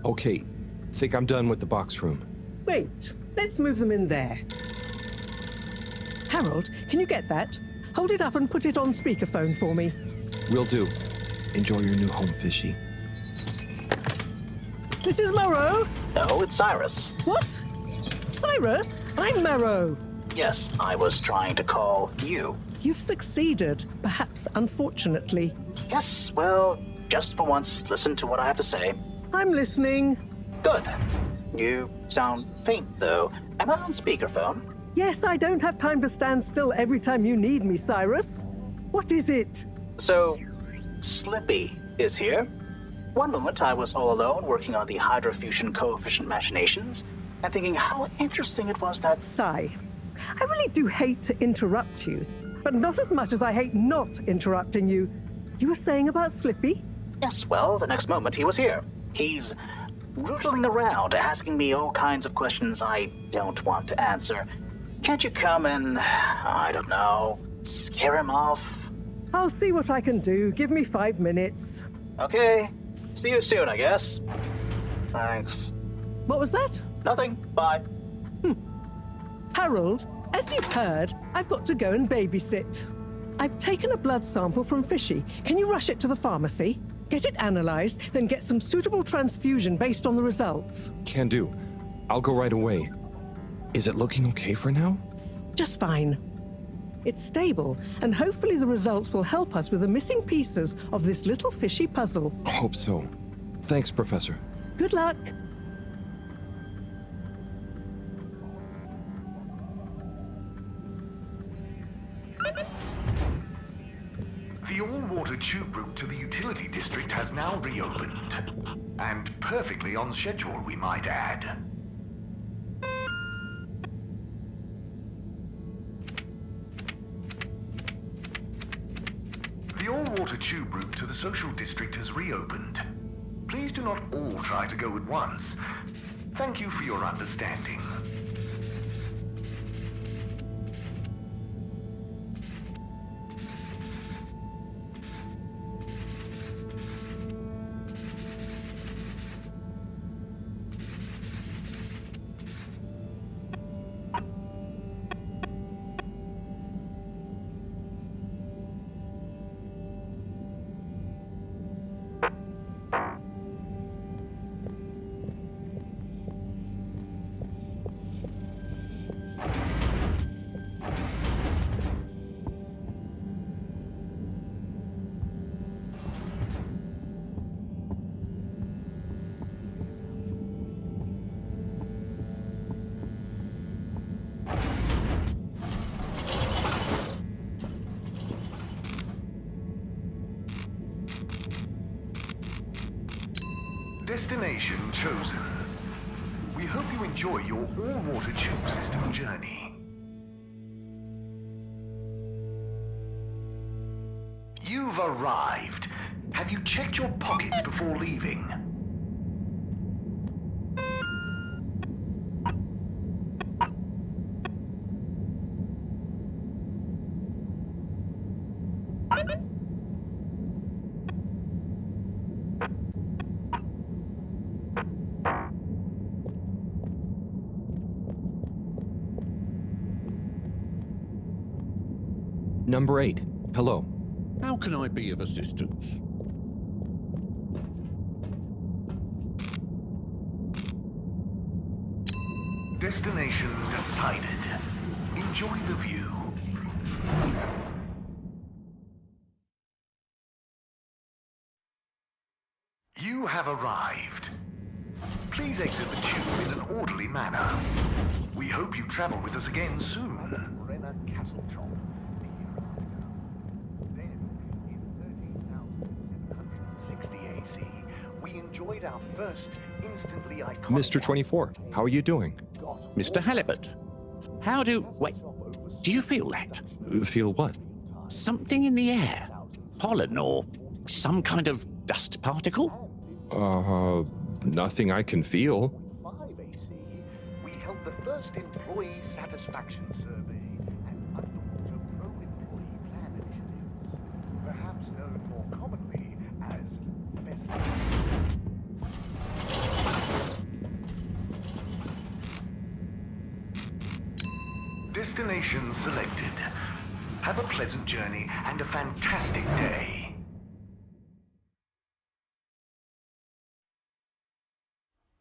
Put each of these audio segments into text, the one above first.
Okay, think I'm done with the box room. Wait, let's move them in there. Harold, can you get that? Hold it up and put it on speakerphone for me. Will do. Enjoy your new home, Fishy. This is Morrow. No, it's Cyrus. What? Cyrus? I'm Morrow. Yes, I was trying to call you. You've succeeded, perhaps unfortunately. Yes, well, just for once, listen to what I have to say. I'm listening. Good. You sound faint, though. Am I on speakerphone? Yes, I don't have time to stand still every time you need me, Cyrus. What is it? So, Slippy is here. One moment I was all alone working on the hydrofusion coefficient machinations and thinking how interesting it was that... Sigh. I really do hate to interrupt you, but not as much as I hate not interrupting you. You were saying about Slippy? Yes, well, the next moment he was here. He's rootling around, asking me all kinds of questions I don't want to answer. Can't you come and, I don't know, scare him off? I'll see what I can do. Give me 5 minutes. Okay. See you soon, I guess. Thanks. What was that? Nothing. Bye. Harold, as you've heard, I've got to go and babysit. I've taken a blood sample from Fishy. Can you rush it to the pharmacy? Get it analyzed, then get some suitable transfusion based on the results. Can do. I'll go right away. Is it looking okay for now? Just fine. It's stable, and hopefully the results will help us with the missing pieces of this little fishy puzzle. Hope so. Thanks, Professor. Good luck. The all-water tube route to the utility district has now reopened. And perfectly on schedule, we might add. The all-water tube route to the social district has reopened. Please do not all try to go at once. Thank you for your understanding. Destination chosen. We hope you enjoy your all-water tube system journey. You've arrived. Have you checked your pockets before leaving? Number 8. Hello. How can I be of assistance? Destination decided. Enjoy the view. You have arrived. Please exit the tube in an orderly manner. We hope you travel with us again soon. Enjoyed our first instantly iconic... Mr. 24, how are you doing? Mr. Halibut, how do... Wait, do you feel that? Feel what? Something in the air? Pollen or some kind of dust particle? Nothing I can feel. 5 AC, we held the first employee satisfaction survey and underwater pro-employee plan initiatives, perhaps known more commonly as best... Destination selected. Have a pleasant journey and a fantastic day.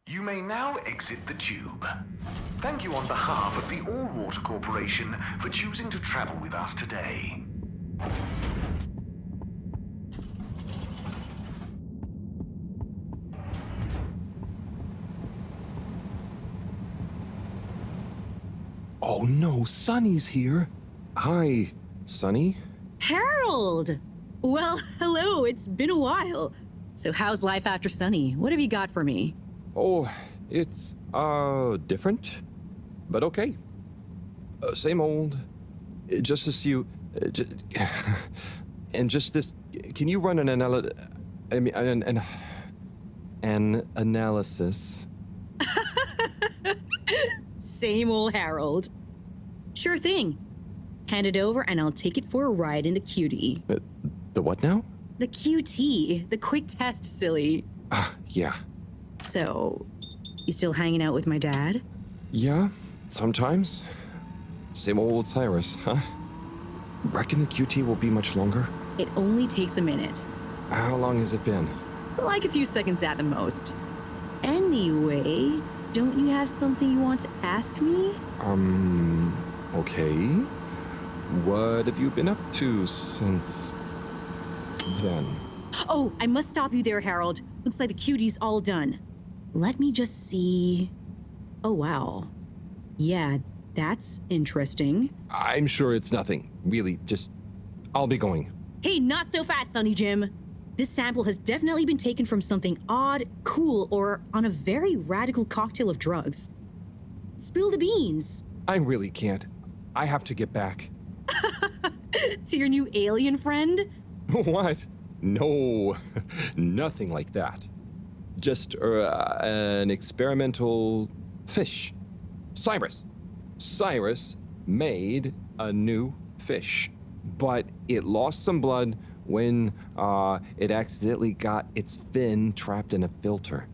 You may now exit the tube. Thank you on behalf of the All-Water Corporation for choosing to travel with us today. Oh no, Sonny's here. Hi, Sonny. Harold! Well, hello, it's been a while. So how's life after Sunny? What have you got for me? Oh, it's, different, but okay. Same old, just as you, and just this, can you run an analysis? Same old Harold. Sure thing. Hand it over and I'll take it for a ride in the QT. The what now? The QT, the quick test, silly. Yeah. So, you still hanging out with my dad? Yeah, sometimes. Same old Cyrus, huh? Reckon the QT will be much longer? It only takes a minute. How long has it been? Like a few seconds at the most. Anyway, don't you have something you want to ask me? Okay. What have you been up to since then? Oh, I must stop you there, Harold. Looks like the QT's all done. Let me just see. Oh, wow. Yeah, that's interesting. I'm sure it's nothing. Really, just... I'll be going. Hey, not so fast, Sonny Jim. This sample has definitely been taken from something odd, cool, or on a very radical cocktail of drugs. Spill the beans. I really can't. I have to get back. To your new alien friend? What? No, nothing like that. Just an experimental fish. Cyrus made a new fish, but it lost some blood when it accidentally got its fin trapped in a filter.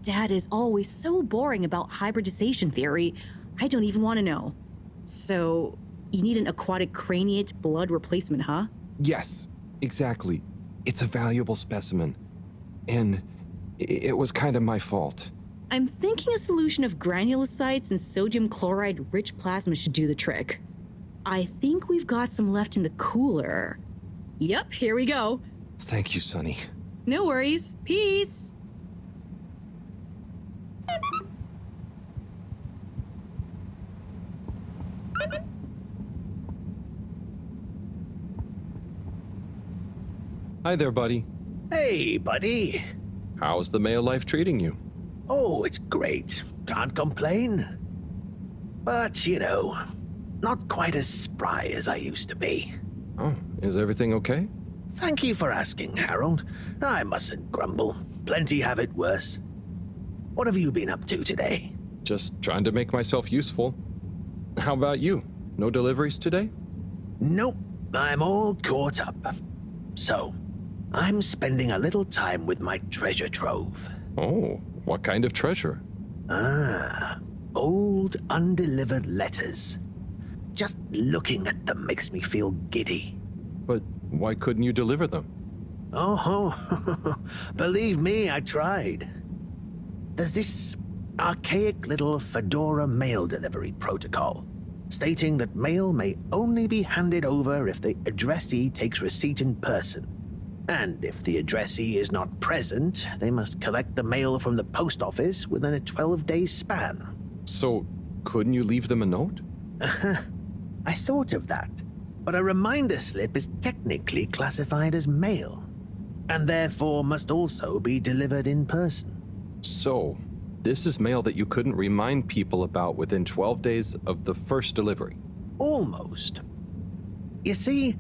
Dad is always so boring about hybridization theory. I don't even want to know. So, you need an aquatic craniate blood replacement, huh? Yes, exactly. It's a valuable specimen. And it was kind of my fault. I'm thinking a solution of granulocytes and sodium chloride-rich plasma should do the trick. I think we've got some left in the cooler. Yep, here we go. Thank you, Sonny. No worries. Peace. Hi there, buddy. Hey, buddy. How's the male life treating you? Oh, it's great. Can't complain. But, not quite as spry as I used to be. Oh, is everything okay? Thank you for asking, Harold. I mustn't grumble. Plenty have it worse. What have you been up to today? Just trying to make myself useful. How about you? No deliveries today? Nope, I'm all caught up. So, I'm spending a little time with my treasure trove. Oh, what kind of treasure? Old undelivered letters. Just looking at them makes me feel giddy. But why couldn't you deliver them? Oh, believe me, I tried. There's this archaic little Fedora mail delivery protocol, stating that mail may only be handed over if the addressee takes receipt in person. And if the addressee is not present, they must collect the mail from the post office within a 12-day span. So, couldn't you leave them a note? I thought of that, but a reminder slip is technically classified as mail, and therefore must also be delivered in person. So, this is mail that you couldn't remind people about within 12 days of the first delivery. Almost. You see,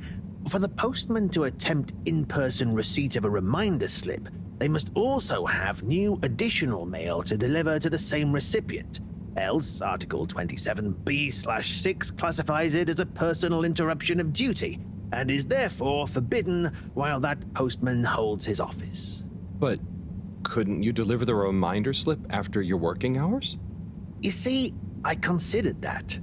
for the postman to attempt in-person receipt of a reminder slip, they must also have new additional mail to deliver to the same recipient. Else, Article 27B/6 classifies it as a personal interruption of duty, and is therefore forbidden while that postman holds his office. But couldn't you deliver the reminder slip after your working hours? You see, I considered that.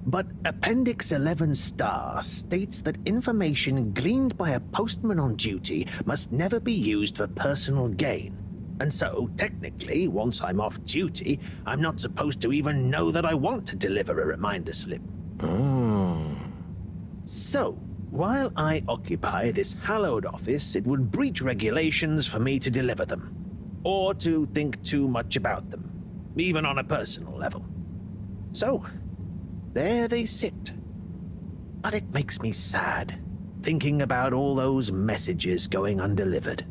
But Appendix 11 Star states that information gleaned by a postman on duty must never be used for personal gain. And so, technically, once I'm off duty, I'm not supposed to even know that I want to deliver a reminder slip. Oh. So, while I occupy this hallowed office, it would breach regulations for me to deliver them, or to think too much about them, even on a personal level. So, there they sit. But it makes me sad, thinking about all those messages going undelivered.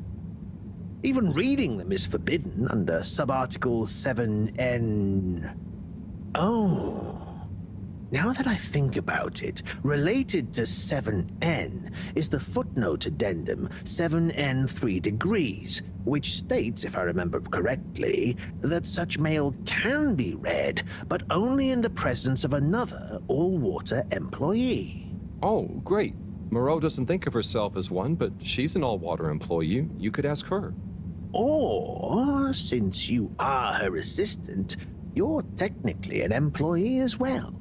Even reading them is forbidden under Subarticle 7N. Oh. Now that I think about it, related to 7N is the footnote addendum 7N 3 degrees, which states, if I remember correctly, that such mail can be read, but only in the presence of another all-water employee. Oh, great. Moreau doesn't think of herself as one, but she's an all-water employee. You could ask her. Or, since you are her assistant, you're technically an employee as well.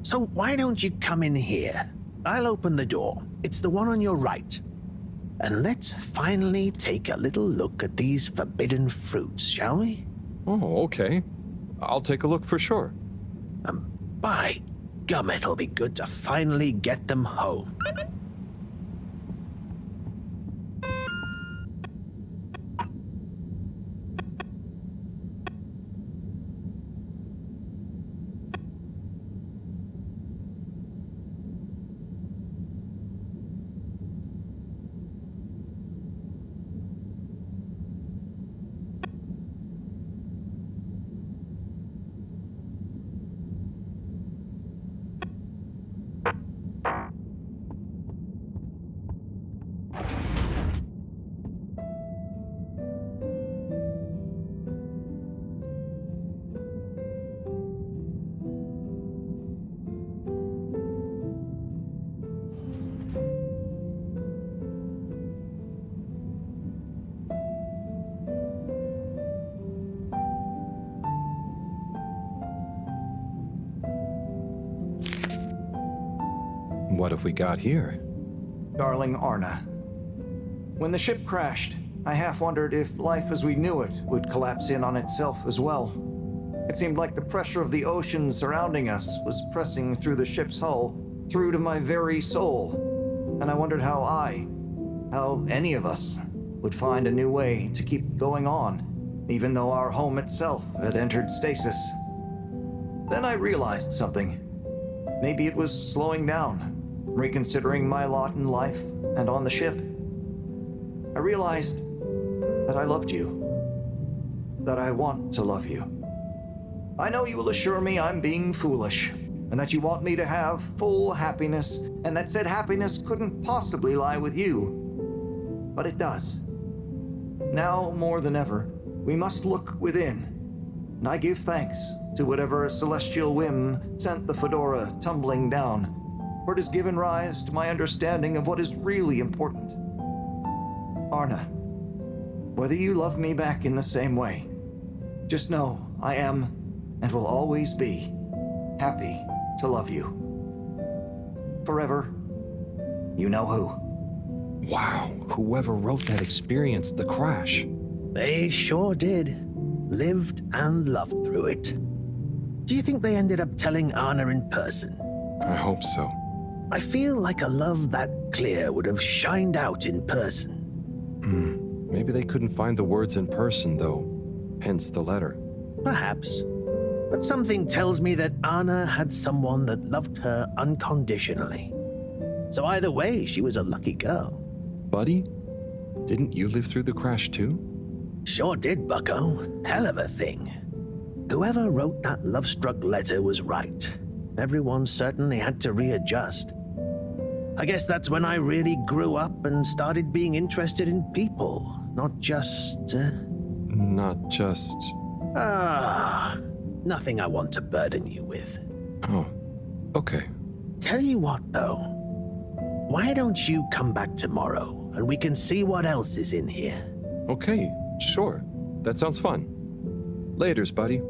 So why don't you come in here? I'll open the door. It's the one on your right. And let's finally take a little look at these forbidden fruits, shall we? Oh, okay. I'll take a look for sure. By gum, it'll be good to finally get them home. What have we got here? Darling Arna, when the ship crashed, I half wondered if life as we knew it would collapse in on itself as well. It seemed like the pressure of the ocean surrounding us was pressing through the ship's hull, through to my very soul. And I wondered how any of us, would find a new way to keep going on, even though our home itself had entered stasis. Then I realized something. Maybe it was slowing down, reconsidering my lot in life and on the ship. I realized that I loved you, that I want to love you. I know you will assure me I'm being foolish, and that you want me to have full happiness, and that said happiness couldn't possibly lie with you. But it does. Now more than ever, we must look within, and I give thanks to whatever celestial whim sent the fedora tumbling down, for it has given rise to my understanding of what is really important. Arna, whether you love me back in the same way, just know I am, and will always be, happy to love you. Forever, you know who. Wow, whoever wrote that experienced the crash. They sure did. Lived and loved through it. Do you think they ended up telling Anna in person? I hope so. I feel like a love that clear would have shined out in person. Maybe they couldn't find the words in person, though. Hence the letter. Perhaps. But something tells me that Anna had someone that loved her unconditionally. So either way, she was a lucky girl. Buddy, didn't you live through the crash too? Sure did, bucko. Hell of a thing. Whoever wrote that love-struck letter was right. Everyone certainly had to readjust. I guess that's when I really grew up and started being interested in people, not just... Not just... Nothing I want to burden you with. Oh, okay. Tell you what, though. Why don't you come back tomorrow, and we can see what else is in here? Okay, sure. That sounds fun. Laters, buddy.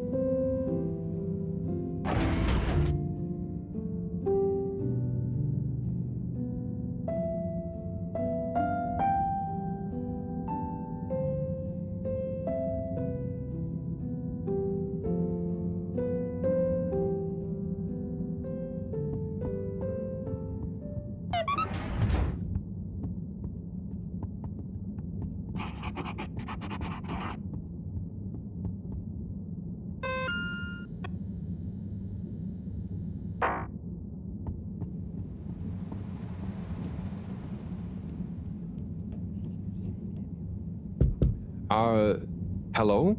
Hello?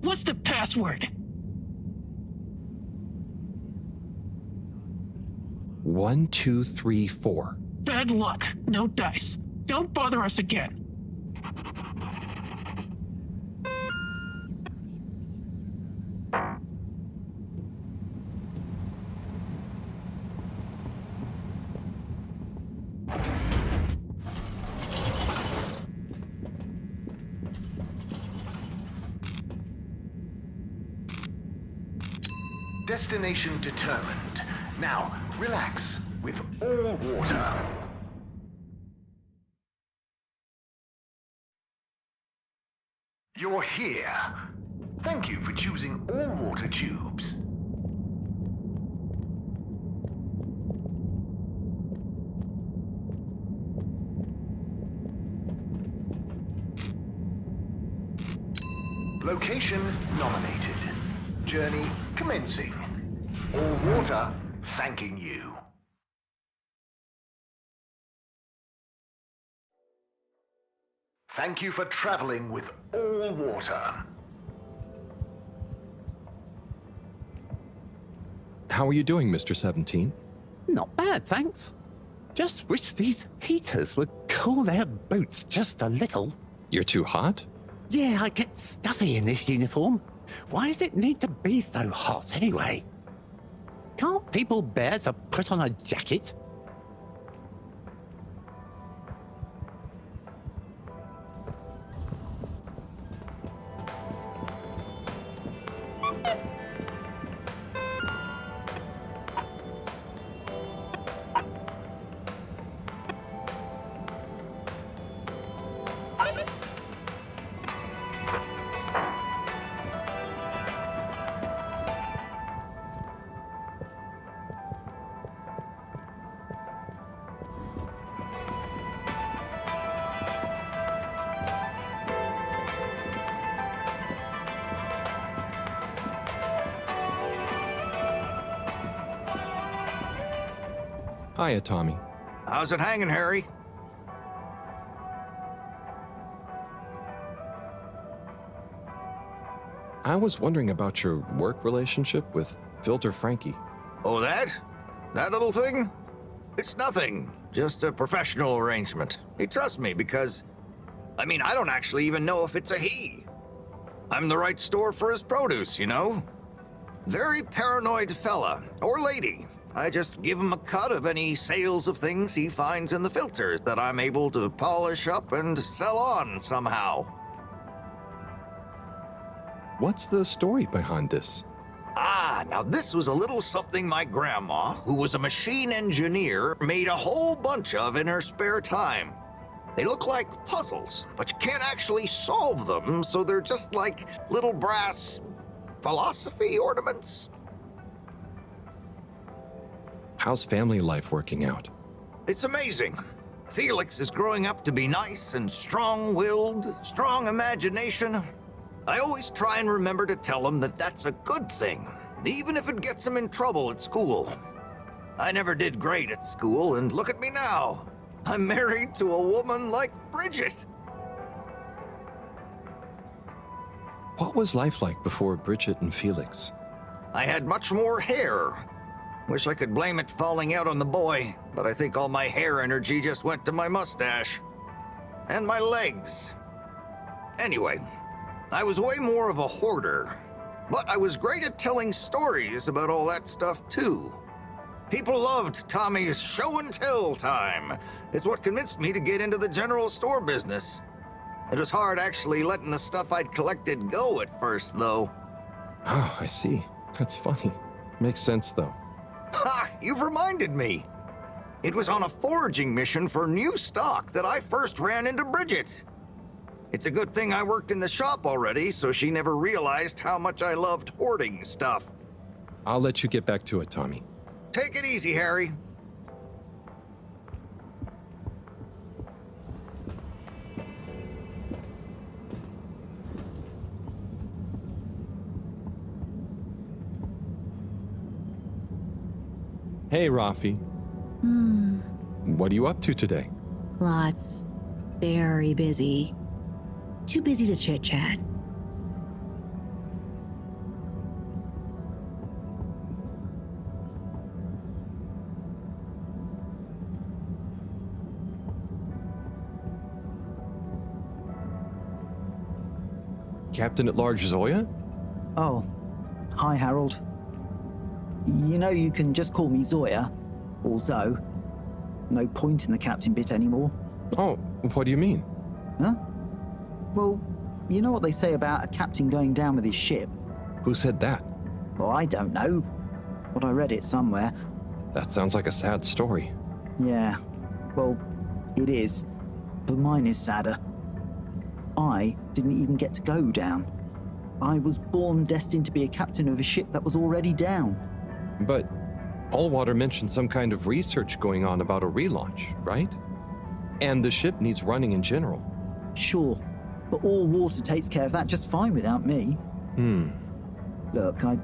What's the password? 1234. Bad luck. No dice. Don't bother us again. Destination determined. Now, relax with all water. You're here. Thank you for choosing all water tubes. Location nominated. Journey commencing. All water thanking you. Thank you for traveling with all water. How are you doing, Mr. 17? Not bad, thanks. Just wish these heaters would cool their boots just a little. You're too hot? Yeah, I get stuffy in this uniform. Why does it need to be so hot anyway? Can't people bear to put on a jacket? Hiya, Tommy. How's it hanging, Harry? I was wondering about your work relationship with Filter Frankie. Oh, that? That little thing? It's nothing. Just a professional arrangement. He trusts me because, I don't actually even know if it's a he. I'm the right store for his produce, you know? Very paranoid fella, or lady. I just give him a cut of any sales of things he finds in the filter that I'm able to polish up and sell on somehow. What's the story behind this? Now this was a little something my grandma, who was a machine engineer, made a whole bunch of in her spare time. They look like puzzles, but you can't actually solve them, so they're just like little brass philosophy ornaments. How's family life working out? It's amazing. Felix is growing up to be nice and strong-willed, strong imagination. I always try and remember to tell him that that's a good thing, even if it gets him in trouble at school. I never did great at school, and look at me now. I'm married to a woman like Bridget. What was life like before Bridget and Felix? I had much more hair. Wish I could blame it falling out on the boy, but I think all my hair energy just went to my mustache. And my legs. Anyway, I was way more of a hoarder, but I was great at telling stories about all that stuff too. People loved Tommy's show and tell time. It's what convinced me to get into the general store business. It was hard actually letting the stuff I'd collected go at first, though. Oh, I see. That's funny. Makes sense, though. Ha! You've reminded me. It was on a foraging mission for new stock that I first ran into Bridget. It's a good thing I worked in the shop already, so she never realized how much I loved hoarding stuff. I'll let you get back to it, Tommy. Take it easy, Harry. Hey, Rafi. What are you up to today? Lots. Very busy. too busy to chit-chat. Captain at Large Zoya? Oh, hi, Harold. You know you can just call me Zoya, or Zoe. No point in the captain bit anymore. Oh, what do you mean? Huh? Well, you know what they say about a captain going down with his ship? Who said that? Well, I don't know, but I read it somewhere. That sounds like a sad story. Yeah, well, it is, but mine is sadder. I didn't even get to go down. I was born destined to be a captain of a ship that was already down. But Allwater mentioned some kind of research going on about a relaunch, right? And the ship needs running in general. Sure, but all water takes care of that just fine without me. Look, I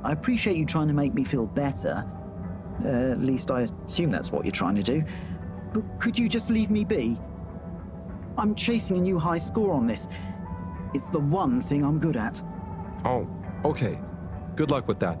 appreciate you trying to make me feel better. At least I assume that's what you're trying to do. But could you just leave me be? I'm chasing a new high score on this. It's the one thing I'm good at. Oh, okay. Good luck with that.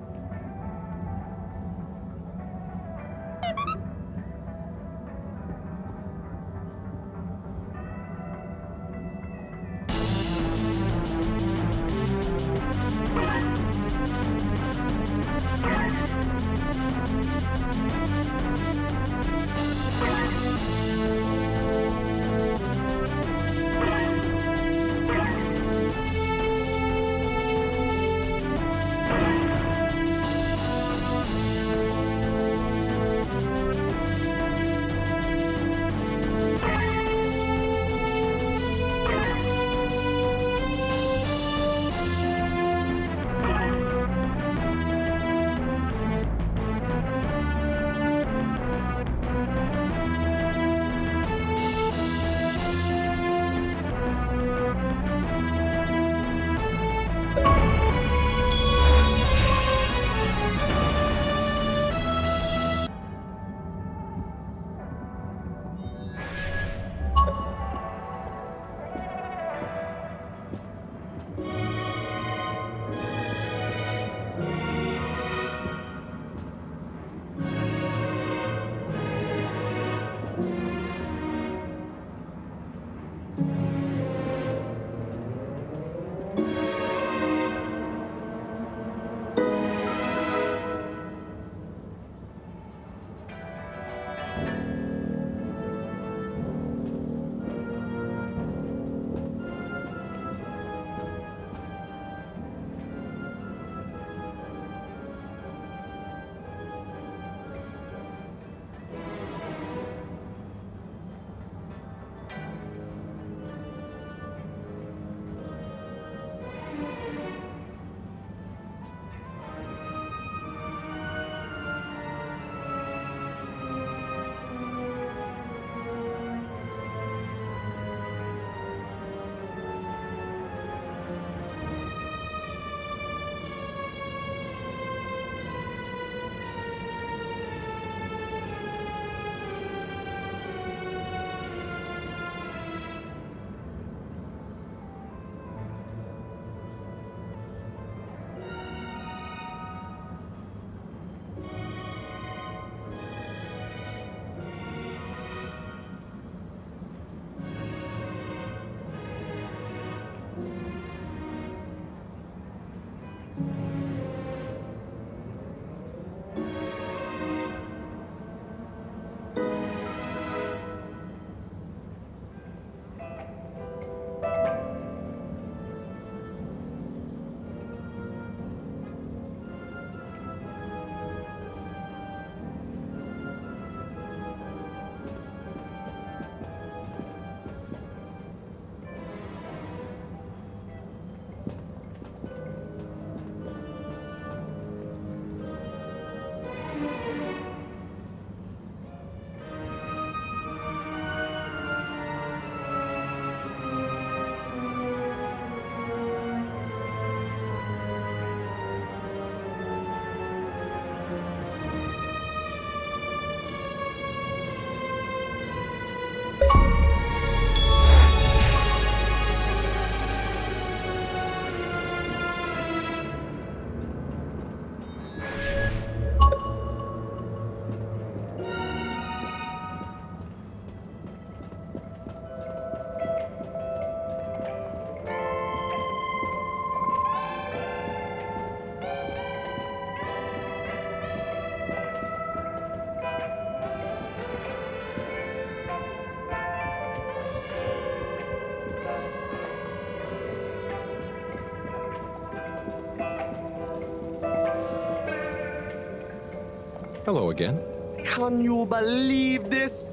Hello again. Can you believe this?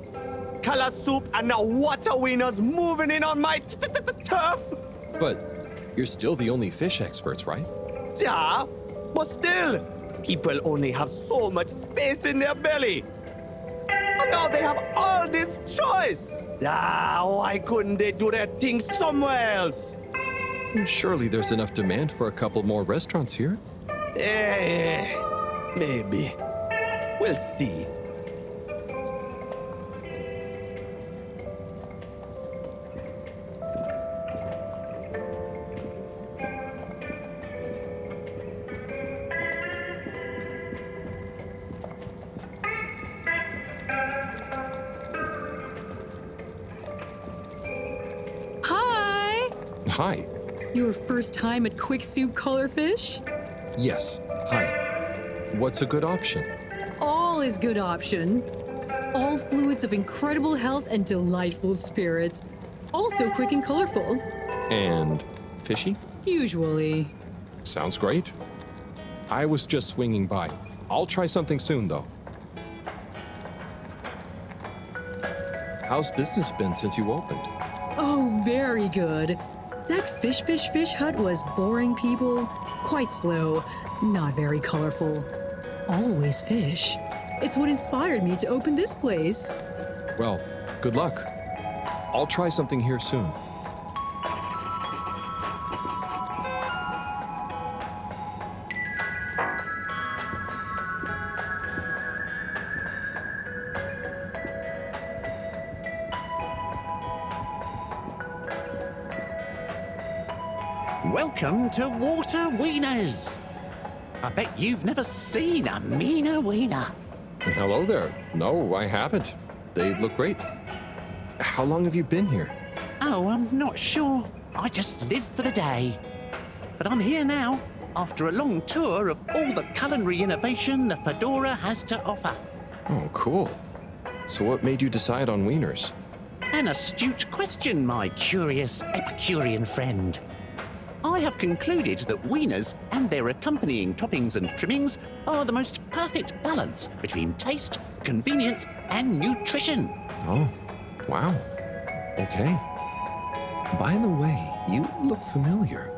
Color soup and now water winners moving in on my turf? But you're still the only fish experts, right? Yeah, but still, people only have so much space in their belly. And now they have all this choice. Why couldn't they do their thing somewhere else? Surely there's enough demand for a couple more restaurants here. Maybe. We'll see. Hi! Hi. Your first time at Quick Soup Colorfish? Yes. Hi. What's a good option? All is good option. All fluids of incredible health and delightful spirits. Also quick and colorful. And fishy? Usually. Sounds great. I was just swinging by. I'll try something soon, though. How's business been since you opened? Oh, very good. That fish hut was boring, people. Quite slow. Not very colorful. Always fish. It's what inspired me to open this place. Well, good luck. I'll try something here soon. Welcome to Water Wieners. I bet you've never seen a meaner wiener. Hello there. No, I haven't. They look great. How long have you been here? Oh, I'm not sure. I just live for the day. But I'm here now, after a long tour of all the culinary innovation the Fedora has to offer. Oh, cool. So what made you decide on wieners? An astute question, my curious Epicurean friend. I have concluded that wieners and their accompanying toppings and trimmings are the most perfect balance between taste, convenience, and nutrition. Oh, wow. Okay. By the way, you look familiar.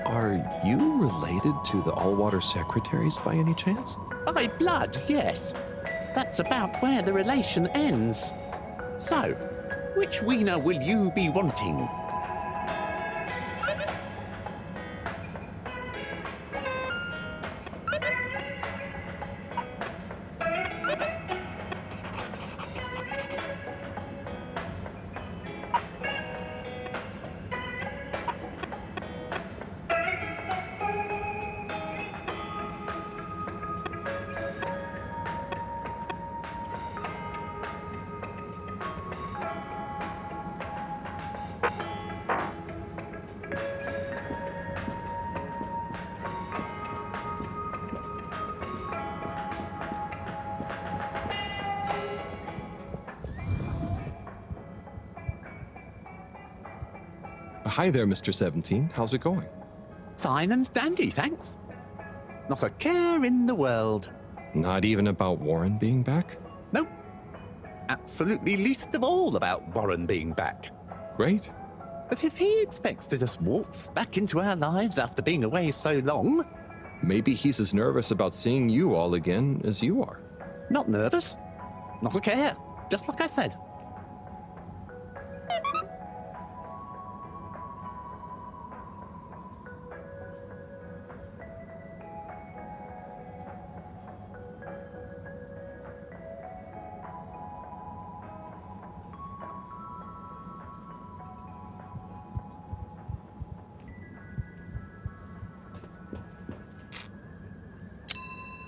Are you related to the Allwater Secretaries by any chance? By blood, yes. That's about where the relation ends. So, which wiener will you be wanting? Hi there, Mr. 17. How's it going? Fine and dandy, thanks. Not a care in the world. Not even about Warren being back? Nope. Absolutely least of all about Warren being back. Great. But if he expects to just waltz back into our lives after being away so long... Maybe he's as nervous about seeing you all again as you are. Not nervous. Not a care. Just like I said.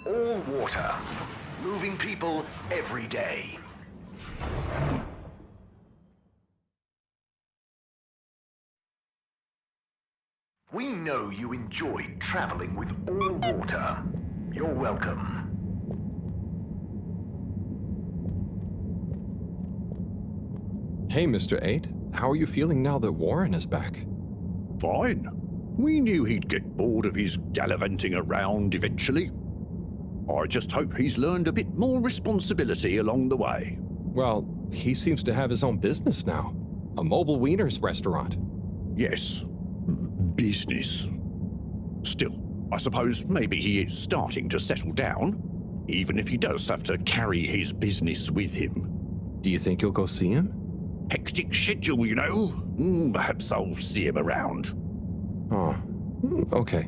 All water. Moving people every day. We know you enjoyed traveling with All Water. You're welcome. Hey, Mr. 8. How are you feeling now that Warren is back? Fine. We knew he'd get bored of his gallivanting around eventually. I just hope he's learned a bit more responsibility along the way. Well, he seems to have his own business now. A mobile wieners restaurant. Yes, business. Still, I suppose maybe he is starting to settle down, even if he does have to carry his business with him. Do you think you'll go see him? Hectic schedule, you know. Perhaps I'll see him around. Oh, okay.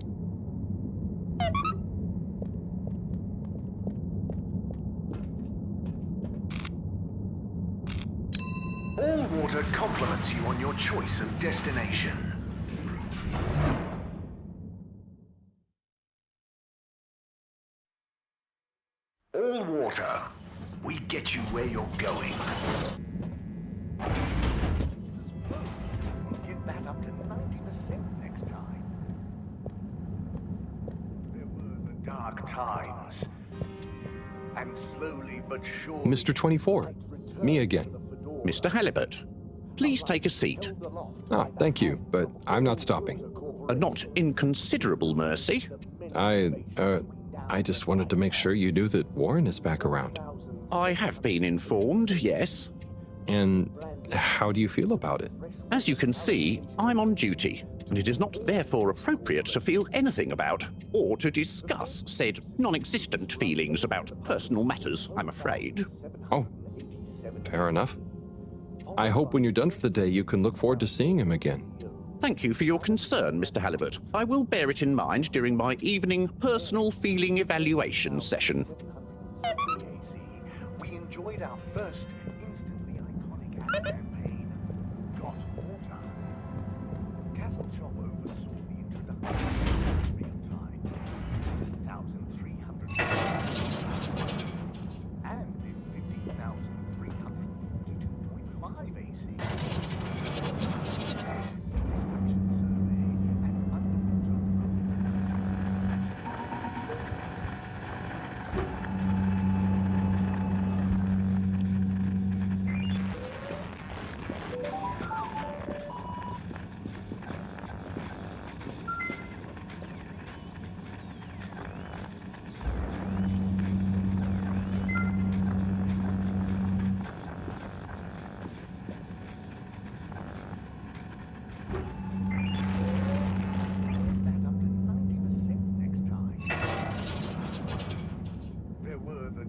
All water compliments you on your choice of destination. All water, we get you where you're going. Get that up to 90% next time. There were the dark times. And slowly but surely... Mr. 24, me again. Mr. Halibut, please take a seat. Oh, thank you, but I'm not stopping. A not inconsiderable mercy. I just wanted to make sure you knew that Warren is back around. I have been informed, yes. And how do you feel about it? As you can see, I'm on duty, and it is not therefore appropriate to feel anything about, or to discuss said non-existent feelings about personal matters, I'm afraid. Oh, fair enough. I hope when you're done for the day you can look forward to seeing him again. Thank you for your concern, Mr. Halibut. I will bear it in mind during my evening personal feeling evaluation session. We enjoyed our first instantly iconic ad campaign, Got Water. Castle Chop oversaw the introduction of real-time 1,300 and in 15,342.5 AC.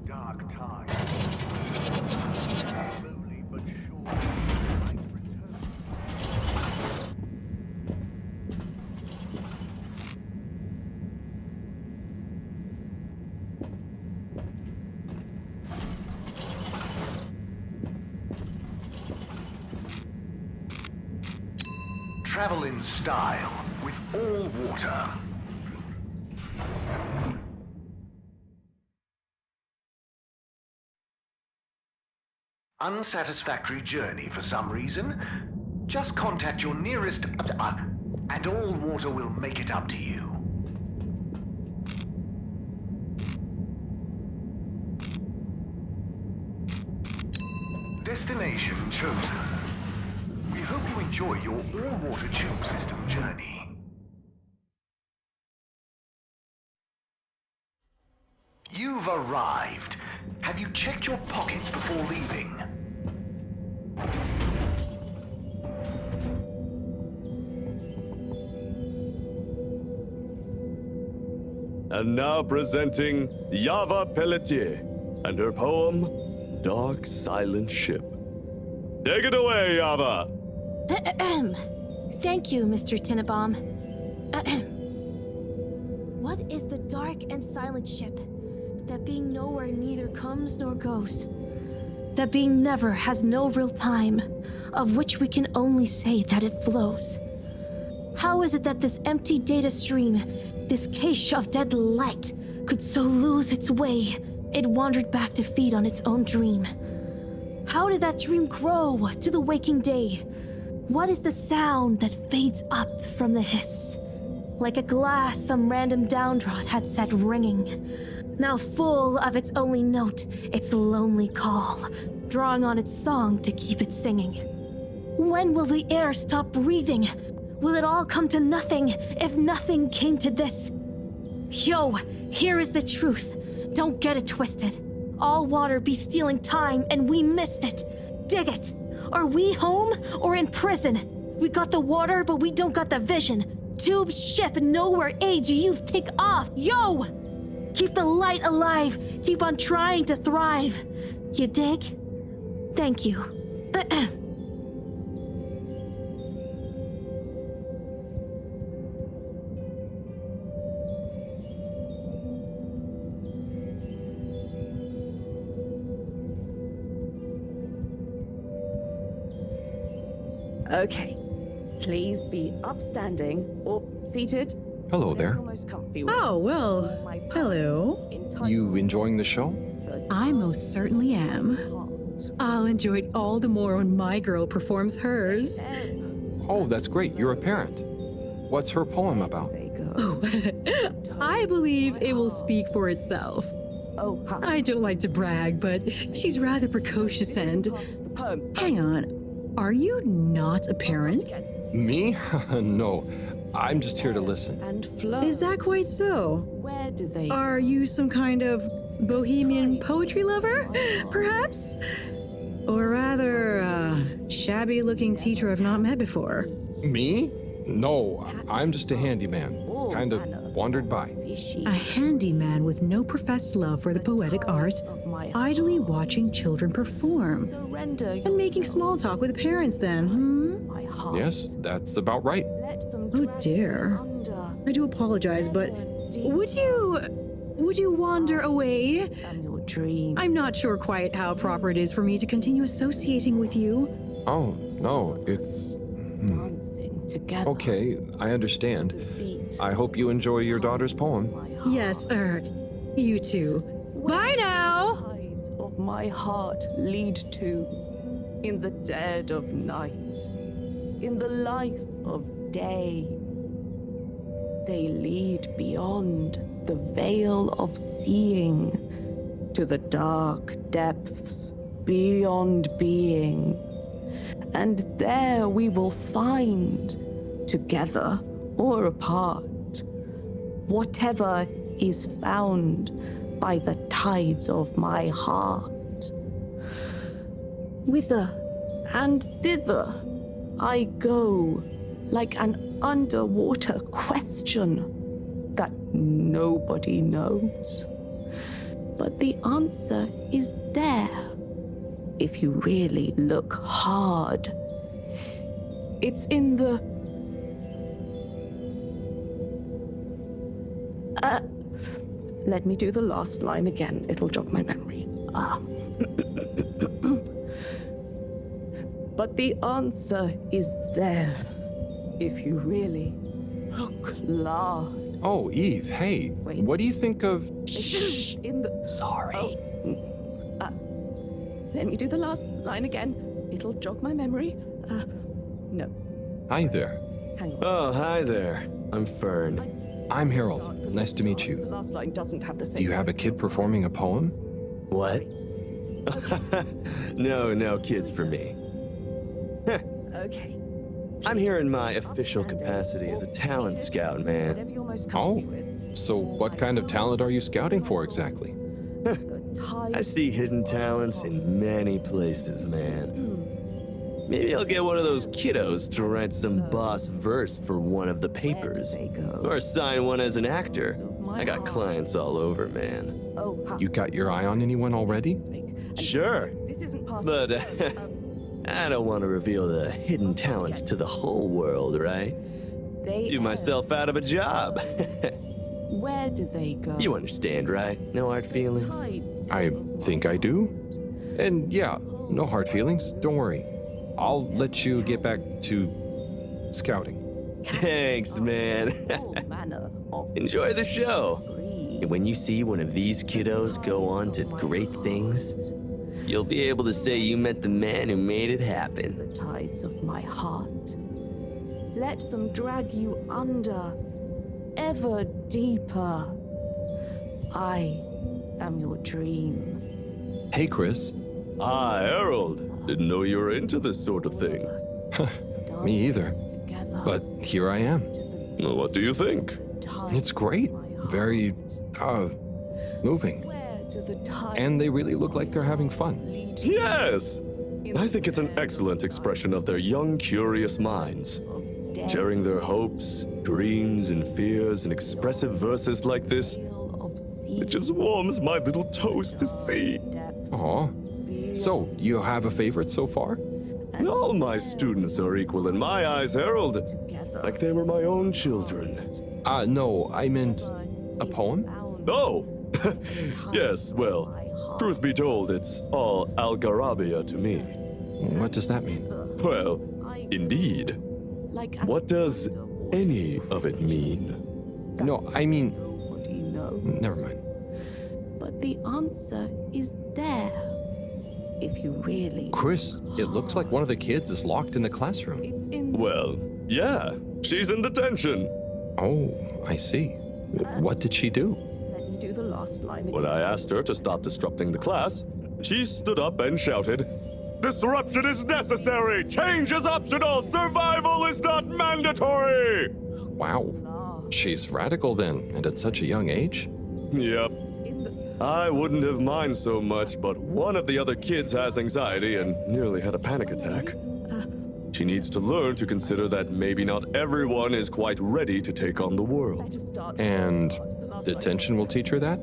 Dark times. Slowly but surely, light returns. Travel in style with all water. Unsatisfactory journey for some reason? Just contact your nearest... and all water will make it up to you. Destination chosen. We hope you enjoy your all-water tube system journey. You've arrived. Have you checked your pockets before leaving? And now presenting Yava Pelletier and her poem, Dark Silent Ship. Take it away, Yava! Thank you, Mr. Tinnabaum. What is the dark and silent ship? That being nowhere neither comes nor goes. That being never has no real time, of which we can only say that it flows. How is it that this empty data stream, this cache of dead light, could so lose its way? It wandered back to feed on its own dream. How did that dream grow to the waking day? What is the sound that fades up from the hiss? Like a glass some random downdraught had set ringing, now full of its only note, its lonely call, drawing on its song to keep it singing. When will the air stop breathing? Will it all come to nothing if nothing came to this? Yo, here is the truth. Don't get it twisted. All water be stealing time, and we missed it. Dig it. Are we home or in prison? We got the water, but we don't got the vision. Tube ship nowhere age youth take off. Yo! Keep the light alive. Keep on trying to thrive. You dig? Thank you. Okay. Please be upstanding or seated. Hello there. You're most comfy with. Oh, well, My hello. You enjoying the show? I most certainly am. I'll enjoy it all the more when my girl performs hers. Oh, that's great. You're a parent. What's her poem about? Oh, I believe it will speak for itself. Oh, hi. I don't like to brag, but she's rather precocious and... Hang on, are you not a parent? Me? No. I'm just here to listen. And flow. Is that quite so? Where do they Are you some kind of bohemian poetry lover, perhaps? Or rather, shabby-looking teacher I've not met before? Me? No, I'm just a handyman. Kind of wandered by. A handyman with no professed love for the poetic art, idly watching children perform. And making small talk with parents then, Yes, that's about right. Oh dear. I do apologize, but would you wander away? Your dream. I'm not sure quite how proper it is for me to continue associating with you. Oh, no, it's... Dancing together. Okay, I understand. I hope you enjoy your daughter's poem. Yes, you too. Bye now! Tides of my heart lead to, in the dead of night, in the life of day. They lead beyond the veil of seeing to the dark depths beyond being. And there we will find, together or apart, whatever is found by the tides of my heart. Whither and thither I go like an underwater question that nobody knows. But the answer is there if you really look hard. It's in the... let me do the last line again. It'll jog my memory. But the answer is there if you really look hard. Oh, Eve, hey, what do you think of... Shh! In the... Sorry. Let me do the last line again. It'll jog my memory. No. Hi there. Hang on. Oh, hi there. I'm Fern. I'm Harold. Nice to meet The you. last line doesn't have the same... Do you have a kid performing a poem? What? No kids for me. Okay. I'm here in my official capacity as a talent scout, man. Whatever you're most comfy Oh, with. so what kind of talent are you scouting for exactly? I see hidden talents in many places, man. Maybe I'll get one of those kiddos to write some boss verse for one of the papers. Or sign one as an actor. I got clients all over, man. You got your eye on anyone already? Sure. This isn't part But I don't want to reveal the hidden talents to the whole world, right? Do myself out of a job. Where do they go? You understand, right? No hard feelings? I think I do. And yeah, no hard feelings. Don't worry. I'll let you get back to scouting. Thanks, man. Enjoy the show. And when you see one of these kiddos go on to great things, you'll be able to say you met the man who made it happen. The tides of my heart. Let them drag you under, ever deeper. I am your dream. Hey, Chris. Ah, Harold. Didn't know you were into this sort of thing. Me either. But here I am. Well, what do you think? It's great. very, moving. Where do the tides And they really look like they're having fun. lead Yes! I think it's an excellent expression of their young, curious minds. Sharing their hopes, dreams, and fears in expressive verses like this, it just warms my little toes to see. Aw. So, you have a favorite so far? All my students are equal in my eyes, Harold. Like they were my own children. No, I meant a poem? Oh! Yes, well, truth be told, it's all Algarabia to me. What does that mean? Well, indeed. What does any of it mean? No, I mean... Nobody knows. Never mind. But the answer is there. If you really... Chris, it looks like one of the kids is locked in the classroom. It's in... Well, yeah, she's in detention. Oh, I see. What did she do? Let me do the last line again. When I asked her to stop disrupting the class, she stood up and shouted, "Disruption is necessary! Change is optional! Survival is not mandatory!" Wow. She's radical then, and at such a young age? Yep. I wouldn't have minded so much, but one of the other kids has anxiety and nearly had a panic attack. She needs to learn to consider that maybe not everyone is quite ready to take on the world. And detention will teach her that?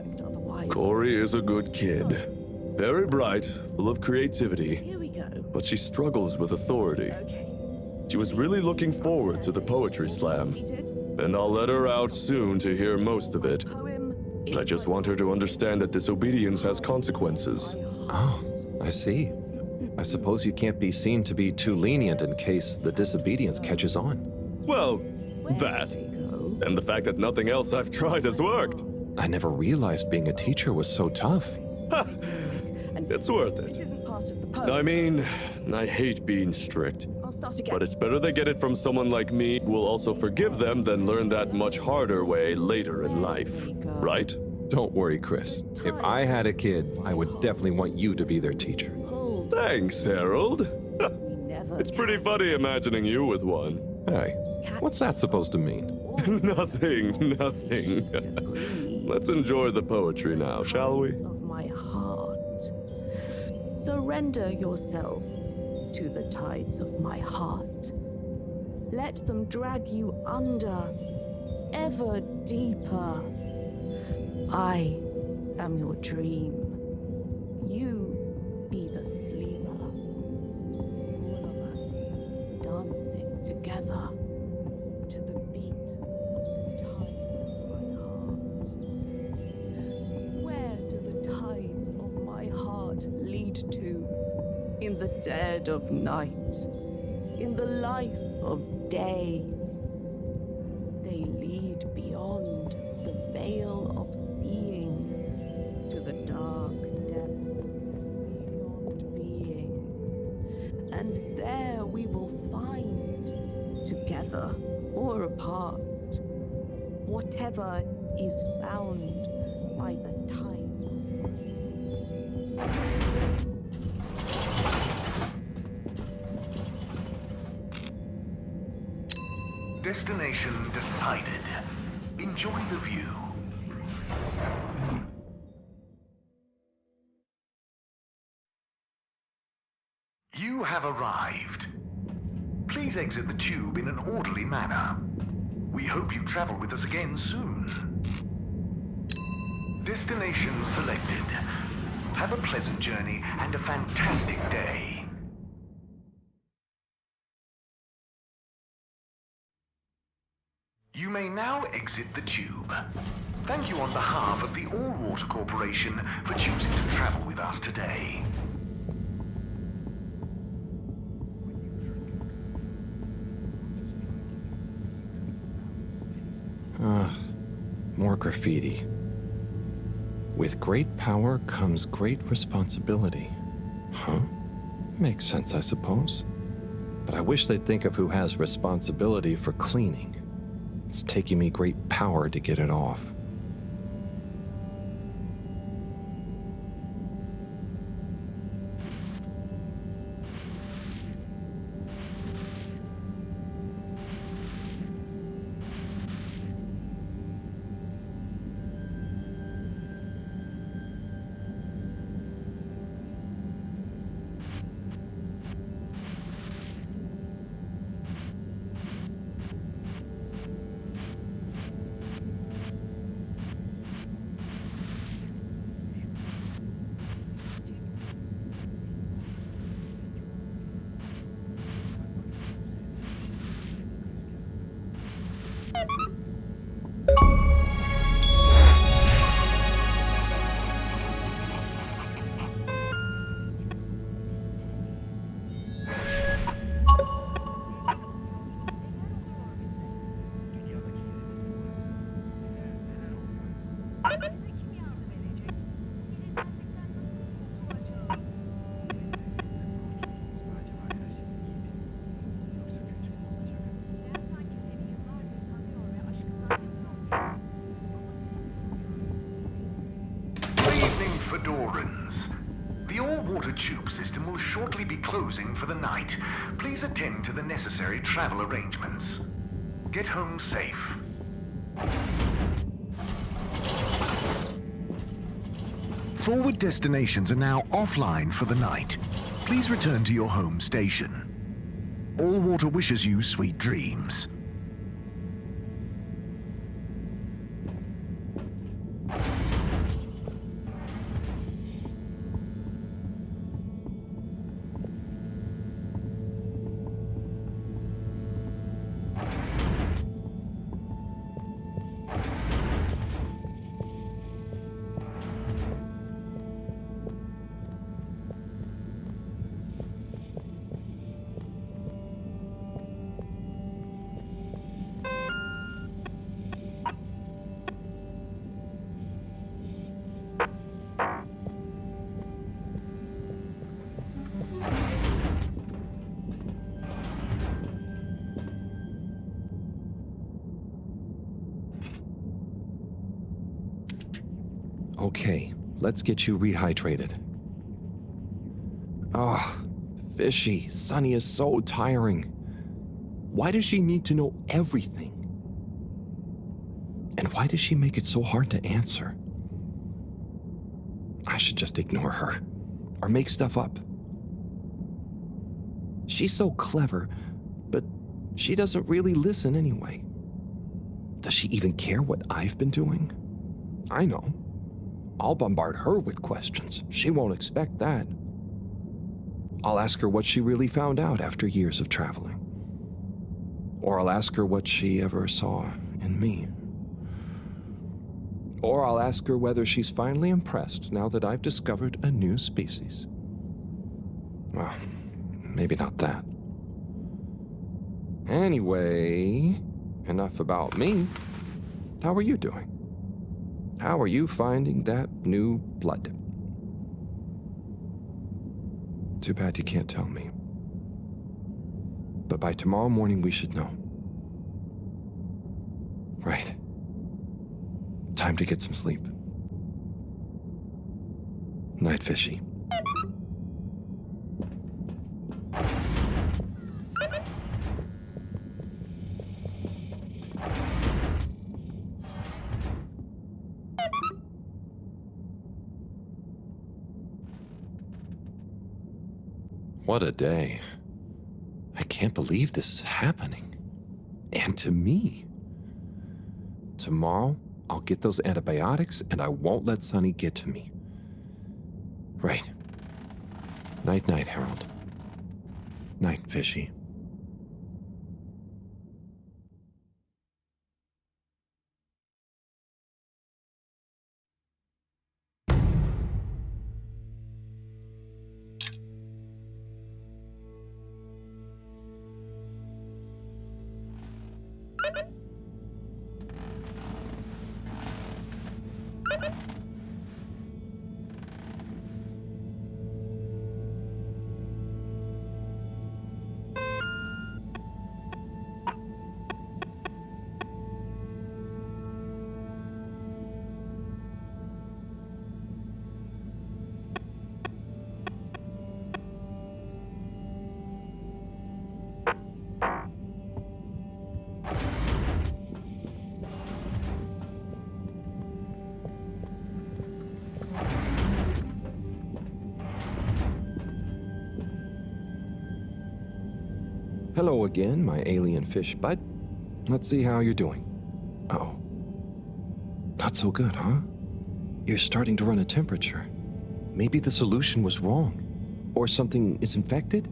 Corey is a good kid. Very bright, full of creativity. Here we go. But she struggles with authority. She was really looking forward to the poetry slam, and I'll let her out soon to hear most of it. I just want her to understand that disobedience has consequences. Oh, I see. I suppose you can't be seen to be too lenient in case the disobedience catches on. Well, that. And the fact that nothing else I've tried has worked. I never realized being a teacher was so tough. It's worth it. This isn't part of the poem. I mean, I hate being strict. I'll start again. But it's better they get it from someone like me who will also forgive them than learn that much harder way later in life. Right? Don't worry, Chris. If I had a kid, I would definitely want you to be their teacher. Thanks, Harold. Never It's pretty funny imagining you with one. Hey, what's that supposed to mean? Nothing. Let's enjoy the poetry now, shall we? of my heart. Surrender yourself to the tides of my heart. Let them drag you under, ever deeper. I am your dream. You be the sleeper. All of us dancing together to the beat of the tides of my heart. Where do the tides of my heart lead to? In the dead of night, in the life of day. They lead beyond the veil of seeing to the dark depths beyond being. And there we will find, together or apart, whatever is found by the tides of Destination decided. Enjoy the view. You have arrived. Please exit the tube in an orderly manner. We hope you travel with us again soon. Destination selected. Have a pleasant journey and a fantastic day. You may now exit the tube. Thank you on behalf of the All Water Corporation for choosing to travel with us today. More graffiti. With great power comes great responsibility. Huh? Makes sense, I suppose. But I wish they'd think of who has responsibility for cleaning. It's taking me great power to get it off. Evening, Fedorans. The all-water tube system will shortly be closing for the night. Please attend to the necessary travel arrangements. Get home safe. Forward destinations are now offline for the night. Please return to your home station. All Water wishes you sweet dreams. Okay, let's get you rehydrated. Ah, Fishy, Sunny is so tiring. Why does she need to know everything? And why does she make it so hard to answer? I should just ignore her, or make stuff up. She's so clever, but she doesn't really listen anyway. Does she even care what I've been doing? I know. I'll bombard her with questions. She won't expect that. I'll ask her what she really found out after years of traveling. Or I'll ask her what she ever saw in me. Or I'll ask her whether she's finally impressed now that I've discovered a new species. Well, maybe not that. Anyway, enough about me. How are you doing? How are you finding that new blood dip? Too bad you can't tell me. But by tomorrow morning, we should know. Right. Time to get some sleep. Night, Fishy. What a day. I can't believe this is happening. And to me. Tomorrow, I'll get those antibiotics and I won't let Sunny get to me. Right. Night-night, Harold. Night, Fishy. Hello again, my alien fish bud. Let's see how you're doing. Oh. Not so good, huh? You're starting to run a temperature. Maybe the solution was wrong. Or something is infected?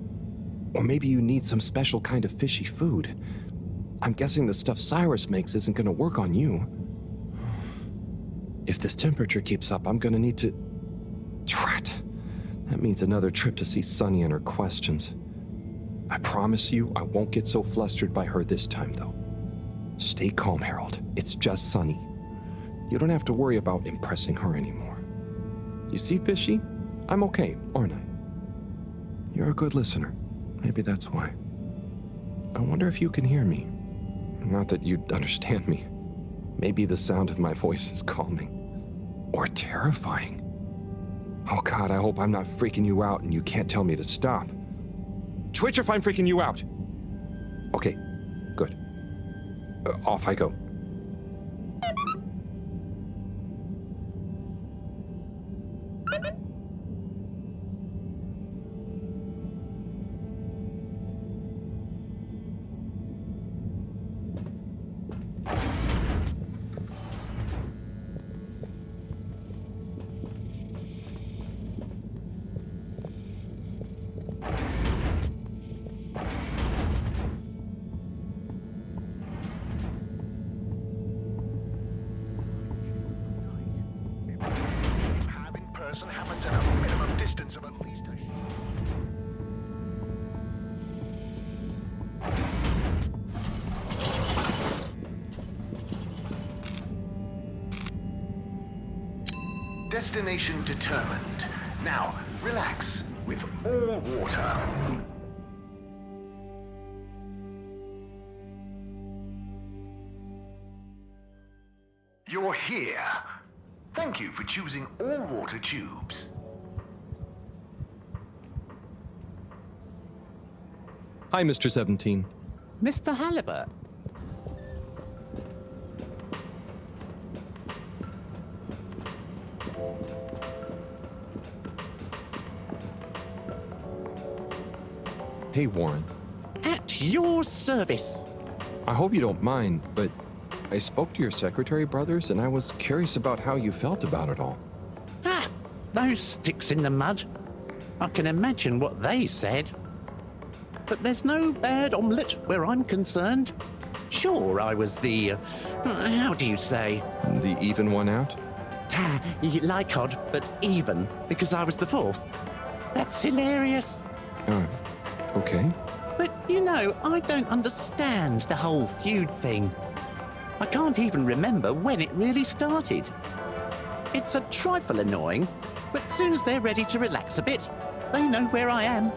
Or maybe you need some special kind of fishy food. I'm guessing the stuff Cyrus makes isn't gonna work on you. If this temperature keeps up, I'm gonna need to... Drat. That means another trip to see Sunny and her questions. I promise you, I won't get so flustered by her this time, though. Stay calm, Harold. It's just Sunny. You don't have to worry about impressing her anymore. You see, Fishy? I'm okay, aren't I? You're a good listener. Maybe that's why. I wonder if you can hear me. Not that you'd understand me. Maybe the sound of my voice is calming. Or terrifying. Oh God, I hope I'm not freaking you out and you can't tell me to stop. Twitch if I'm freaking you out! Okay, good. Off I go. Have in person happens at a minimum distance of at least a... Destination determined. Now, relax with all water. You're here. Thank you for choosing all water tubes. Hi, Mr. 17. Mr. Halibut. Hey, Warren. At your service. I hope you don't mind, but I spoke to your secretary brothers and I was curious about how you felt about it all. Ah, those sticks in the mud. I can imagine what they said. But there's no bad omelette where I'm concerned. Sure, I was the, how do you say? The even one out? Like odd, but even, because I was the fourth. That's hilarious. Okay. But, you know, I don't understand the whole feud thing. I can't even remember when it really started. It's a trifle annoying, but as soon as they're ready to relax a bit, they know where I am.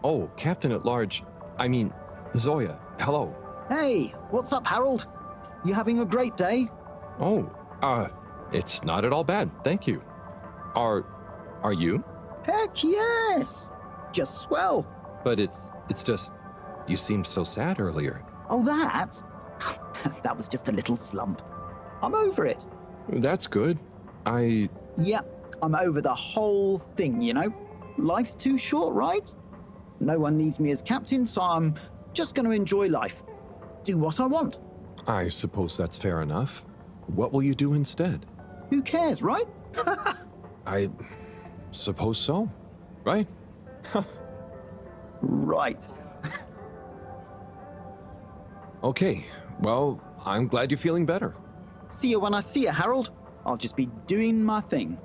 Oh, Captain at Large. I mean, Zoya. Hello. Hey, what's up, Harold? You having a great day? Oh, it's not at all bad, thank you. Are you? Heck yes! Just swell. But it's just, you seemed so sad earlier. Oh, that? That was just a little slump. I'm over it. That's good. Yep, I'm over the whole thing, you know? Life's too short, right? No one needs me as captain, so I'm just going to enjoy life. Do what I want. I suppose that's fair enough. What will you do instead? Who cares, right? I suppose so, right? Right. Okay, well, I'm glad you're feeling better. See you when I see you, Harold. I'll just be doing my thing.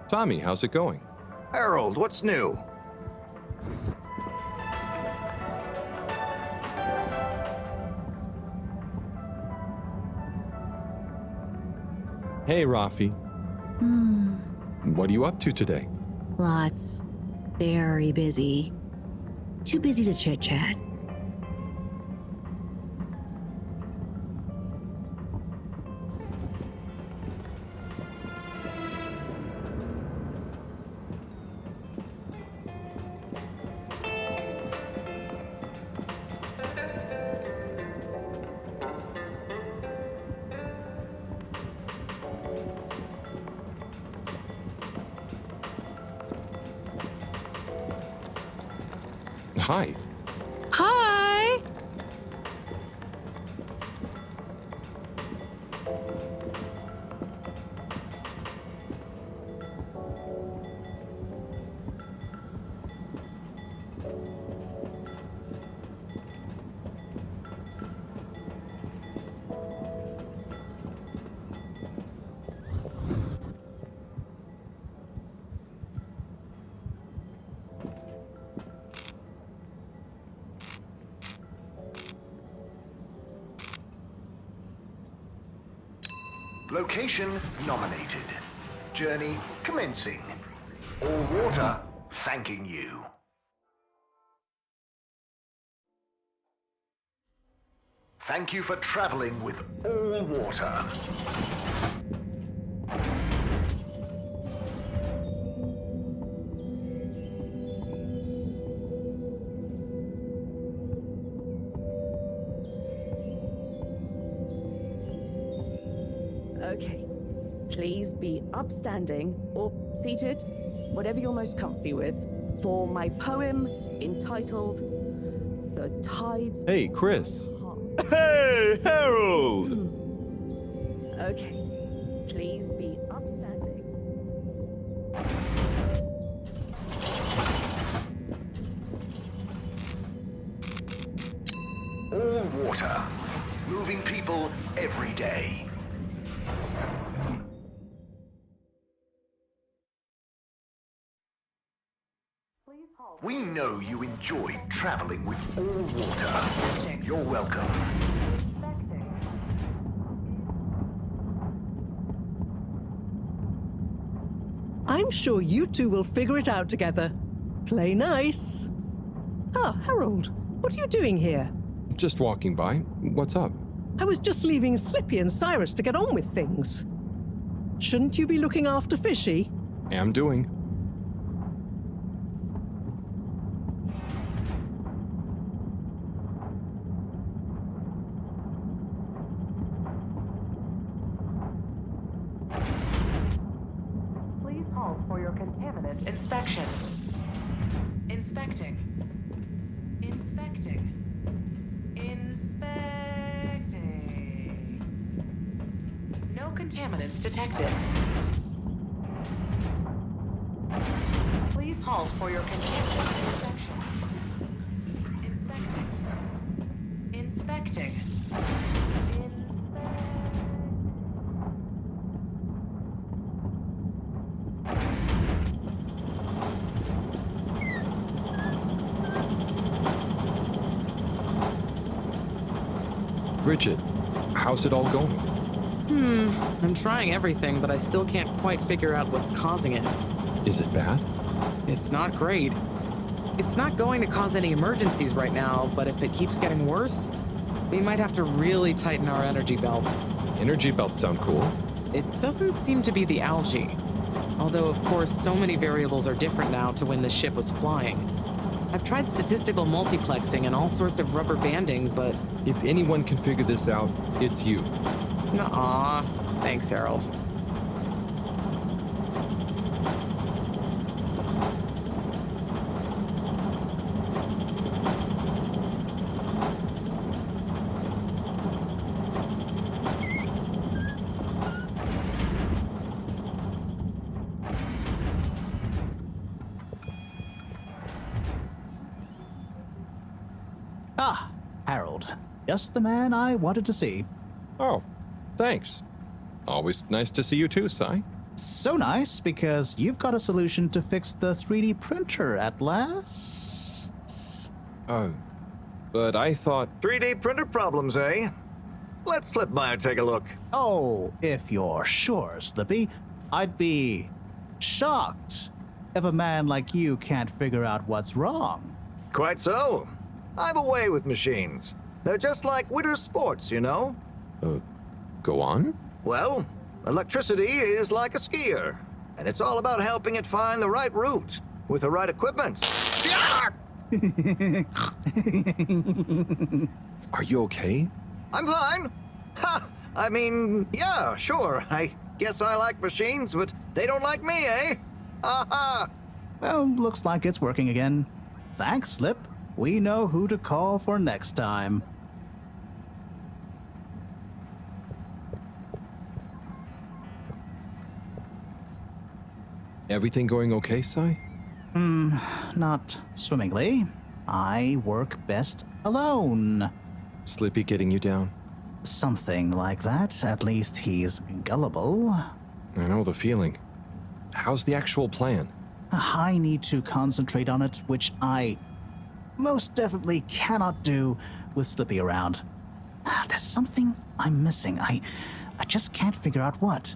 Tommy, how's it going? Harold, what's new? Hey, Rafi. What are you up to today? Lots. Very busy. Too busy to chit-chat. Hi. Hi! Location nominated. Journey commencing. All water thanking you. Thank you for traveling with all water. Okay. Please be upstanding or seated, whatever you're most comfy with, for my poem entitled The Tides. Hey, Chris. Hey, Harold! Okay. Please be upstanding. All water. Moving people every day. We know you enjoyed traveling with all water. You're welcome. I'm sure you two will figure it out together. Play nice. Ah, Harold, what are you doing here? Just walking by. What's up? I was just leaving Slippy and Cyrus to get on with things. Shouldn't you be looking after Fishy? Am doing. Please halt for your contaminant inspection. Inspecting. Inspecting. Inspecting. No contaminants detected. Please halt for your contaminant inspection. Inspecting. Inspecting. Bridget, how's it all going? I'm trying everything, but I still can't quite figure out what's causing it. Is it bad? It's not great. It's not going to cause any emergencies right now, but if it keeps getting worse, we might have to really tighten our energy belts. Energy belts sound cool. It doesn't seem to be the algae. Although, of course, so many variables are different now to when the ship was flying. I've tried statistical multiplexing and all sorts of rubber banding, but... If anyone can figure this out, it's you. Nuh-uh. Thanks, Harold. Ah, Harold. Just the man I wanted to see. Oh, thanks. Always nice to see you too, Sai. So nice, because you've got a solution to fix the 3D printer at last. Oh, but I thought... 3D printer problems, eh? Let's slip by and take a look. Oh, if you're sure, Slippy. I'd be shocked if a man like you can't figure out what's wrong. Quite so. I'm away with machines. They're just like winter sports, you know? Go on? Well, electricity is like a skier, and it's all about helping it find the right route with the right equipment. Are you okay? I'm fine. Ha! I mean, yeah, sure. I guess I like machines, but they don't like me, eh? Ha ha! Well, looks like it's working again. Thanks, Slip. we know who to call for next time. Everything going okay, Sai? Not swimmingly. I work best alone. Slippy getting you down? Something like that. At least he's gullible. I know the feeling. How's the actual plan? I need to concentrate on it, which I most definitely cannot do with Slippy around. There's something I'm missing. I just can't figure out what.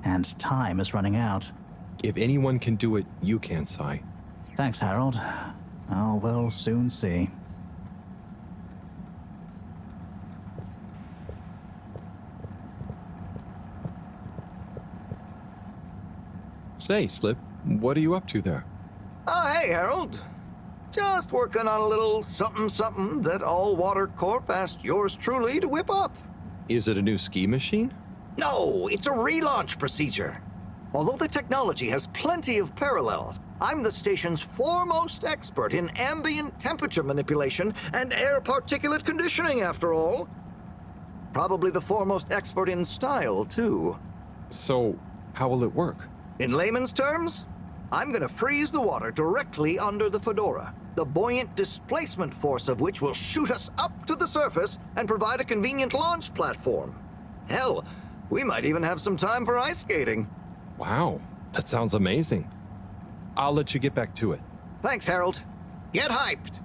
And time is running out. If anyone can do it, you can, Sai. Thanks, Harold. Oh, we'll soon see. Say, Slip, what are you up to there? Oh, hey, Harold. Just working on a little something that All Water Corp asked yours truly to whip up. Is it a new ski machine? No, it's a relaunch procedure. Although the technology has plenty of parallels, I'm the station's foremost expert in ambient temperature manipulation and air particulate conditioning, after all. Probably the foremost expert in style, too. So, how will it work? In layman's terms, I'm gonna freeze the water directly under the Fedora, the buoyant displacement force of which will shoot us up to the surface and provide a convenient launch platform. Hell, we might even have some time for ice skating. Wow, that sounds amazing. I'll let you get back to it. Thanks, Harold. Get hyped!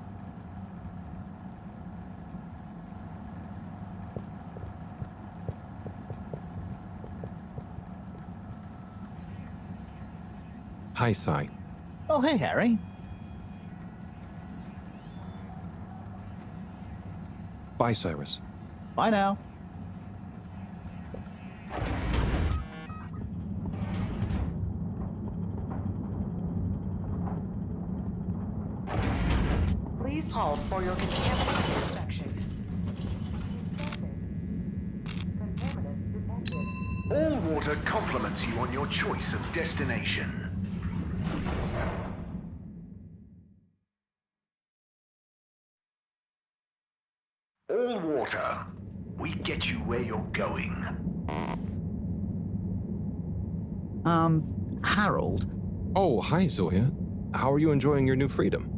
Hi, Sai. Oh, hey, Harry. Bye, Cyrus. Bye now. Please hold for your contaminant inspection. All water compliments you on your choice of destination. All water. We get you where you're going. Harold? Oh, hi, Zoya. How are you enjoying your new freedom?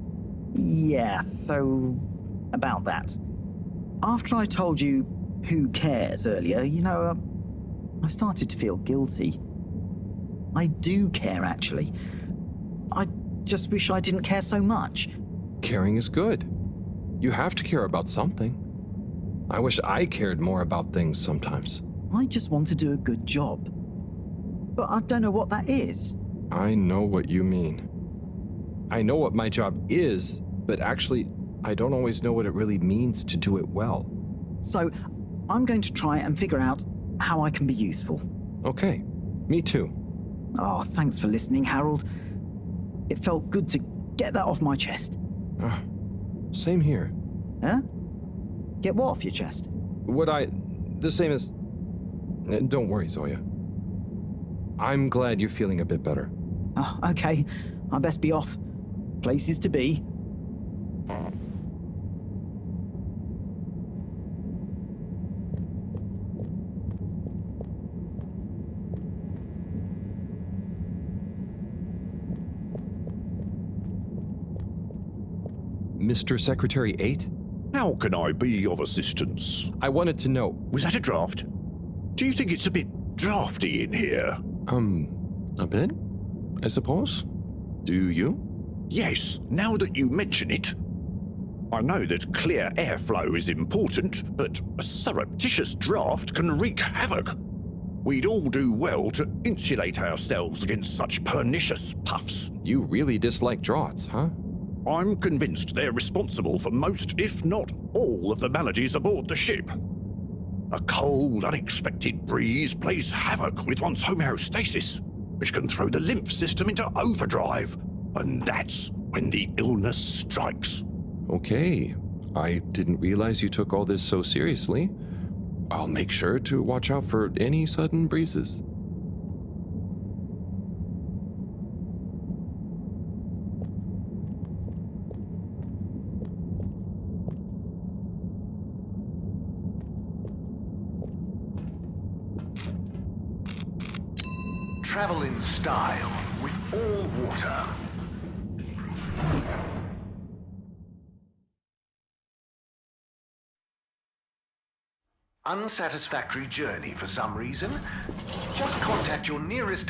Yeah, so about that. After I told you who cares earlier, I started to feel guilty. I do care, actually. I just wish I didn't care so much. Caring is good. You have to care about something. I wish I cared more about things sometimes. I just want to do a good job. But I don't know what that is. I know what you mean. I know what my job is, but actually, I don't always know what it really means to do it well. So, I'm going to try and figure out how I can be useful. Okay, me too. Oh, thanks for listening, Harold. It felt good to get that off my chest. Same here. Huh? Get what off your chest? The same as... Don't worry, Zoya. I'm glad you're feeling a bit better. Oh, okay. I best be off. Places to be. Mr. Secretary 8? How can I be of assistance? I wanted to know... Was that a draft? Do you think it's a bit drafty in here? A bit? I suppose? Do you? Yes, now that you mention it. I know that clear airflow is important, but a surreptitious draft can wreak havoc. We'd all do well to insulate ourselves against such pernicious puffs. You really dislike draughts, huh? I'm convinced they're responsible for most, if not all, of the maladies aboard the ship. A cold, unexpected breeze plays havoc with one's homeostasis, which can throw the lymph system into overdrive, and that's when the illness strikes. Okay, I didn't realize you took all this so seriously. I'll make sure to watch out for any sudden breezes. Travel in style with all water. Unsatisfactory journey for some reason? Just contact your nearest...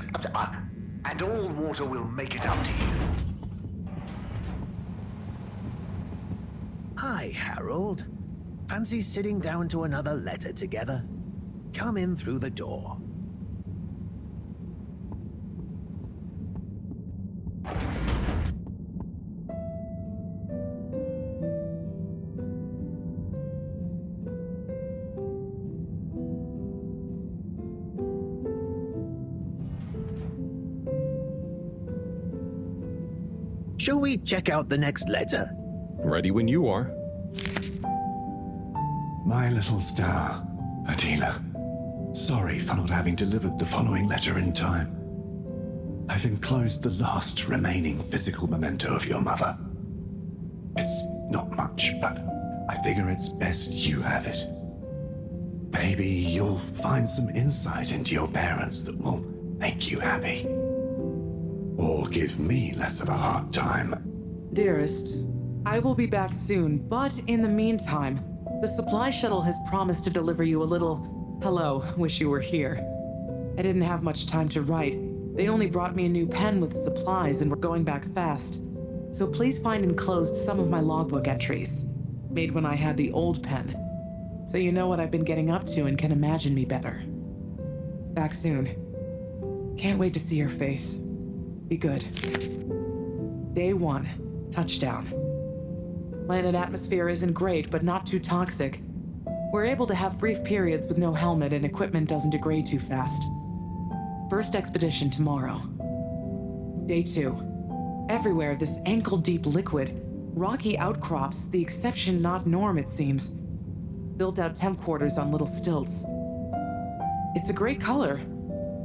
and all water will make it up to you. Hi, Harold. Fancy sitting down to another letter together? Come in through the door. Shall we check out the next letter? Ready when you are. My little star, Adila. Sorry for not having delivered the following letter in time. I've enclosed the last remaining physical memento of your mother. It's not much, but I figure it's best you have it. Maybe you'll find some insight into your parents that will make you happy. Or give me less of a hard time. Dearest, I will be back soon, but in the meantime, the supply shuttle has promised to deliver you a little, hello, wish you were here. I didn't have much time to write. They only brought me a new pen with supplies and we're going back fast. So please find enclosed some of my logbook entries, made when I had the old pen, so you know what I've been getting up to and can imagine me better. Back soon. Can't wait to see your face. Be good. Day 1, touchdown. Planet atmosphere isn't great, but not too toxic. We're able to have brief periods with no helmet and equipment doesn't degrade too fast. First expedition tomorrow. Day 2. Everywhere this ankle-deep liquid. Rocky outcrops, the exception not norm it seems. Built-out temp quarters on little stilts. It's a great color.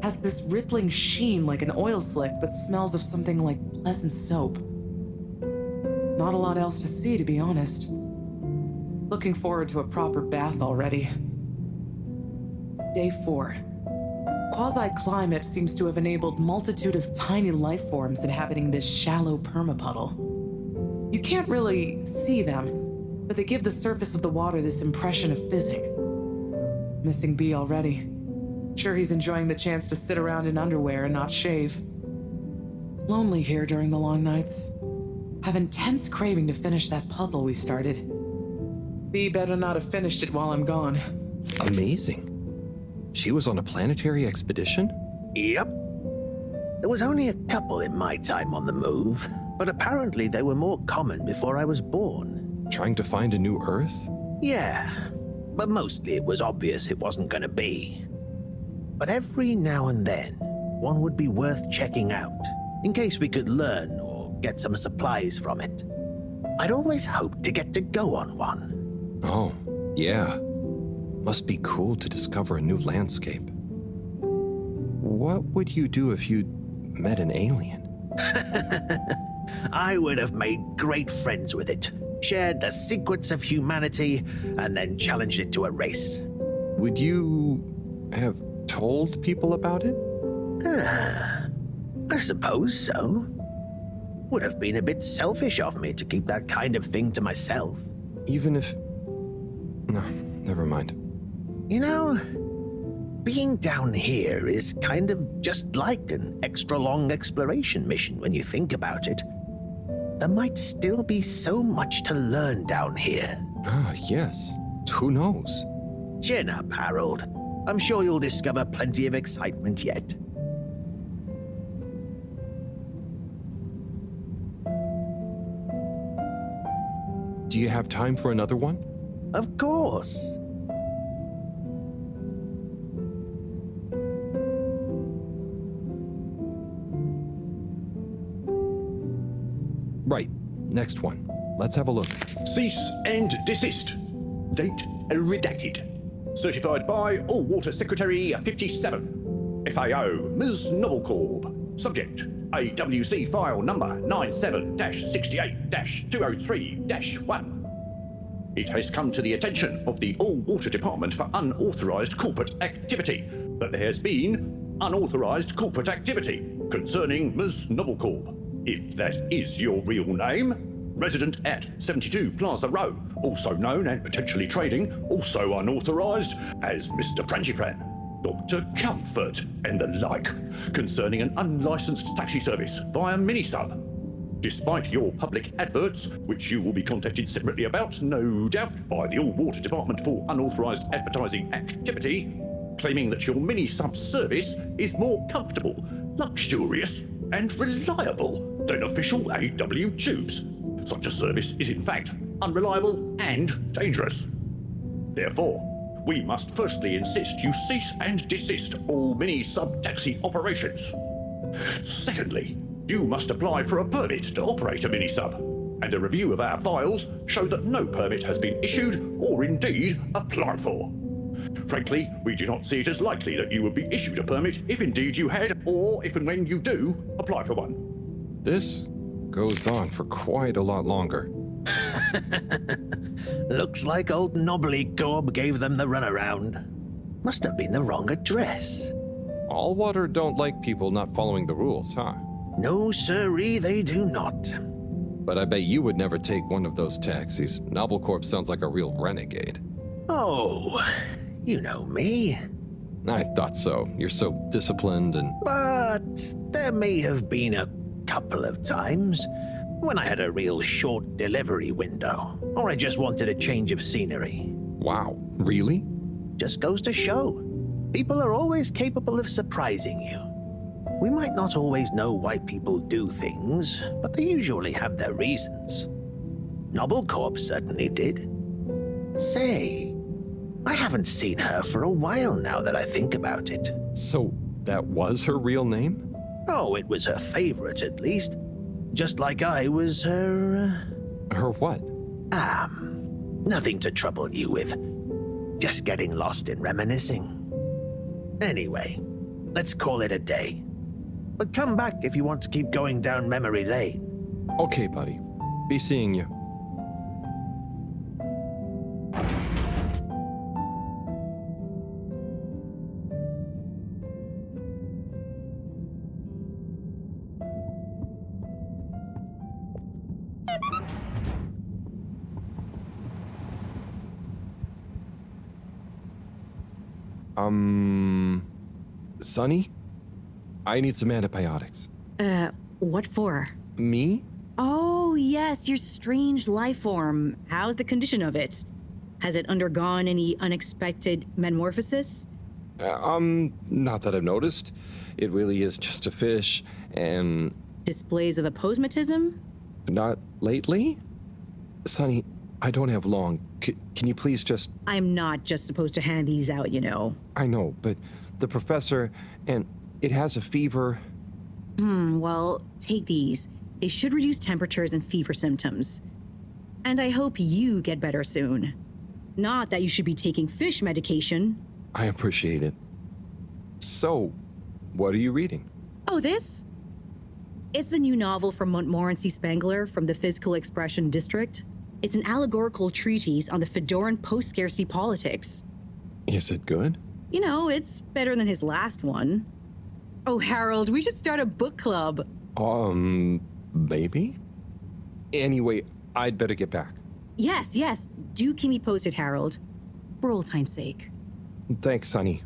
Has this rippling sheen like an oil slick, but smells of something like pleasant soap. Not a lot else to see, to be honest. Looking forward to a proper bath already. Day 4. Quasi-climate seems to have enabled multitude of tiny life forms inhabiting this shallow permapuddle. You can't really see them, but they give the surface of the water this impression of fizzing. Missing B already. Sure he's enjoying the chance to sit around in underwear and not shave. Lonely here during the long nights. Have intense craving to finish that puzzle we started. B better not have finished it while I'm gone. Amazing. She was on a planetary expedition? Yep. There was only a couple in my time on the move, but apparently they were more common before I was born. Trying to find a new Earth? Yeah, but mostly it was obvious it wasn't gonna be. But every now and then, one would be worth checking out, in case we could learn or get some supplies from it. I'd always hoped to get to go on one. Oh, yeah. Must be cool to discover a new landscape. What would you do if you'd met an alien? I would have made great friends with it, shared the secrets of humanity, and then challenged it to a race. Would you have told people about it? I suppose so. Would have been a bit selfish of me to keep that kind of thing to myself. Even if... No, never mind. You know, being down here is kind of just like an extra-long exploration mission when you think about it. There might still be so much to learn down here. Ah, yes. Who knows? Chin up, Harold. I'm sure you'll discover plenty of excitement yet. Do you have time for another one? Of course. Right. Next one. Let's have a look. Cease and desist. Date redacted. Certified by All Water Secretary 57. FAO, Ms. Novelcorp. Subject, AWC file number 97-68-203-1. It has come to the attention of the All Water Department for unauthorized corporate activity that there has been unauthorized corporate activity concerning Ms. Novelcorp, if that is your real name, resident at 72 Plaza Row, also known and potentially trading, also unauthorized, as Mr. Frangipran, Dr. Comfort, and the like, concerning an unlicensed taxi service via Minisub. Despite your public adverts, which you will be contacted separately about, no doubt, by the All-Water Department for unauthorized advertising activity, claiming that your Minisub service is more comfortable, luxurious, and reliable than official AW tubes. Such a service is in fact unreliable and dangerous. Therefore, we must firstly insist you cease and desist all Minisub taxi operations. Secondly, you must apply for a permit to operate a Minisub, and a review of our files show that no permit has been issued or indeed applied for. Frankly, we do not see it as likely that you would be issued a permit if indeed you had, or if and when you do, apply for one. This goes on for quite a lot longer. Looks like old Knobbly Corb gave them the runaround. Must have been the wrong address. Allwater don't like people not following the rules, huh? No, sirree, they do not. But I bet you would never take one of those taxis. Novelcorp sounds like a real renegade. Oh, you know me. I thought so. You're so disciplined and... But there may have been a couple of times when I had a real short delivery window, or I just wanted a change of scenery. Wow, really? Just goes to show. People are always capable of surprising you. We might not always know why people do things, but they usually have their reasons. Novelcorp certainly did. Say, I haven't seen her for a while now that I think about it. So that was her real name? Oh, it was her favorite at least. Just like I was her... Her what? Nothing to trouble you with. Just getting lost in reminiscing. Anyway, let's call it a day. But come back if you want to keep going down memory lane. Okay, buddy. Be seeing you. Sonny? I need some antibiotics. What for? Me? Oh, yes, your strange life form. How's the condition of it? Has it undergone any unexpected metamorphosis? Not that I've noticed. It really is just a fish, and... Displays of aposematism? Not lately? Sonny, I don't have long. Can you please just... I'm not just supposed to hand these out, you know. I know, but the professor, and it has a fever. Well, take these. They should reduce temperatures and fever symptoms. And I hope you get better soon. Not that you should be taking fish medication. I appreciate it. So, what are you reading? Oh, this? It's the new novel from Montmorency Spangler from the Physical Expression District. It's an allegorical treatise on the Fedoran post-scarcity politics. Is it good? You know, it's better than his last one. Oh, Harold, we should start a book club. Maybe? Anyway, I'd better get back. Yes. Do keep me posted, Harold. For old time's sake. Thanks, Sonny.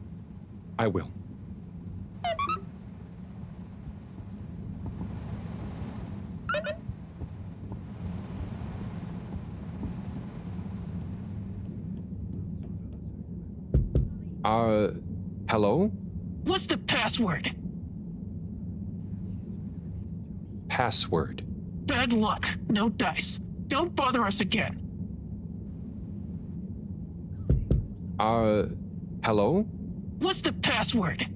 I will. Hello? What's the password? Password. Bad luck. No dice. Don't bother us again. Hello? What's the password?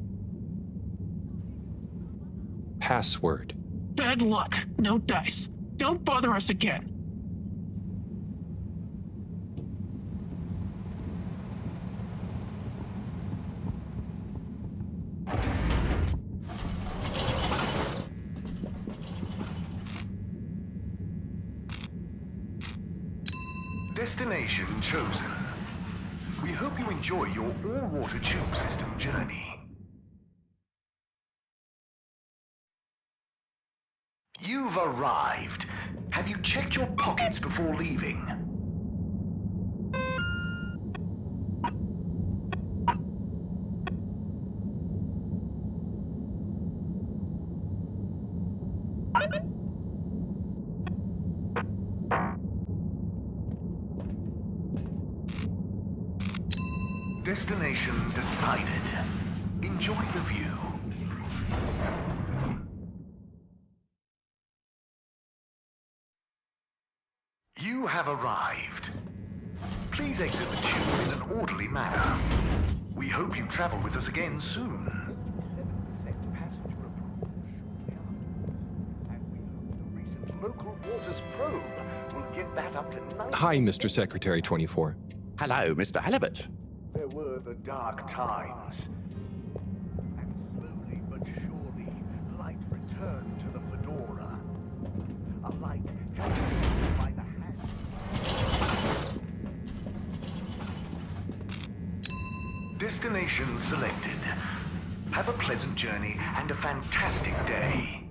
Password. Bad luck. No dice. Don't bother us again. Destination chosen. We hope you enjoy your all-water tube system journey. arrived. Have you checked your pockets before leaving? Destination decided. Enjoy the view. You have arrived. Please exit the tube in an orderly manner. We hope you travel with us again soon. Local waters probe will get that up to 90. Hi, Mr. Secretary 24. Hello, Mr. Halibut. There were the dark times. And slowly but surely, light returned to the Fedora. A light held by the hand. Destination selected. Have a pleasant journey and a fantastic day.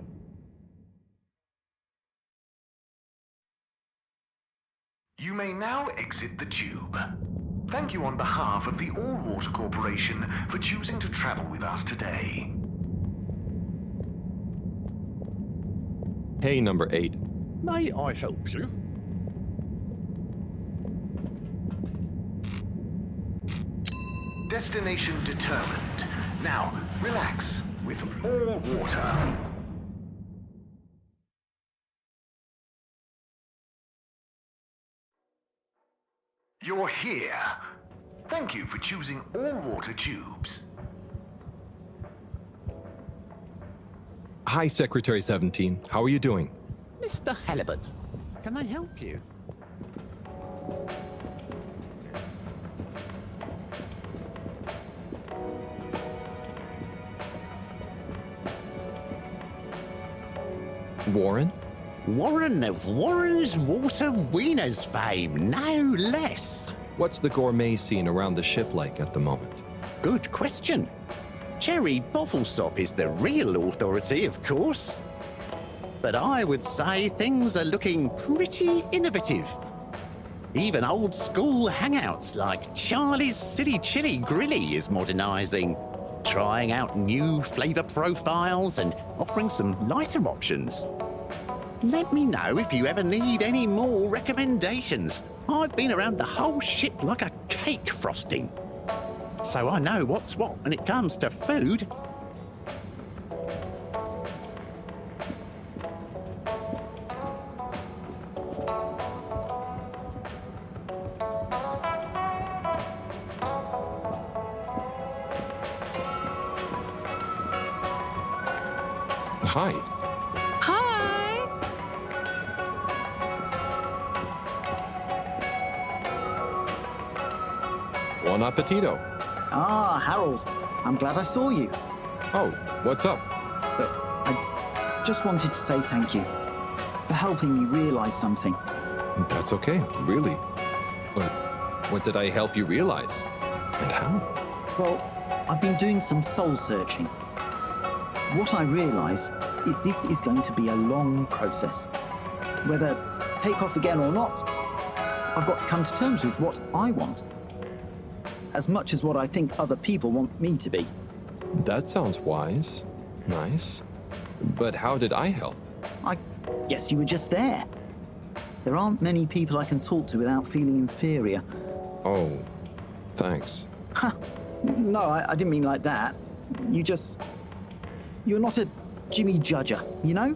You may now exit the tube. Thank you on behalf of the All Water Corporation for choosing to travel with us today. Hey, number 8. May I help you? Destination determined. Now, relax with All Water. You're here. Thank you for choosing All Water Tubes. Hi, Secretary 17. How are you doing? Mr. Halibut, can I help you? Warren? Warren of Warren's Water Wieners fame, no less. What's the gourmet scene around the ship like at the moment? Good question. Cherry Bottlestop is the real authority, of course. But I would say things are looking pretty innovative. Even old school hangouts like Charlie's Silly Chili Grilly is modernising, trying out new flavour profiles and offering some lighter options. Let me know if you ever need any more recommendations. I've been around the whole ship like a cake frosting. So I know what's what when it comes to food. Hi. Hi! Buon appetito. Ah, Harold. I'm glad I saw you. Oh, what's up? I just wanted to say thank you for helping me realize something. That's okay, really. But what did I help you realize? And how? Well, I've been doing some soul searching. What I realize is this is going to be a long process. Whether take off again or not, I've got to come to terms with what I want. As much as what I think other people want me to be. That sounds wise. Nice. But how did I help? I guess you were just there. There aren't many people I can talk to without feeling inferior. Oh, thanks. Ha! No, I didn't mean like that. You're not a Jimmy Judger, you know?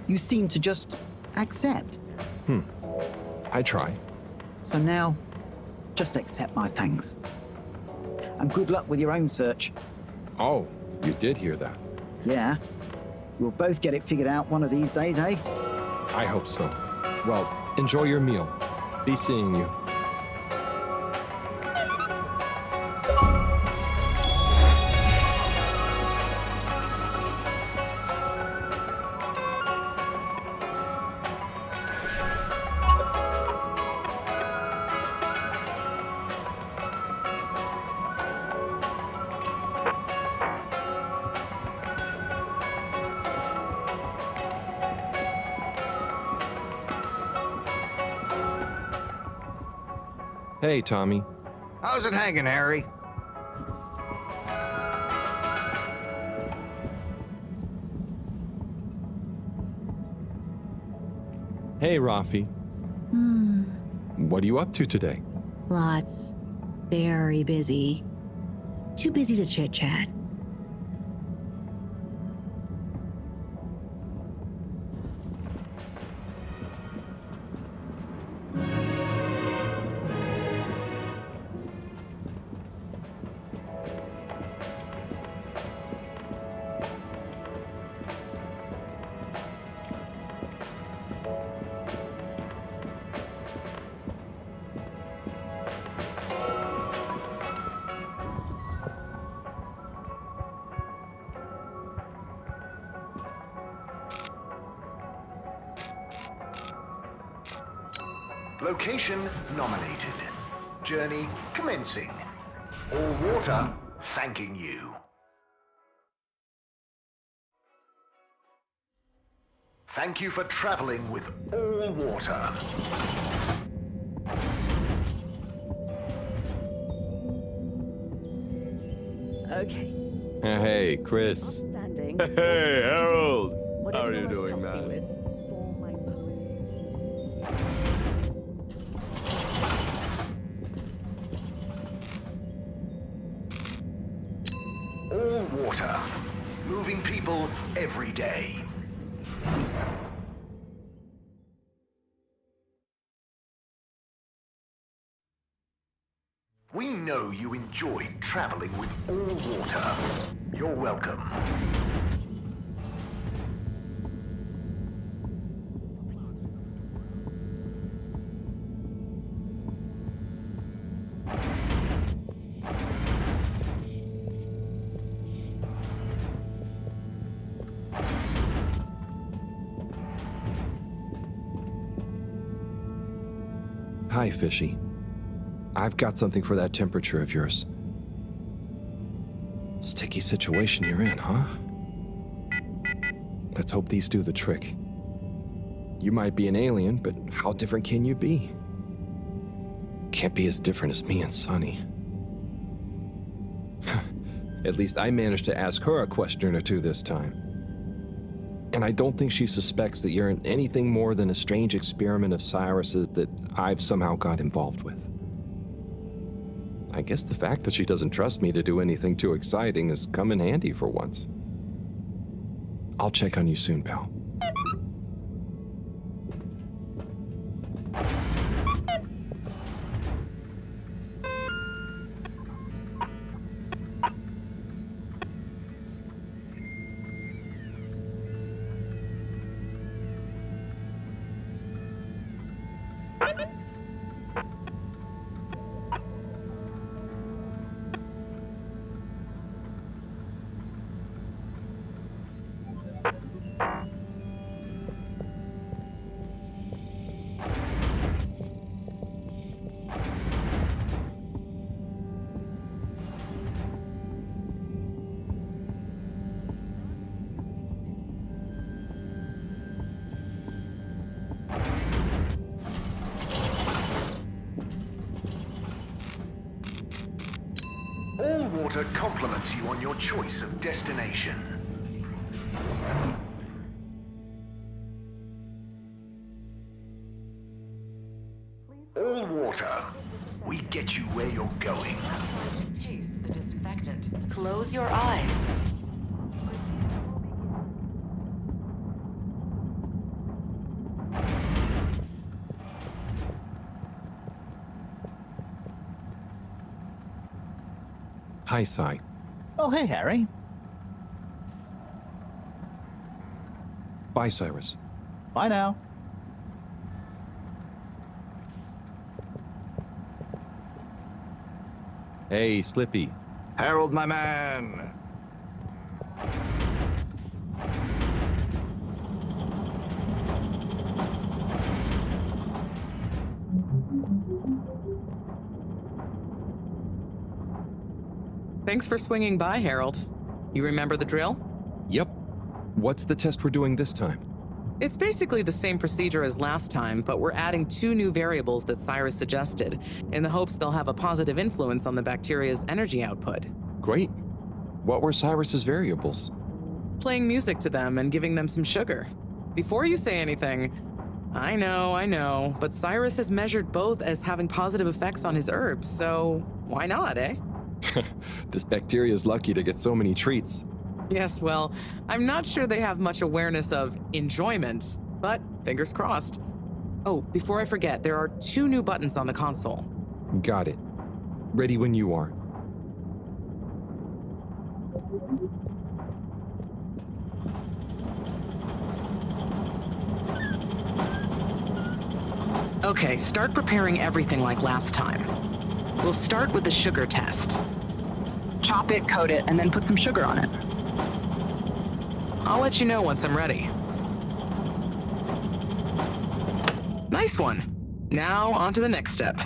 You seem to just accept. I try. So now, just accept my thanks. And good luck with your own search. Oh, you did hear that. Yeah. We'll both get it figured out one of these days, eh? I hope so. Well, enjoy your meal. Be seeing you. Hey, Tommy. How's it hanging, Harry? Hey, Rafi. What are you up to today? Lots. Very busy. Too busy to chit-chat. Location nominated. Journey commencing. All water thanking you. Thank you for traveling with all water. Okay. Hey, Chris. Standing. Hey, Harold! Whatever How are you're you most doing, comfortable man? with for my All water. Moving people every day. We know you enjoyed traveling with all water. You're welcome. Hi, Fishy. I've got something for that temperature of yours. Sticky situation you're in, huh? Let's hope these do the trick. You might be an alien, but how different can you be? Can't be as different as me and Sunny. At least I managed to ask her a question or two this time. And I don't think she suspects that you're anything more than a strange experiment of Cyrus's that I've somehow got involved with. I guess the fact that she doesn't trust me to do anything too exciting has come in handy for once. I'll check on you soon, pal. All water compliments you on your choice of destination. All water. We get you where you're going. Taste the disinfectant. Close your eyes. Hi, Cy. Oh, hey, Harry. Bye, Cyrus. Bye now. Hey, Slippy. Harold, my man. Thanks for swinging by, Harold. You remember the drill? Yep. What's the test we're doing this time? It's basically the same procedure as last time, but we're adding 2 new variables that Cyrus suggested, in the hopes they'll have a positive influence on the bacteria's energy output. Great. What were Cyrus's variables? Playing music to them and giving them some sugar. Before you say anything, I know, but Cyrus has measured both as having positive effects on his herbs, so why not, eh? This bacteria's lucky to get so many treats. Yes, well, I'm not sure they have much awareness of enjoyment, but fingers crossed. Oh, before I forget, there are 2 new buttons on the console. Got it. Ready when you are. Okay, start preparing everything like last time. We'll start with the sugar test. Chop it, coat it, and then put some sugar on it. I'll let you know once I'm ready. Nice one. Now on to the next step.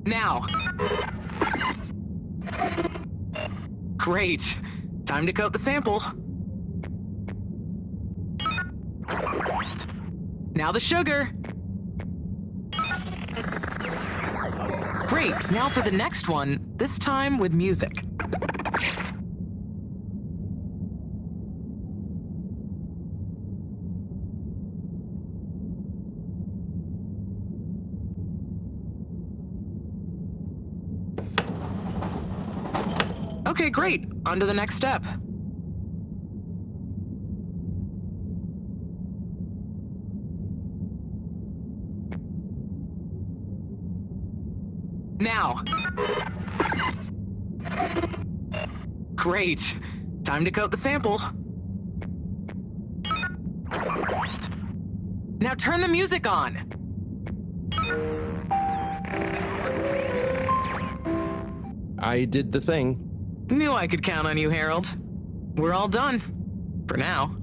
Now. Great. Time to coat the sample. Now the sugar. Great, now for the next one, this time with music. Okay, great. On to the next step. Now. Great. Time to coat the sample. Now turn the music on. I did the thing. Knew I could count on you, Harold. We're all done. For now.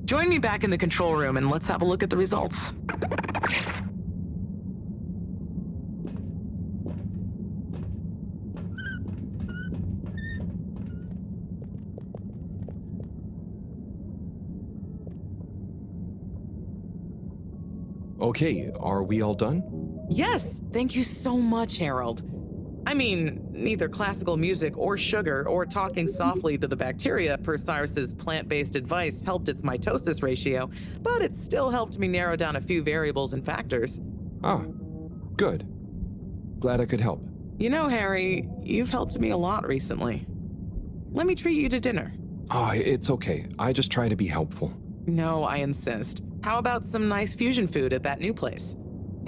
Join me back in the control room and let's have a look at the results. Okay, are we all done? Yes, thank you so much, Harold. I mean, neither classical music or sugar or talking softly to the bacteria per Cyrus's plant-based advice helped its mitosis ratio, but it still helped me narrow down a few variables and factors. Ah, good. Glad I could help. You know, Harry, you've helped me a lot recently. Let me treat you to dinner. Ah, it's okay. I just try to be helpful. No, I insist. How about some nice fusion food at that new place?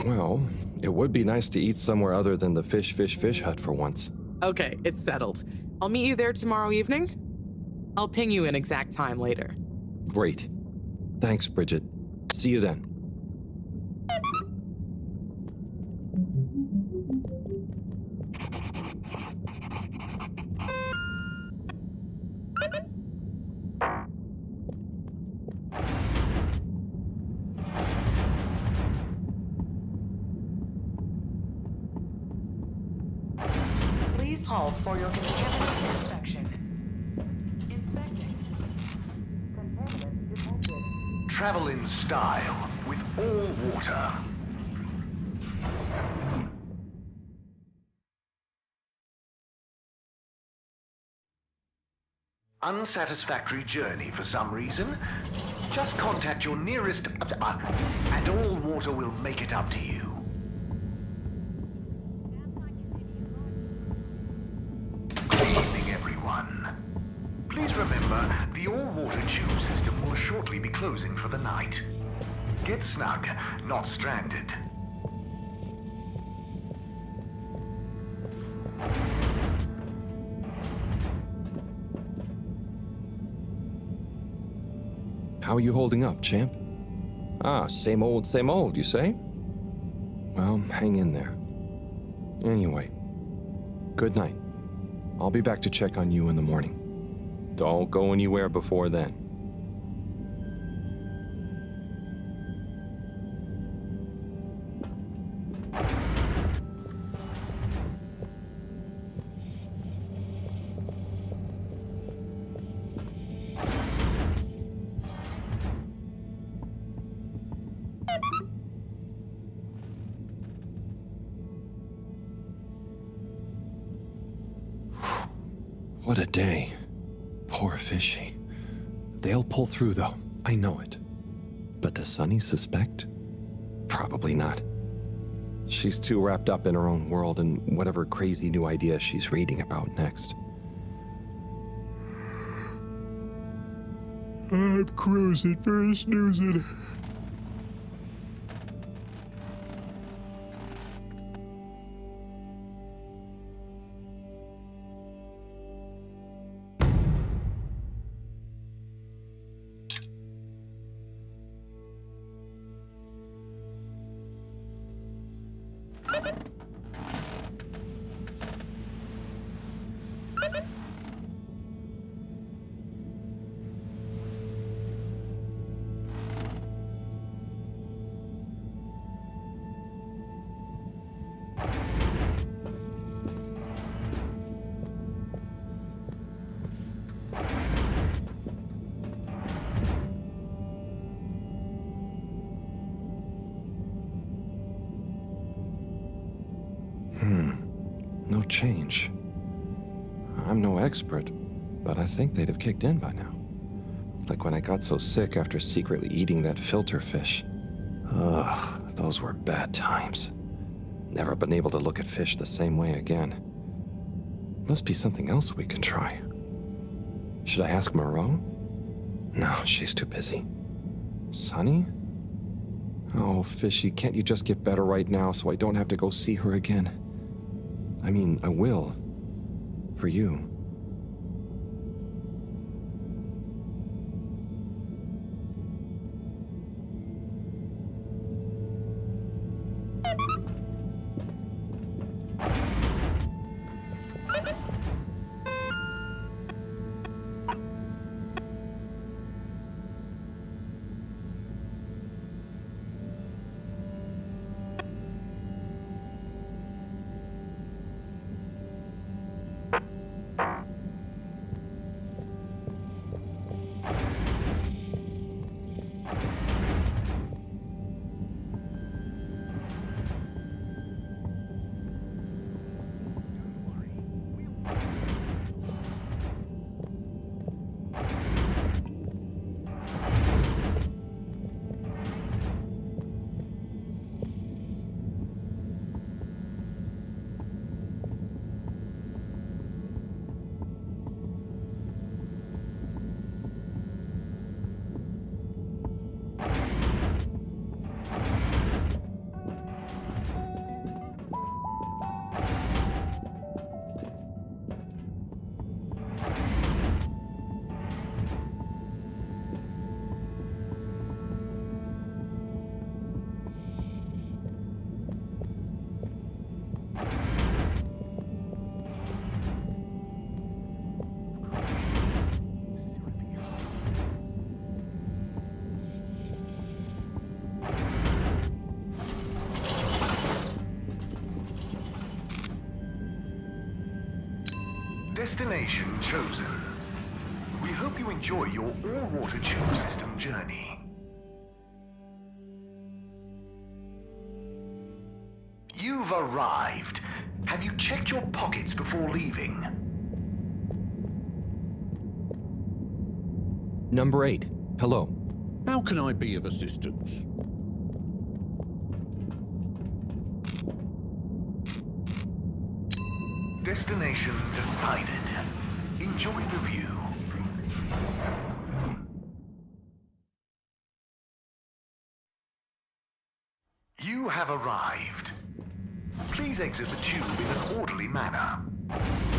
Well, it would be nice to eat somewhere other than the fish hut for once. Okay, it's settled. I'll meet you there tomorrow evening. I'll ping you an exact time later. Great. Thanks, Bridget. See you then. Please halt for your contaminant inspection. Inspecting. Contaminant detected. Travel in style with all water. Unsatisfactory journey for some reason? Just contact your nearest... and all water will make it up to you. Good evening, everyone. Please remember, the all-water tube system will shortly be closing for the night. Get snug, not stranded. How are you holding up, champ? Ah, same old, you say? Well, hang in there. Anyway, good night. I'll be back to check on you in the morning. Don't go anywhere before then. What a day. Poor Fishy. They'll pull through, though. I know it. But does Sunny suspect? Probably not. She's too wrapped up in her own world and whatever crazy new idea she's reading about next. I'm cruising for snoozing. No change. I'm no expert, but I think they'd have kicked in by now. Like when I got so sick after secretly eating that filter fish. Ugh, those were bad times. Never been able to look at fish the same way again. Must be something else we can try. Should I ask Moreau? No, she's too busy. Sunny? Oh, Fishy, can't you just get better right now so I don't have to go see her again? I mean, I will. For you. Destination chosen. We hope you enjoy your all-water tube system journey. You've arrived. Have you checked your pockets before leaving? Number 8. Hello. How can I be of assistance? Destination decided. Enjoy the view. You have arrived. Please exit the tube in an orderly manner.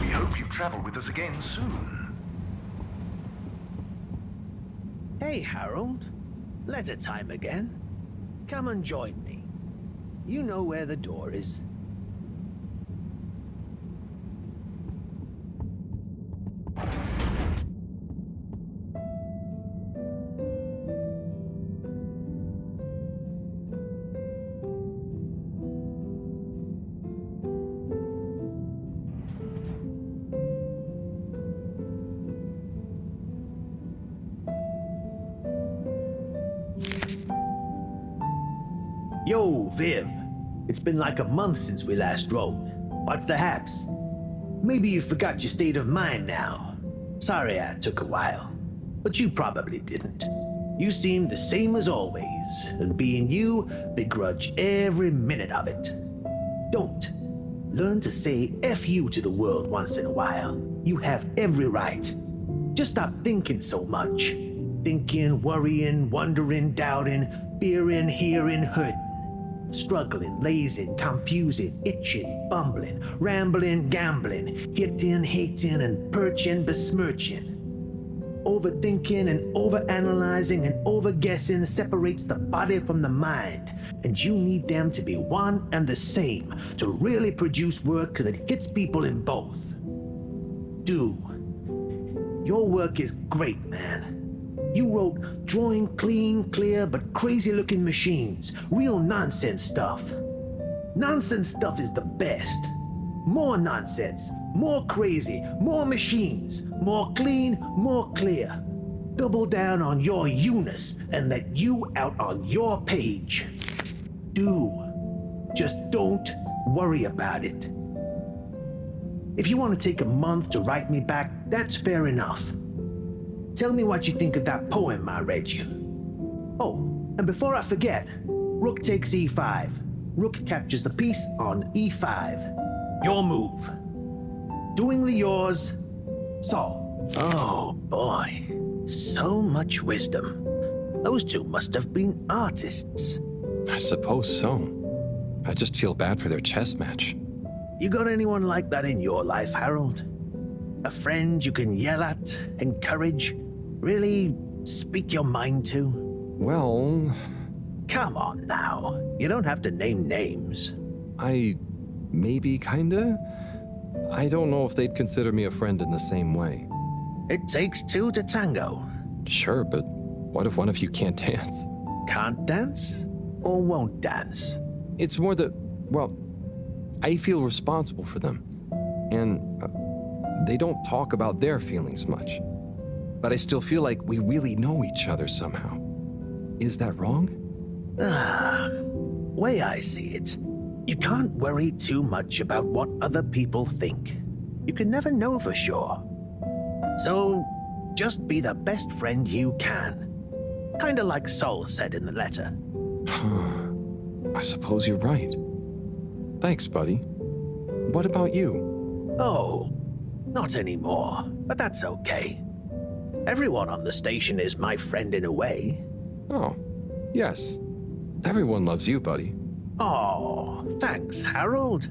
We hope you travel with us again soon. Hey, Harold. Letter time again. Come and join me. You know where the door is. Yo, Viv. It's been like a month since we last rode. What's the haps? maybe you forgot your state of mind now. Sorry I took a while, but you probably didn't. You seem the same as always, and being you, begrudge every minute of it. Don't. Learn to say F you to the world once in a while. You have every right. Just stop thinking so much. Thinking, worrying, wondering, doubting, fearing, hearing, hurting. Struggling, lazing, confusing, itching, bumbling, rambling, gambling, hitting, hating, and perching, besmirching. Overthinking and overanalyzing and overguessing separates the body from the mind, and you need them to be one and the same to really produce work that hits people in both. Do. Your work is great, man. You wrote drawing clean, clear, but crazy-looking machines. Real nonsense stuff. Nonsense stuff is the best. More nonsense, more crazy, more machines, more clean, more clear. Double down on your you-ness and let you out on your page. Do. Just don't worry about it. If you want to take a month to write me back, that's fair enough. Tell me what you think of that poem I read you. Oh, and before I forget, rook takes e5. Rook captures the piece on e5. Your move. Doingly yours, Saul. Oh boy, so much wisdom. Those two must have been artists. I suppose so. I just feel bad for their chess match. You got anyone like that in your life, Harold? A friend you can yell at, encourage, really speak your mind to? Well... Come on now. You don't have to name names. Maybe kinda? I don't know if they'd consider me a friend in the same way. It takes two to tango. Sure, but what if one of you can't dance? Can't dance? Or won't dance? It's more that, well, I feel responsible for them. And they don't talk about their feelings much. But I still feel like we really know each other somehow. Is that wrong? Way I see it, you can't worry too much about what other people think. You can never know for sure. So, just be the best friend you can. Kinda like Sol said in the letter. I suppose you're right. Thanks, buddy. What about you? Oh, not anymore, but that's okay. Everyone on the station is my friend in a way. Oh, yes. Everyone loves you, buddy. Oh, thanks, Harold.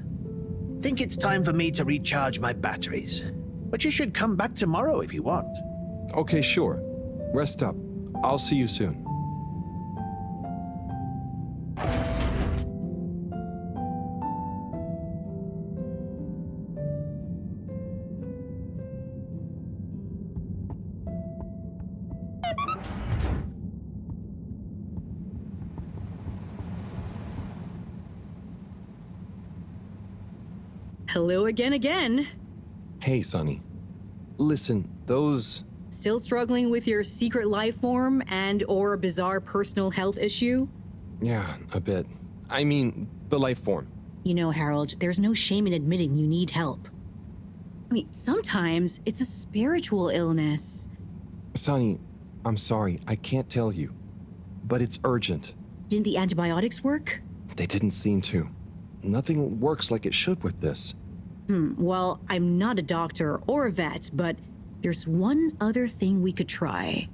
Think it's time for me to recharge my batteries. But you should come back tomorrow if you want. Okay, sure. Rest up. I'll see you soon. Hello again. Hey, Sonny. Listen, those... Still struggling with your secret life form and or bizarre personal health issue? Yeah, a bit. I mean, the life form. You know, Harold, there's no shame in admitting you need help. I mean, sometimes it's a spiritual illness. Sonny, I'm sorry, I can't tell you. But it's urgent. Didn't the antibiotics work? They didn't seem to. Nothing works like it should with this. Well, I'm not a doctor or a vet, but there's one other thing we could try.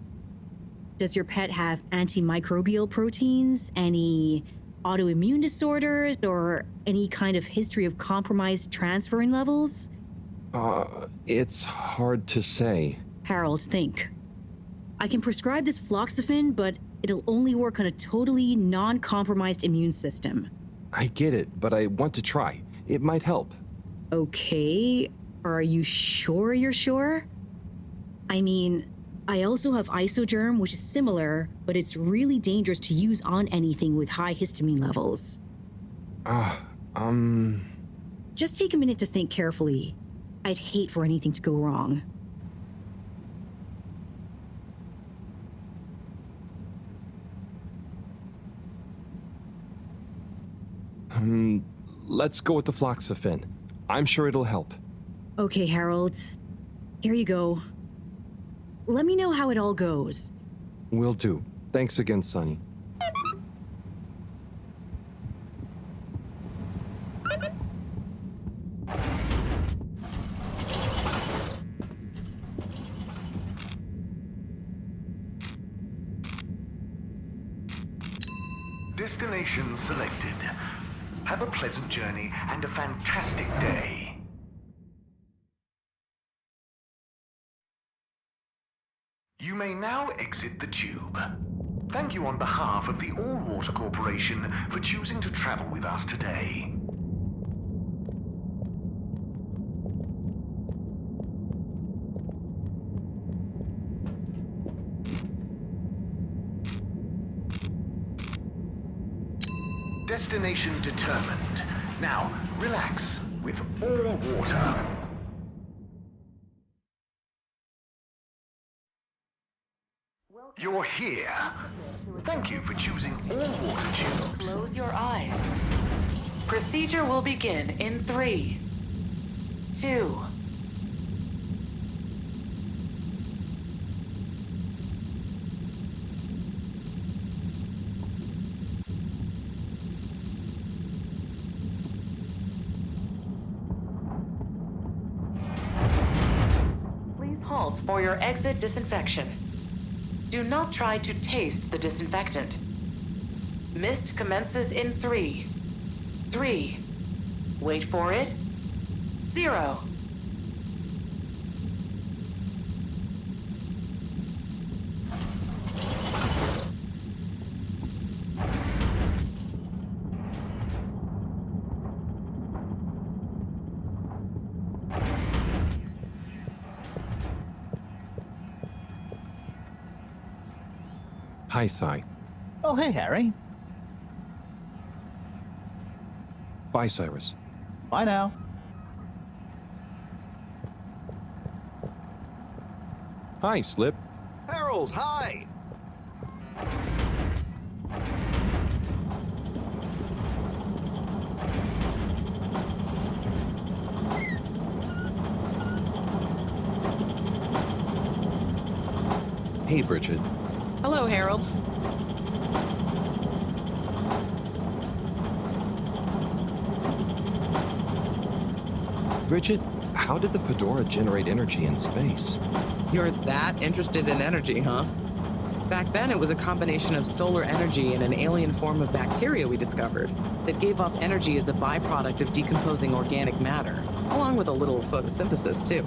Does your pet have antimicrobial proteins, any autoimmune disorders, or any kind of history of compromised transferrin levels? It's hard to say. Harold, think. I can prescribe this floxifene, but it'll only work on a totally non-compromised immune system. I get it, but I want to try. It might help. Okay, are you sure you're sure? I mean, I also have Isogerm, which is similar, but it's really dangerous to use on anything with high histamine levels. Just take a minute to think carefully. I'd hate for anything to go wrong. Let's go with the floxifene. I'm sure it'll help. Okay, Harold. Here you go. Let me know how it all goes. Will do. Thanks again, Sonny. Destination selected. Have a pleasant journey and a fantastic day. You may now exit the tube. Thank you on behalf of the All Water Corporation for choosing to travel with us today. Destination determined. Now, relax with All Water. You're here. Thank you for choosing All Water Tubes. Close your eyes. Procedure will begin in 3, 2. Please halt for your exit disinfection. Do not try to taste the disinfectant. Mist commences in 3, 3. Wait for it. 0. Hi, Sai. Oh, hey, Harry. Bye, Cyrus. Bye now. Hi, Slip. Harold, hi! Hey, Bridget. Hello, Harold. Bridget, how did the Fedora generate energy in space? You're that interested in energy, huh? Back then, it was a combination of solar energy and an alien form of bacteria we discovered that gave off energy as a byproduct of decomposing organic matter, along with a little photosynthesis, too.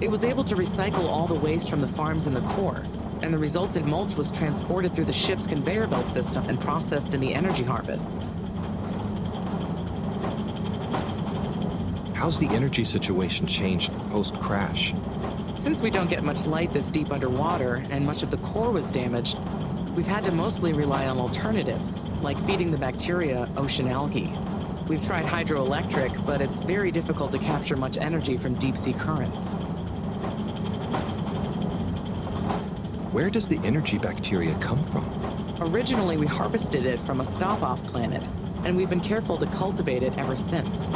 It was able to recycle all the waste from the farms in the core, and the resultant mulch was transported through the ship's conveyor belt system and processed in the energy harvests. How's the energy situation changed post-crash? Since we don't get much light this deep underwater, and much of the core was damaged, we've had to mostly rely on alternatives, like feeding the bacteria ocean algae. We've tried hydroelectric, but it's very difficult to capture much energy from deep-sea currents. Where does the energy bacteria come from? Originally, we harvested it from a stop-off planet, and we've been careful to cultivate it ever since.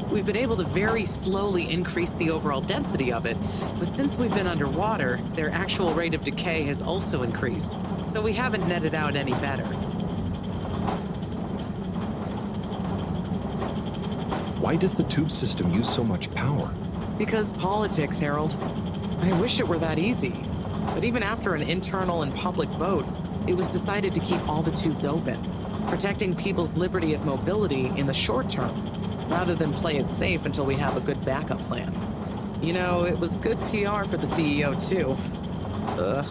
We've been able to very slowly increase the overall density of it, but since we've been underwater, their actual rate of decay has also increased, so we haven't netted out any better. Why does the tube system use so much power? Because politics, Harold. I wish it were that easy. But even after an internal and public vote, it was decided to keep all the tubes open, protecting people's liberty of mobility in the short term, rather than play it safe until we have a good backup plan. You know, it was good PR for the CEO, too. Ugh.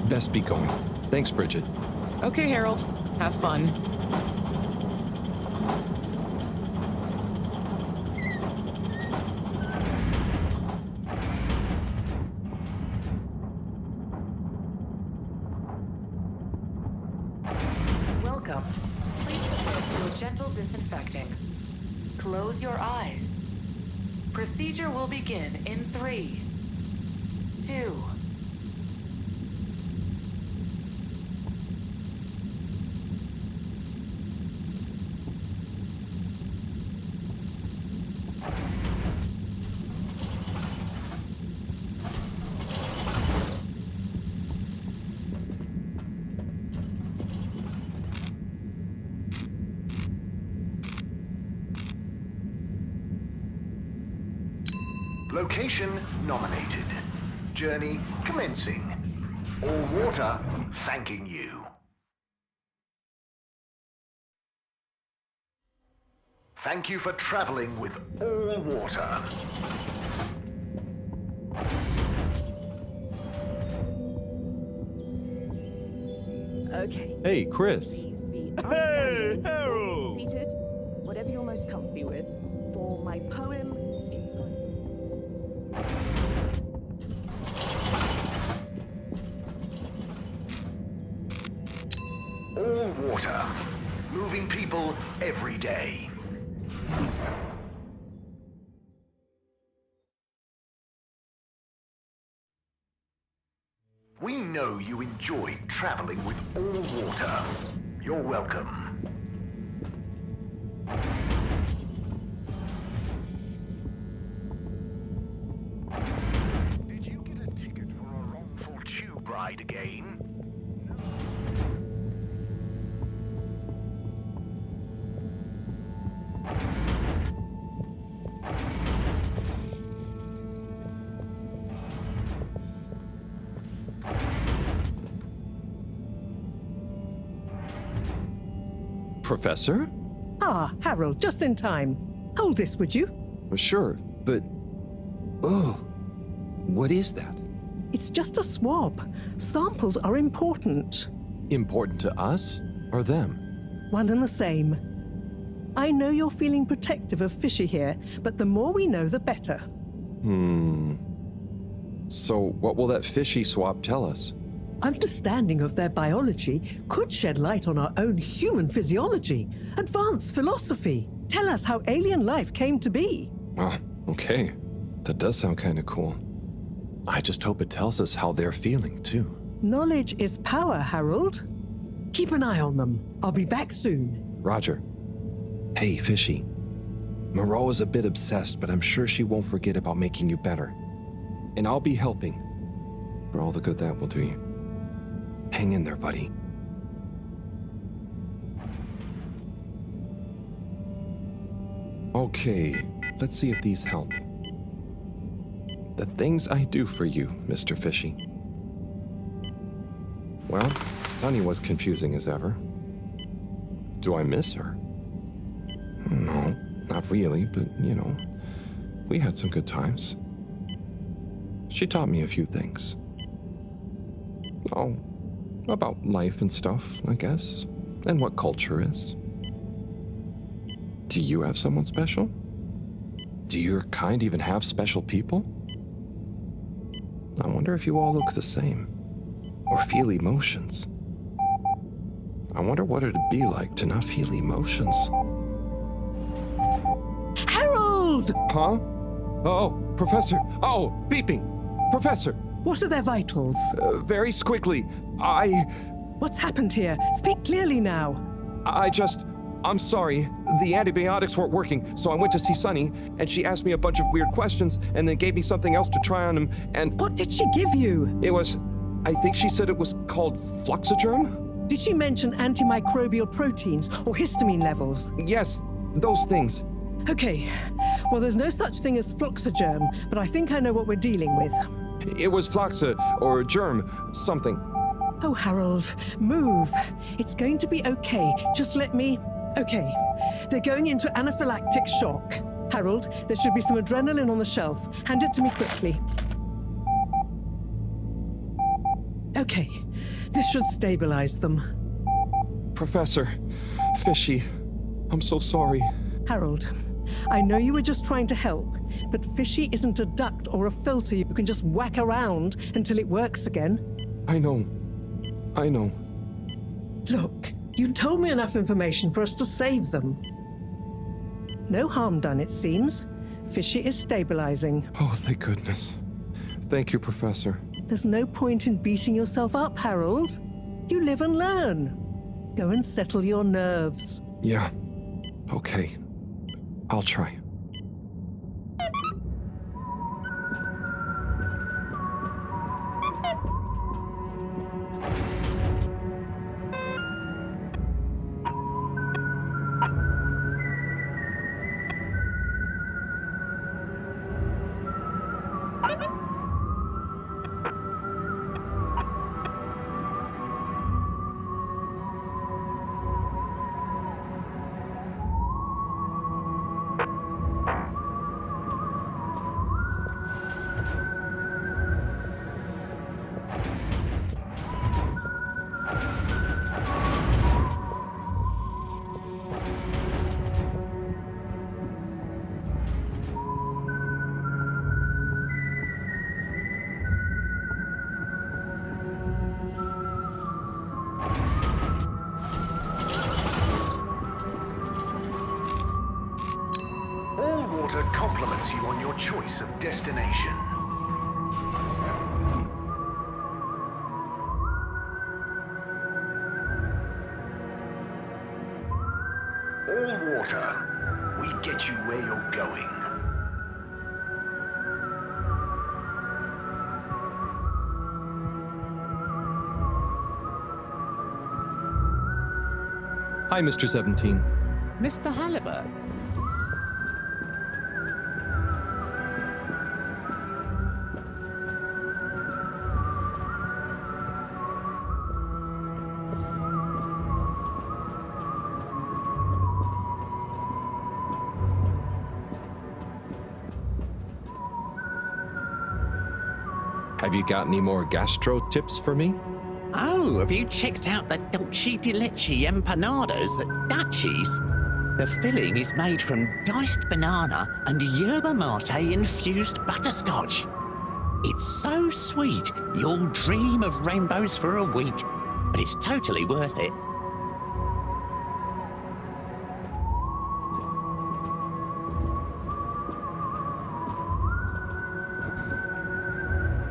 Best be going. Thanks, Bridget. Okay, Harold. Have fun. Welcome. Please submit to a gentle disinfecting. Close your eyes. Procedure will begin in 3, 2. Location nominated. Journey commencing. All water thanking you. Thank you for traveling with all water. Okay. Hey, Chris. Hey, Harold! Seated, whatever you're most comfy with, for my poem entitled... All water. Moving people every day. We know you enjoyed traveling with all water. You're welcome. Did you get a ticket for a wrongful tube ride again? Professor? Ah, Harold, just in time. Hold this, would you? Sure, but... Oh, what is that? It's just a swab. Samples are important. Important to us or them? One and the same. I know you're feeling protective of Fishy here, but the more we know, the better. So what will that fishy swab tell us? Understanding of their biology could shed light on our own human physiology, advance philosophy, tell us how alien life came to be. Oh, okay. That does sound kind of cool. I just hope it tells us how they're feeling, too. Knowledge is power, Harold. Keep an eye on them. I'll be back soon. Roger. Hey, Fishy. Moreau is a bit obsessed, but I'm sure she won't forget about making you better. And I'll be helping. For all the good that will do you. Hang in there, buddy. Okay, let's see if these help. The things I do for you, Mr. Fishy. Well, Sunny was confusing as ever. Do I miss her? No, not really, but, you know, we had some good times. She taught me a few things. Oh, about life and stuff, I guess, and what culture is. Do you have someone special? Do your kind even have special people? I wonder if you all look the same, or feel emotions. I wonder what it'd be like to not feel emotions. Harold! Huh? Oh, Professor. Oh, beeping. Professor. What are their vitals? Very squiggly. What's happened here? Speak clearly now. I'm sorry. The antibiotics weren't working, so I went to see Sunny, and she asked me a bunch of weird questions, and then gave me something else to try on him, and... What did she give you? It was... I think she said it was called Fluxogerm? Did she mention antimicrobial proteins or histamine levels? Yes, those things. Okay. Well, there's no such thing as Fluxogerm, but I think I know what we're dealing with. It was Fluxa, or germ, something. Oh, Harold, move. It's going to be okay. Just let me... Okay. They're going into anaphylactic shock. Harold, there should be some adrenaline on the shelf. Hand it to me quickly. Okay. This should stabilize them. Professor, Fishy, I'm so sorry. Harold, I know you were just trying to help, but Fishy isn't a duct or a filter you can just whack around until it works again. I know. Look, you told me enough information for us to save them. No harm done, it seems. Fishy is stabilizing. Oh, thank goodness. Thank you, Professor. There's no point in beating yourself up, Harold. You live and learn. Go and settle your nerves. Yeah. Okay. I'll try. All water compliments you on your choice of destination. All water, we get you where you're going. Hi, Mr. 17. Mr. Halibut. Have you got any more gastro tips for me? Oh, have you checked out the Dolce di Leche empanadas at Dutchie's? The filling is made from diced banana and yerba mate infused butterscotch. It's so sweet, you'll dream of rainbows for a week, but it's totally worth it.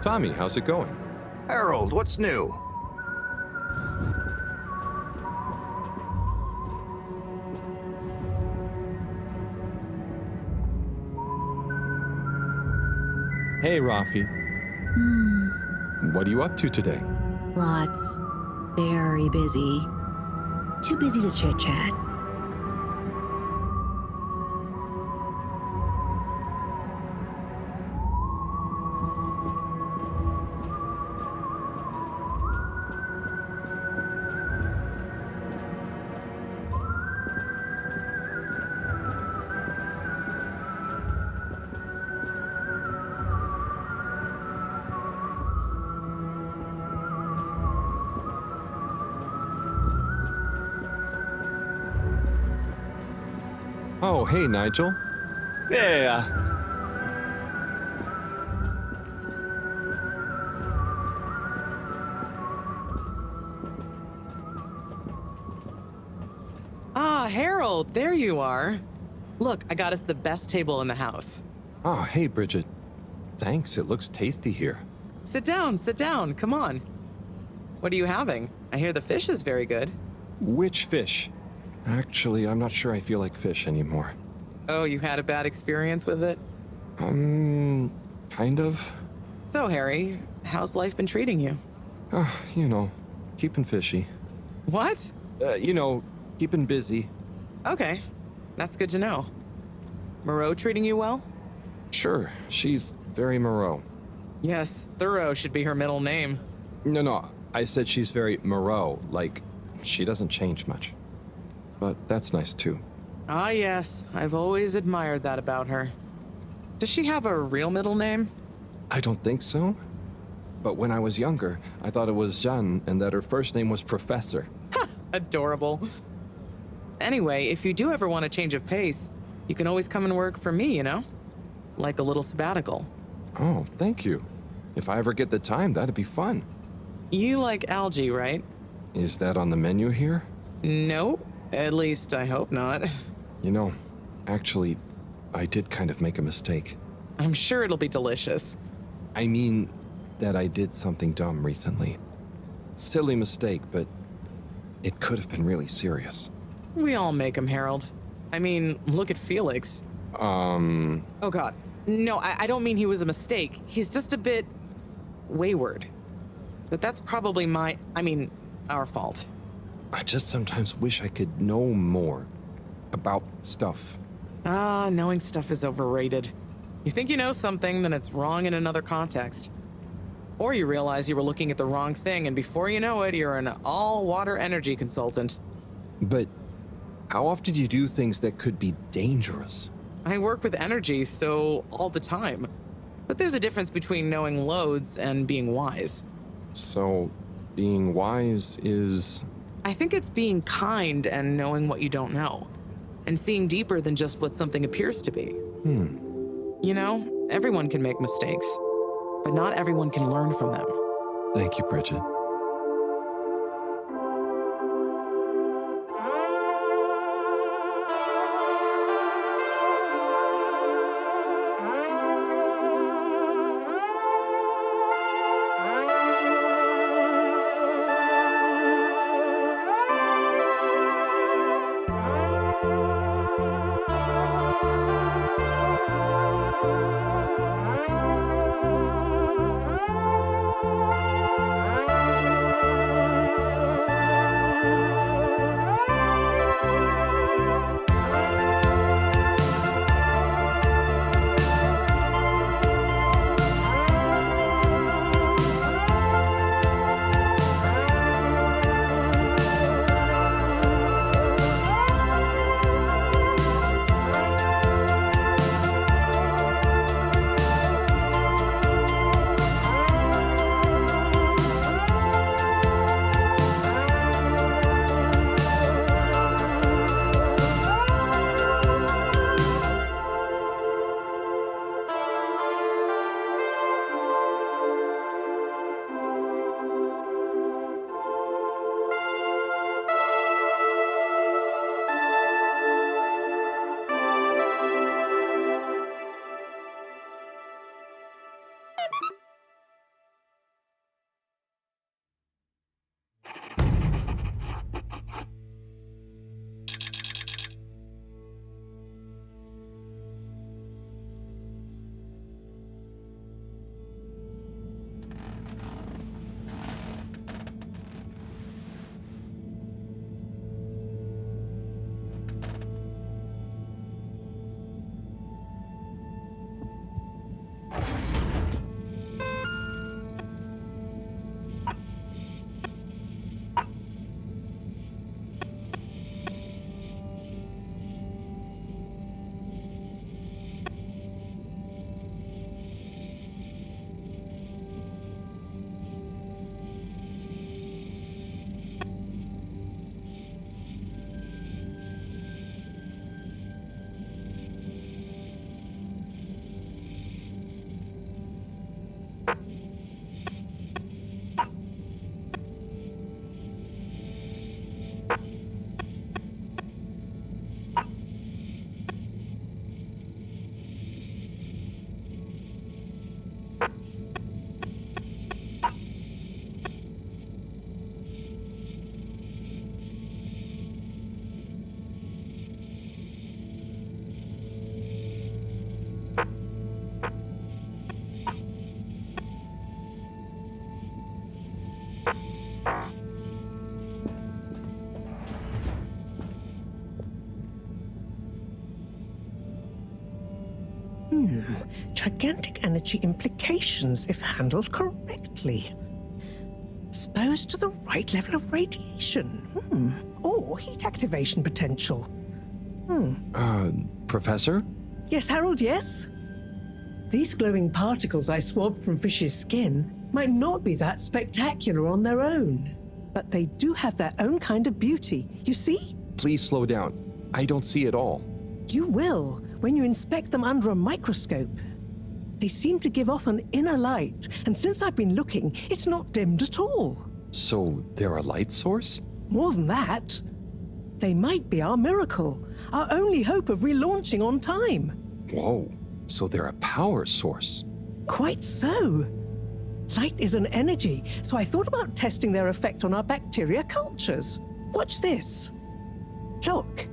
Tommy, how's it going? Harold, what's new? Hey, Rafi. What are you up to today? Lots. Very busy. Too busy to chit-chat. Oh, hey, Nigel. Yeah. Ah, Harold, there you are. Look, I got us the best table in the house. Oh, hey, Bridget. Thanks, it looks tasty here. Sit down, come on. What are you having? I hear the fish is very good. Which fish? Actually, I'm not sure I feel like fish anymore. Oh, you had a bad experience with it? Kind of. So, Harry, how's life been treating you? You know, keeping fishy. What? Keeping busy. Okay, that's good to know. Moreau treating you well? Sure, she's very Moreau. Yes, Thorough should be her middle name. No, I said she's very Moreau, like, she doesn't change much. But that's nice too. Ah, yes, I've always admired that about her. Does she have a real middle name? I don't think so. But when I was younger, I thought it was Jeanne and that her first name was Professor. Ha! Adorable. Anyway, if you do ever want a change of pace, you can always come and work for me, you know? Like a little sabbatical. Oh, thank you. If I ever get the time, that'd be fun. You like algae, right? Is that on the menu here? No, at least I hope not. You know, actually, I did kind of make a mistake. I'm sure it'll be delicious. I mean that I did something dumb recently. Silly mistake, but it could have been really serious. We all make them, Harold. I mean, look at Felix. Oh god. No, I don't mean he was a mistake. He's just a bit wayward. But that's probably our fault. I just sometimes wish I could know more about stuff. Knowing stuff is overrated. You think you know something, then it's wrong in another context. Or you realize you were looking at the wrong thing, and before you know it, you're an all-water energy consultant. But how often do you do things that could be dangerous? I work with energy, so all the time. But there's a difference between knowing loads and being wise. So, being wise is... I think it's being kind and knowing what you don't know, and seeing deeper than just what something appears to be. You know, everyone can make mistakes, but not everyone can learn from them. Thank you, Bridget. Gigantic energy implications if handled correctly. Exposed to the right level of radiation. Or heat activation potential. Professor? Yes, Harold, yes? These glowing particles I swabbed from Fish's skin might not be that spectacular on their own, but they do have their own kind of beauty, you see? Please slow down. I don't see it all. You will when you inspect them under a microscope. They seem to give off an inner light, and since I've been looking, it's not dimmed at all. So they're a light source? More than that, they might be our miracle, our only hope of relaunching on time. Whoa, so they're a power source. Quite so. Light is an energy, so I thought about testing their effect on our bacteria cultures. Watch this. Look.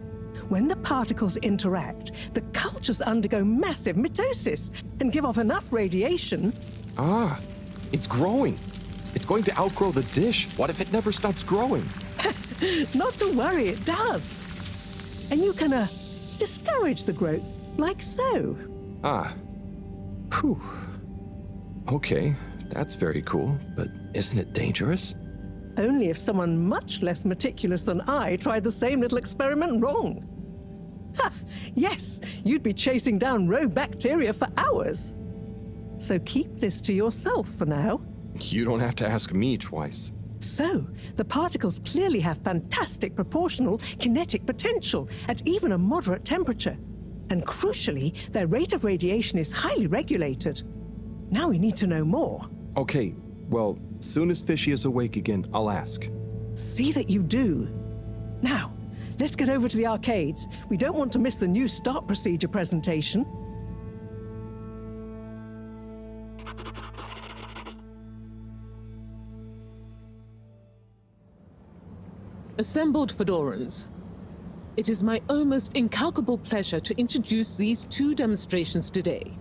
When the particles interact, the cultures undergo massive mitosis and give off enough radiation. Ah, it's growing. It's going to outgrow the dish. What if it never stops growing? Not to worry, it does. And you can discourage the growth, like so. Ah, Whew. Okay, that's very cool, but isn't it dangerous? Only if someone much less meticulous than I tried the same little experiment wrong. Ha! Yes, you'd be chasing down rogue bacteria for hours. So keep this to yourself for now. You don't have to ask me twice. So, the particles clearly have fantastic proportional kinetic potential at even a moderate temperature. And crucially, their rate of radiation is highly regulated. Now we need to know more. Okay, well, soon as Fishy is awake again, I'll ask. See that you do. Now, let's get over to the arcades. We don't want to miss the new start procedure presentation. Assembled Fedorans, it is my almost incalculable pleasure to introduce these two demonstrations today.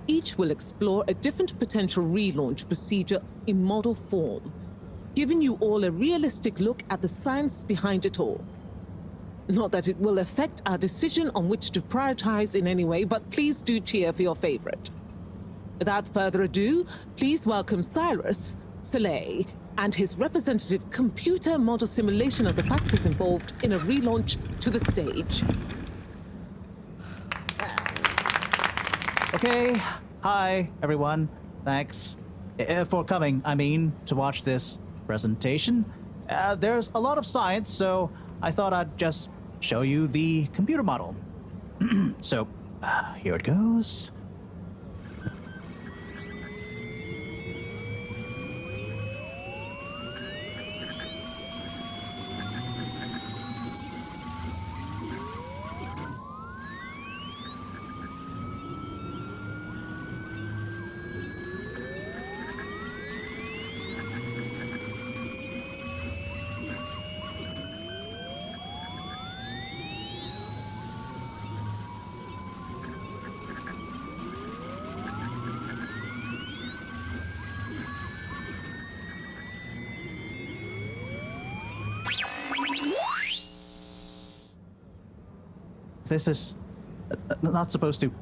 Each will explore a different potential relaunch procedure in model form, giving you all a realistic look at the science behind it all. Not that it will affect our decision on which to prioritize in any way, but please do cheer for your favorite. Without further ado, please welcome Cyrus, Soleil, and his representative computer model simulation of the factors involved in a relaunch to the stage. Okay, hi everyone. Thanks for coming, to watch this presentation. There's a lot of science, so I thought I'd just show you the computer model. So, here it goes. This is not supposed to.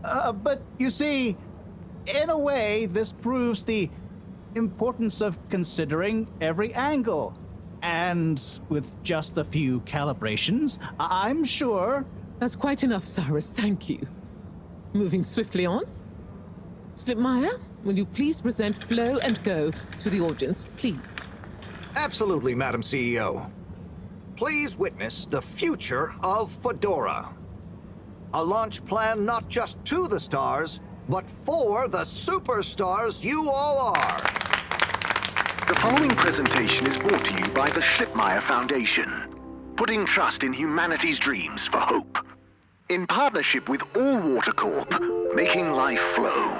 But you see, in a way, this proves the importance of considering every angle. And with just a few calibrations, I'm sure... That's quite enough, Cyrus, thank you. Moving swiftly on. Slipmeyer, will you please present Flow and Go to the audience, please? Absolutely, Madam CEO. Please witness the future of Fedora. A launch plan not just to the stars, but for the superstars you all are. The following presentation is brought to you by the Slipmeyer Foundation, putting trust in humanity's dreams for hope. In partnership with All Water Corp, making life flow.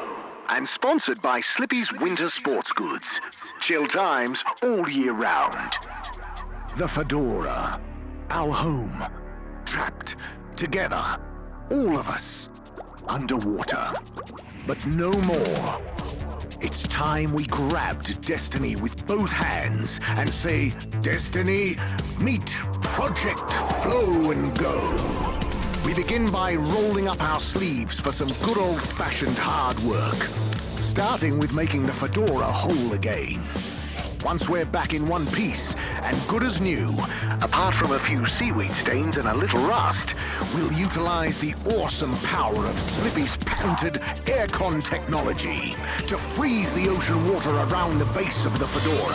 And sponsored by Slippy's Winter Sports Goods. Chill times all year round. The Fedora, our home, trapped together, all of us, underwater. But no more. It's time we grabbed Destiny with both hands and say, Destiny, meet Project Flow and Go. We begin by rolling up our sleeves for some good old-fashioned hard work, starting with making the Fedora whole again. Once we're back in one piece, and good as new, apart from a few seaweed stains and a little rust, we'll utilize the awesome power of Slippy's patented aircon technology to freeze the ocean water around the base of the Fedora.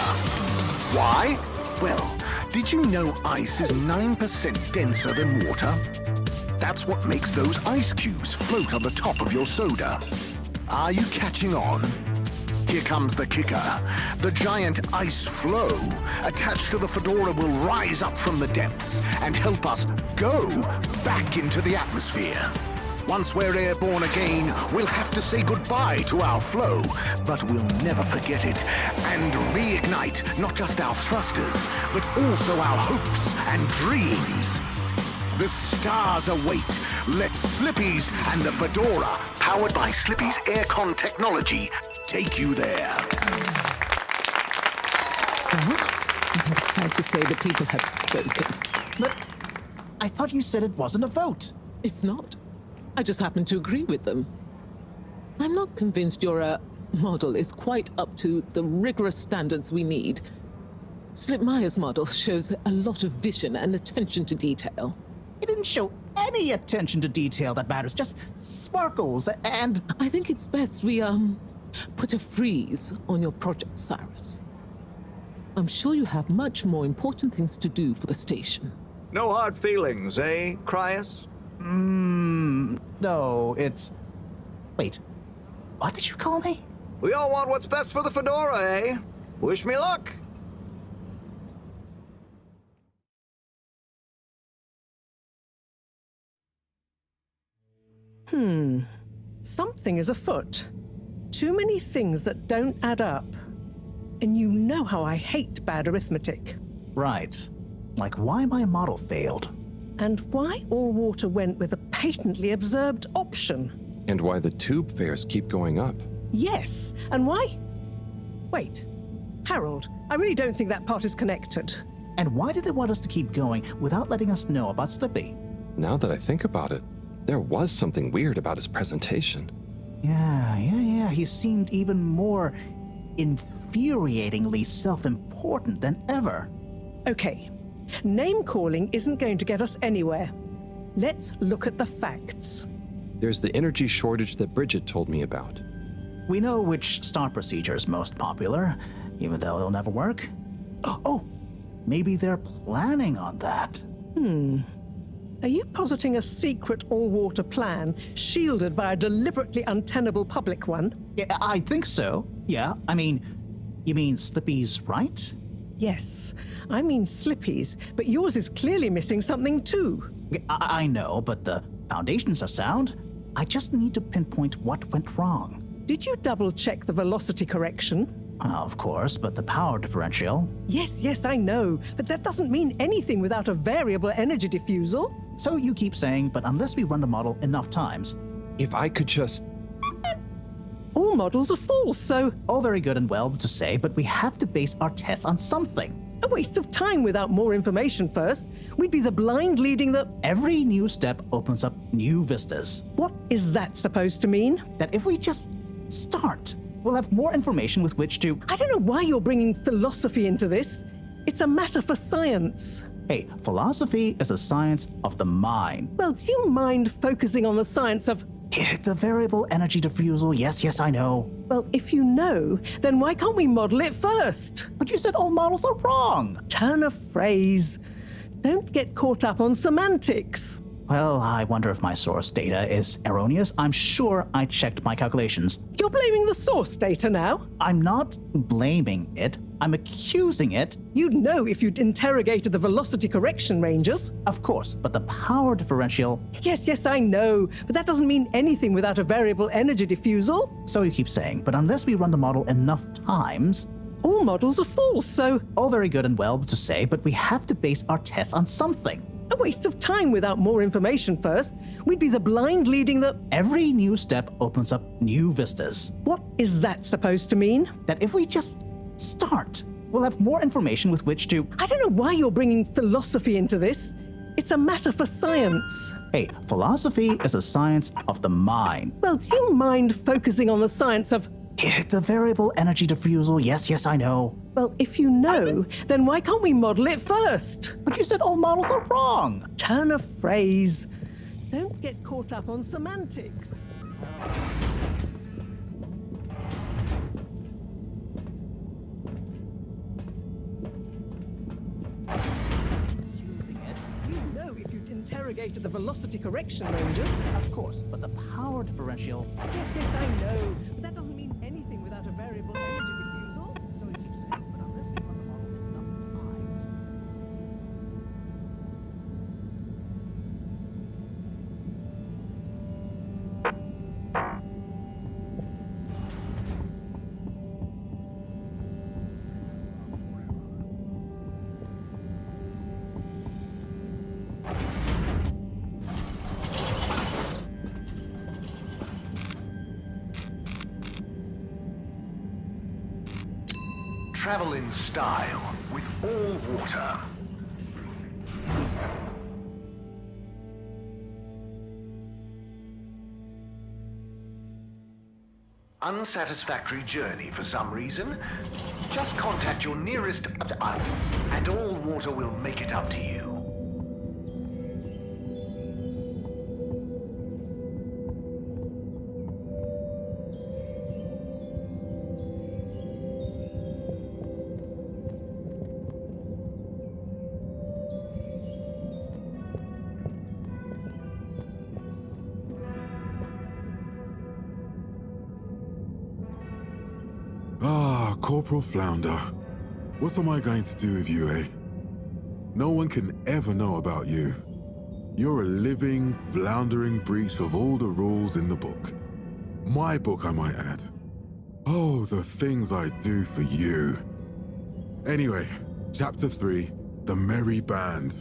Why? Well, did you know ice is 9% denser than water? That's what makes those ice cubes float on the top of your soda. Are you catching on? Here comes the kicker. The giant ice flow attached to the Fedora will rise up from the depths and help us go back into the atmosphere. Once we're airborne again, we'll have to say goodbye to our flow, but we'll never forget it and reignite not just our thrusters, but also our hopes and dreams. The stars await. Let Slippy's and the Fedora, powered by Slippy's aircon technology, take you there. Well, I think it's fair to say the people have spoken. But I thought you said it wasn't a vote. It's not. I just happen to agree with them. I'm not convinced your model is quite up to the rigorous standards we need. Slipmeyer's model shows a lot of vision and attention to detail. It didn't show any attention to detail that matters, just sparkles and... I think it's best we, put a freeze on your project, Cyrus. I'm sure you have much more important things to do for the station. No hard feelings, eh, Cryus? No, it's... Wait, what did you call me? We all want what's best for the Fedora, eh? Wish me luck. Something is afoot. Too many things that don't add up. And you know how I hate bad arithmetic. Right. Like why my model failed. And why all water went with a patently absurd option. And why the tube fares keep going up. Yes, and why? Wait, Harold, I really don't think that part is connected. And why did they want us to keep going without letting us know about Slippy? Now that I think about it, there was something weird about his presentation. Yeah. He seemed even more infuriatingly self-important than ever. Okay, name-calling isn't going to get us anywhere. Let's look at the facts. There's the energy shortage that Bridget told me about. We know which start procedure is most popular, even though it'll never work. Oh, maybe they're planning on that. Are you positing a secret all-water plan, shielded by a deliberately untenable public one? Yeah, I think so. Yeah, I mean, you mean Slippy's right? Yes, I mean Slippy's, but yours is clearly missing something too. I know, but the foundations are sound. I just need to pinpoint what went wrong. Did you double-check the velocity correction? Of course, but the power differential... Yes, I know, but that doesn't mean anything without a variable energy diffusal. So you keep saying, but unless we run the model enough times... If I could just... All models are false, so... All very good and well to say, but we have to base our tests on something. A waste of time without more information first. We'd be the blind leading the... Every new step opens up new vistas. What is that supposed to mean? That if we just start, we'll have more information with which to... I don't know why you're bringing philosophy into this. It's a matter for science. Hey, philosophy is a science of the mind. Well, do you mind focusing on the science of... The variable energy diffusal, yes, I know. Well, if you know, then why can't we model it first? But you said all models are wrong. Turn a phrase. Don't get caught up on semantics. Well, I wonder if my source data is erroneous. I'm sure I checked my calculations. You're blaming the source data now? I'm not blaming it. I'm accusing it. You'd know if you'd interrogated the velocity correction ranges. Of course, but the power differential... Yes, I know, but that doesn't mean anything without a variable energy diffusal. So you keep saying, but unless we run the model enough times... All models are false, so... All very good and well to say, but we have to base our tests on something. A waste of time without more information first. We'd be the blind leading the... Every new step opens up new vistas. What is that supposed to mean? That if we just start, we'll have more information with which to... I don't know why you're bringing philosophy into this. It's a matter for science. Hey, philosophy is a science of the mind. Well, do you mind focusing on the science of... The variable energy diffusal, yes, I know. Well, if you know, then why can't we model it first? But you said all models are wrong. Turn a phrase. Don't get caught up on semantics. You'd know if you'd interrogated the velocity correction ranges. Of course, but the power differential... Yes, I know, but that doesn't mean anything without a variable energy diffusal. So you keep saying, but unless we run the model enough times... Travel in style with all water. Unsatisfactory journey for some reason? Just contact your nearest and all water will make it up to you. Ah, Corporal Flounder. What am I going to do with you, eh? No one can ever know about you. You're a living, floundering breach of all the rules in the book. My book, I might add. Oh, the things I do for you. Anyway, Chapter 3, The Merry Band.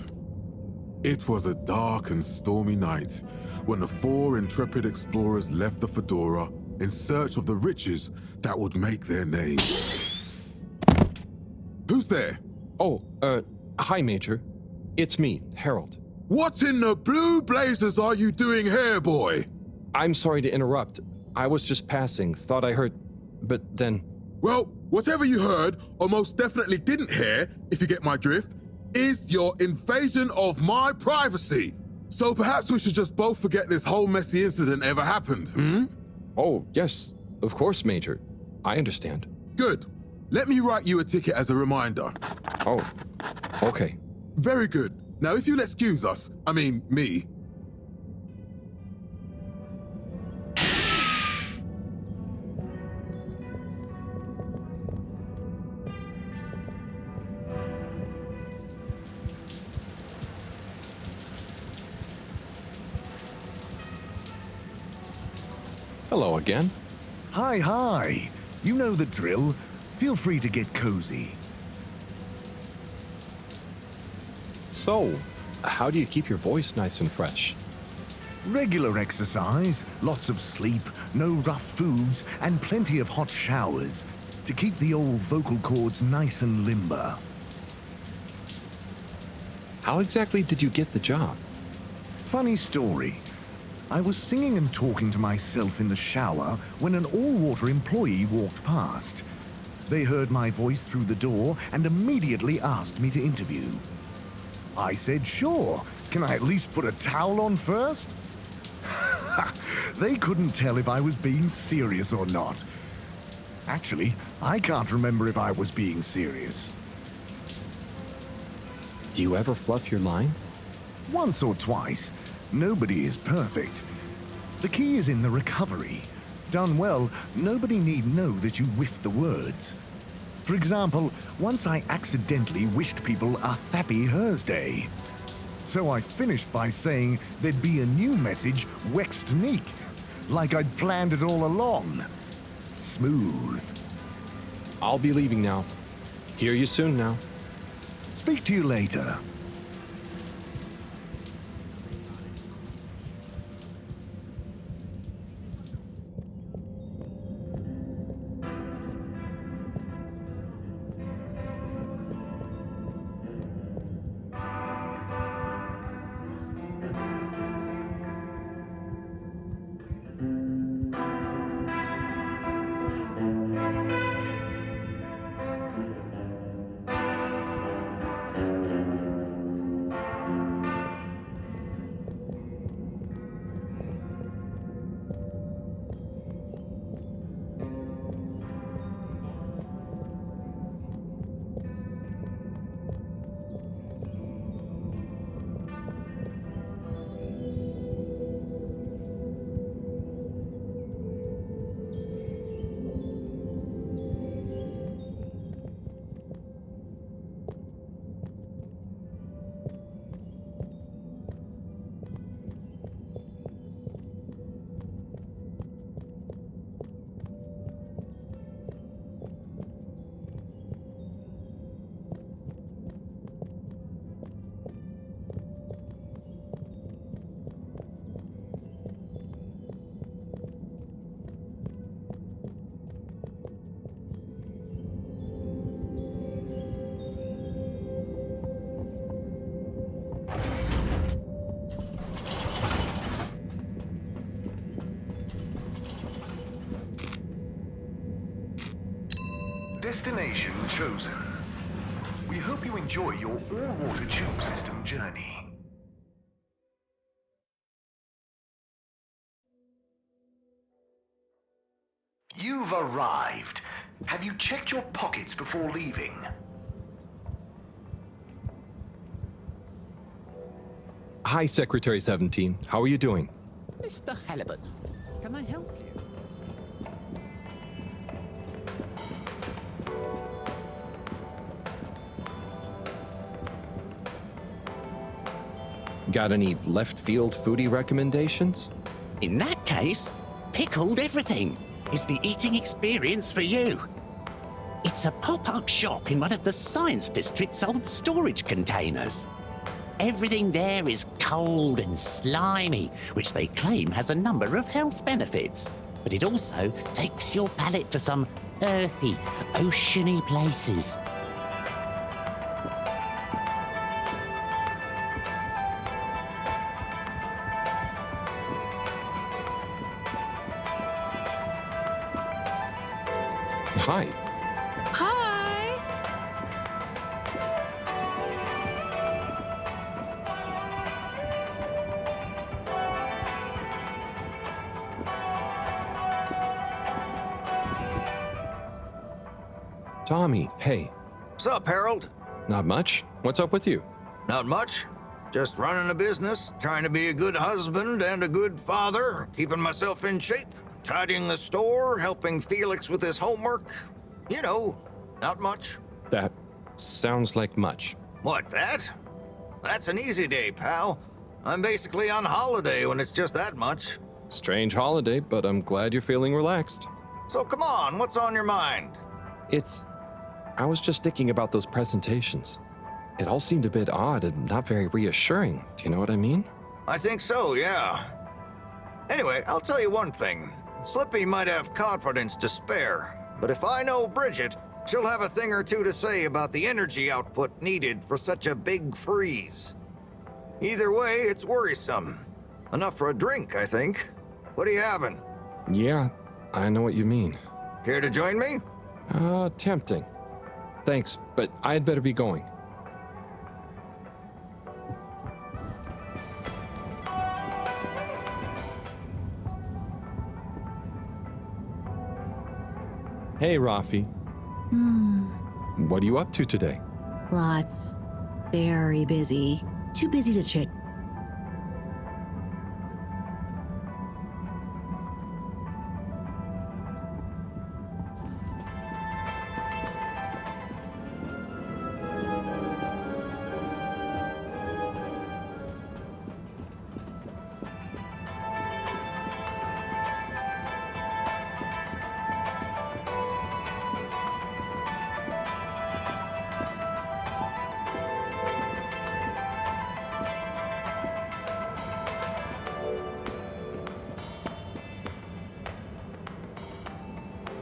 It was a dark and stormy night when the 4 intrepid explorers left the Fedora in search of the riches that would make their name. Who's there? Oh, hi, Major. It's me, Harold. What in the blue blazes are you doing here, boy? I'm sorry to interrupt. I was just passing, thought I heard, but then... Well, whatever you heard, or most definitely didn't hear, if you get my drift, is your invasion of my privacy. So perhaps we should just both forget this whole messy incident ever happened, hmm? Oh, yes, of course, Major. I understand. Good. Let me write you a ticket as a reminder. Oh, okay. Very good. Now, if you'll excuse us, I mean, me. Hello again. Hi. You know the drill. Feel free to get cozy. So, how do you keep your voice nice and fresh? Regular exercise, lots of sleep, no rough foods, and plenty of hot showers to keep the old vocal cords nice and limber. How exactly did you get the job? Funny story. I was singing and talking to myself in the shower when an all-water employee walked past. They heard my voice through the door and immediately asked me to interview. I said, sure. Can I at least put a towel on first? They couldn't tell if I was being serious or not. Actually, I can't remember if I was being serious. Do you ever fluff your lines? Once or twice. Nobody is perfect. The key is in the recovery. Done well, nobody need know that you whiffed the words. For example, once I accidentally wished people a Happy Thursday. So I finished by saying there'd be a new message next week, like I'd planned it all along. Smooth. I'll be leaving now. Hear you soon now. Speak to you later. Destination chosen. We hope you enjoy your all-water tube system journey. You've arrived. Have you checked your pockets before leaving? Hi, Secretary 17. How are you doing? Mr. Halibut, can I help you? Got any left field foodie recommendations? In that case, pickled everything is the eating experience for you. It's a pop-up shop in one of the Science District's old storage containers. Everything there is cold and slimy, which they claim has a number of health benefits. But it also takes your palate to some earthy, oceany places. Hi. Hi! Tommy, hey. What's up, Harold? Not much. What's up with you? Not much. Just running a business, trying to be a good husband and a good father, keeping myself in shape, tidying the store, helping Felix with his homework. You know, not much. That sounds like much. What, that? That's an easy day, pal. I'm basically on holiday when it's just that much. Strange holiday, but I'm glad you're feeling relaxed. So come on, what's on your mind? I was just thinking about those presentations. It all seemed a bit odd and not very reassuring. Do you know what I mean? I think so, yeah. Anyway, I'll tell you one thing. Slippy might have confidence to spare, but if I know Bridget, she'll have a thing or two to say about the energy output needed for such a big freeze. Either way, it's worrisome. Enough for a drink, I think. What are you having? Yeah, I know what you mean. Care to join me? Tempting. Thanks, but I'd better be going. Hey, Rafi. What are you up to today? Lots. Very busy. Too busy to chit.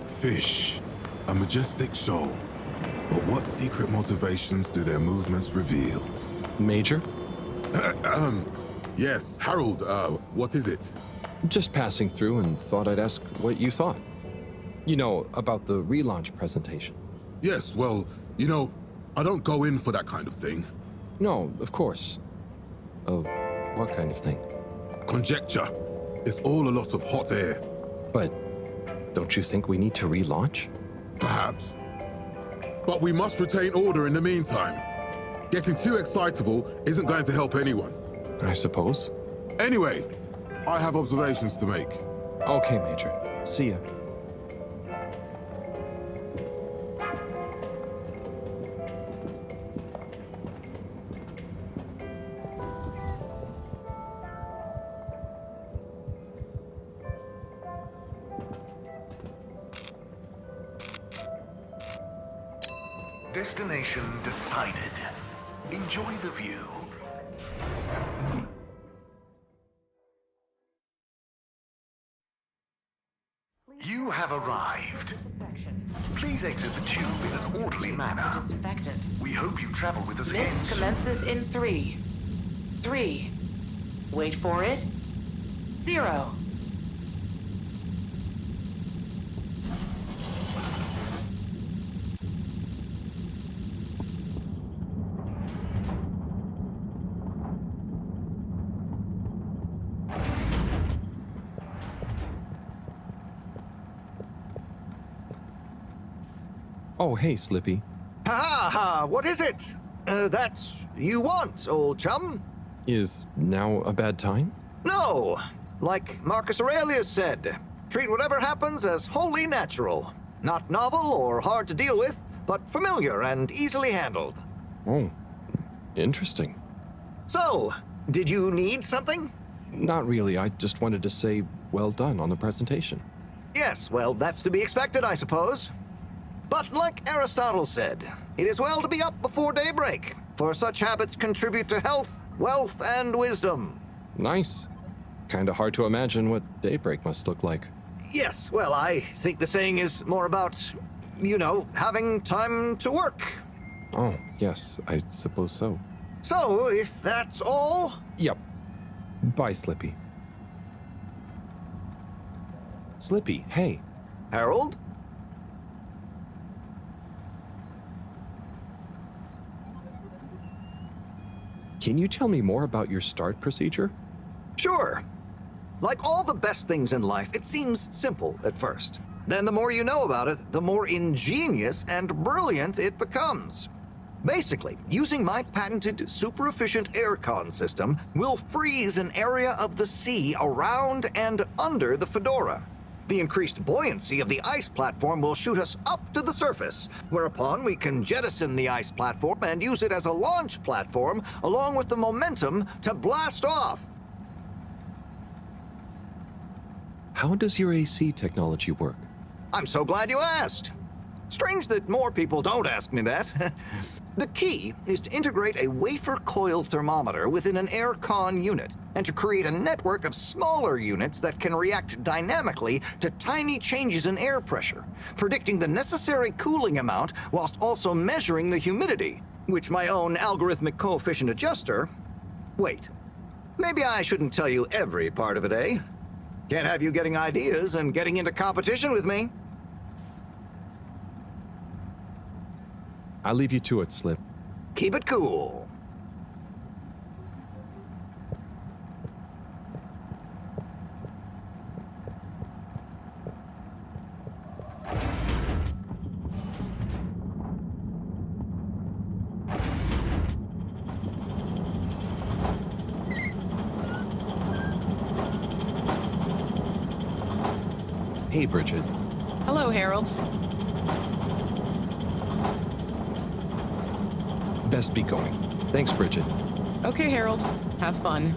Fish, a majestic shoal. But what secret motivations do their movements reveal? Major? Yes, Harold, what is it? Just passing through and thought I'd ask what you thought. You know, about the relaunch presentation. Yes, well, you know, I don't go in for that kind of thing. No, of course. Oh, what kind of thing? Conjecture. It's all a lot of hot air. But don't you think we need to relaunch? Perhaps. But we must retain order in the meantime. Getting too excitable isn't going to help anyone. I suppose. Anyway, I have observations to make. Okay, Major. See ya. Destination decided. Enjoy the view. You have arrived. Please exit the tube in an orderly manner. Disinfectant. We hope you travel with us again Mist soon. commences in 3. 3. Wait for it. 0. Oh, hey, Slippy. Ha ha! What is it that you want, old chum? Is now a bad time? No! Like Marcus Aurelius said, treat whatever happens as wholly natural. Not novel or hard to deal with, but familiar and easily handled. Oh, interesting. So, did you need something? Not really. I just wanted to say well done on the presentation. Yes, well, that's to be expected, I suppose. But like Aristotle said, it is well to be up before daybreak, for such habits contribute to health, wealth, and wisdom. Nice. Kinda hard to imagine what daybreak must look like. Yes, well, I think the saying is more about, you know, having time to work. Oh, yes, I suppose so. So, if that's all... Yep. Bye, Slippy. Slippy, hey. Harold? Can you tell me more about your start procedure? Sure. Like all the best things in life, it seems simple at first. Then the more you know about it, the more ingenious and brilliant it becomes. Basically, using my patented super-efficient aircon system will freeze an area of the sea around and under the Fedora. The increased buoyancy of the ice platform will shoot us up to the surface, whereupon we can jettison the ice platform and use it as a launch platform along with the momentum to blast off. How does your AC technology work? I'm so glad you asked. Strange that more people don't ask me that. The key is to integrate a wafer coil thermometer within an aircon unit, and to create a network of smaller units that can react dynamically to tiny changes in air pressure, predicting the necessary cooling amount whilst also measuring the humidity, which my own algorithmic coefficient adjuster... Wait, maybe I shouldn't tell you every part of it, eh? Can't have you getting ideas and getting into competition with me. I'll leave you to it, Slip. Keep it cool. Hey, Bridget. Hello, Harold. Best be going. Thanks, Bridget. Okay, Harold. Have fun.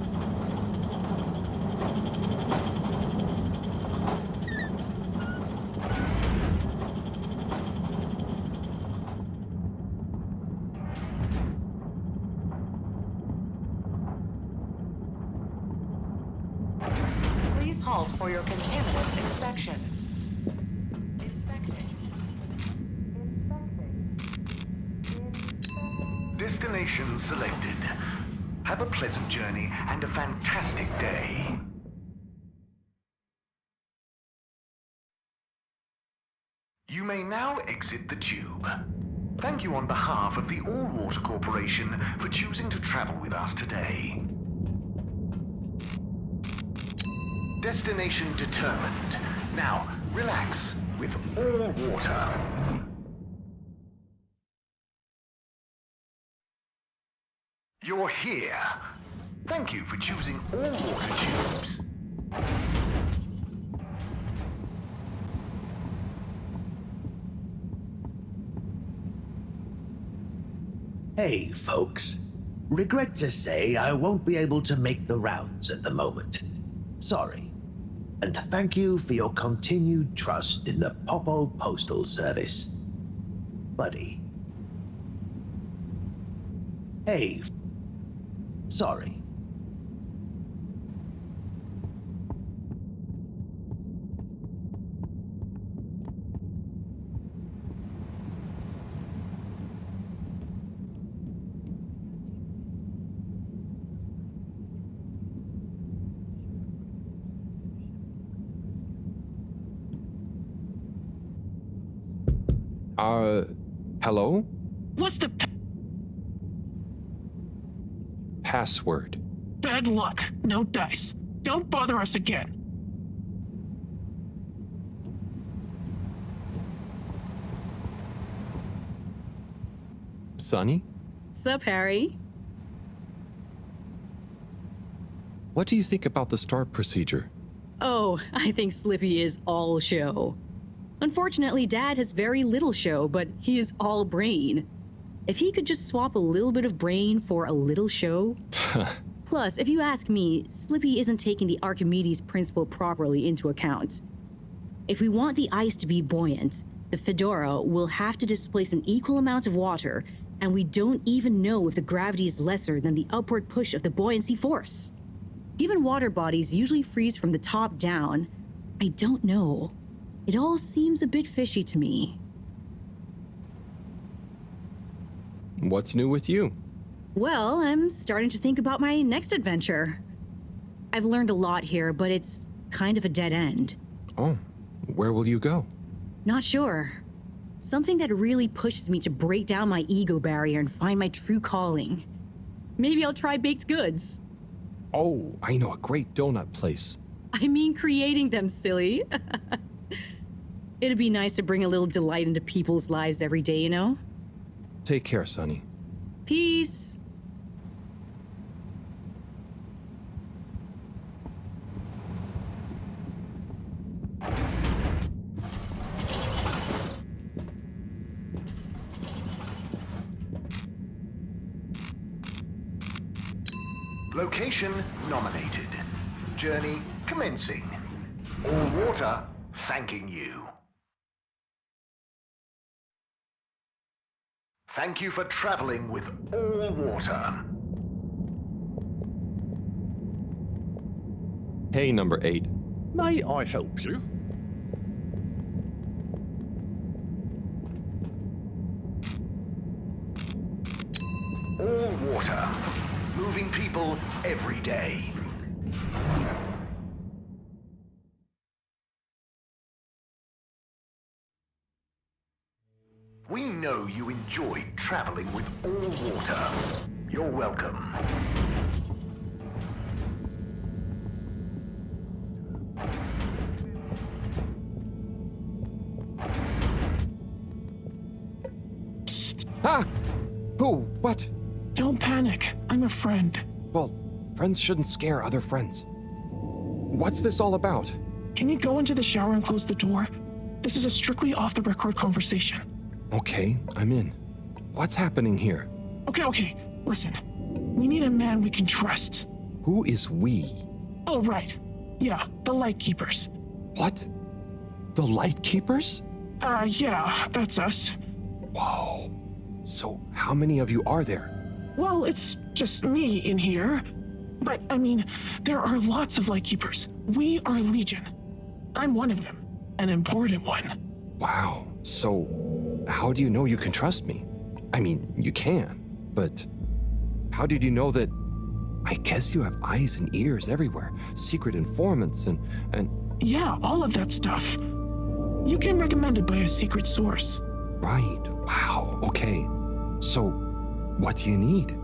Please halt for your contaminant inspection. Destination selected. Have a pleasant journey and a fantastic day. You may now exit the tube. Thank you on behalf of the All Water Corporation for choosing to travel with us today. Destination determined. Now, relax with All Water. You're here. Thank you for choosing All Water Tubes. Hey, folks. Regret to say I won't be able to make the rounds at the moment. Sorry. And thank you for your continued trust in the Popo Postal Service. Buddy. Hey. Sorry. Hello? What's the Password. bad luck? No dice. Don't bother us again. Sonny? Sup, Harry? What do you think about the start procedure? Oh, I think Slippy is all show. Unfortunately, Dad has very little show, but he is all brain. If he could just swap a little bit of brain for a little show. Plus, if you ask me, Slippy isn't taking the Archimedes principle properly into account. If we want the ice to be buoyant, the Fedora will have to displace an equal amount of water, and we don't even know if the gravity is lesser than the upward push of the buoyancy force. Given water bodies usually freeze from the top down, I don't know. It all seems a bit fishy to me. What's new with you? Well, I'm starting to think about my next adventure. I've learned a lot here, but it's kind of a dead end. Oh, where will you go? Not sure. Something that really pushes me to break down my ego barrier and find my true calling. Maybe I'll try baked goods. Oh, I know a great donut place. I mean creating them, silly. It'd be nice to bring a little delight into people's lives every day, you know? Take care, Sonny. Peace. Location nominated. Journey commencing. All water thanking you. Thank you for traveling with all water. Hey, number 8. May I help you? All water. Moving people every day. We know you enjoyed traveling with all water. You're welcome. Ah! Who? What? Don't panic. I'm a friend. Well, friends shouldn't scare other friends. What's this all about? Can you go into the shower and close the door? This is a strictly off-the-record conversation. Okay, I'm in. What's happening here? Okay. Listen. We need a man we can trust. Who is we? Oh, right. Yeah, the Lightkeepers. What? The Lightkeepers? Yeah, that's us. Whoa. So, how many of you are there? Well, it's just me in here. But, I mean, there are lots of Lightkeepers. We are Legion. I'm one of them. An important one. Wow. So, how do you know you can trust me? I mean, you can, but how did you know that? I guess you have eyes and ears everywhere, secret informants and... Yeah, all of that stuff. You came recommended by a secret source. Right. Wow. Okay. So, what do you need?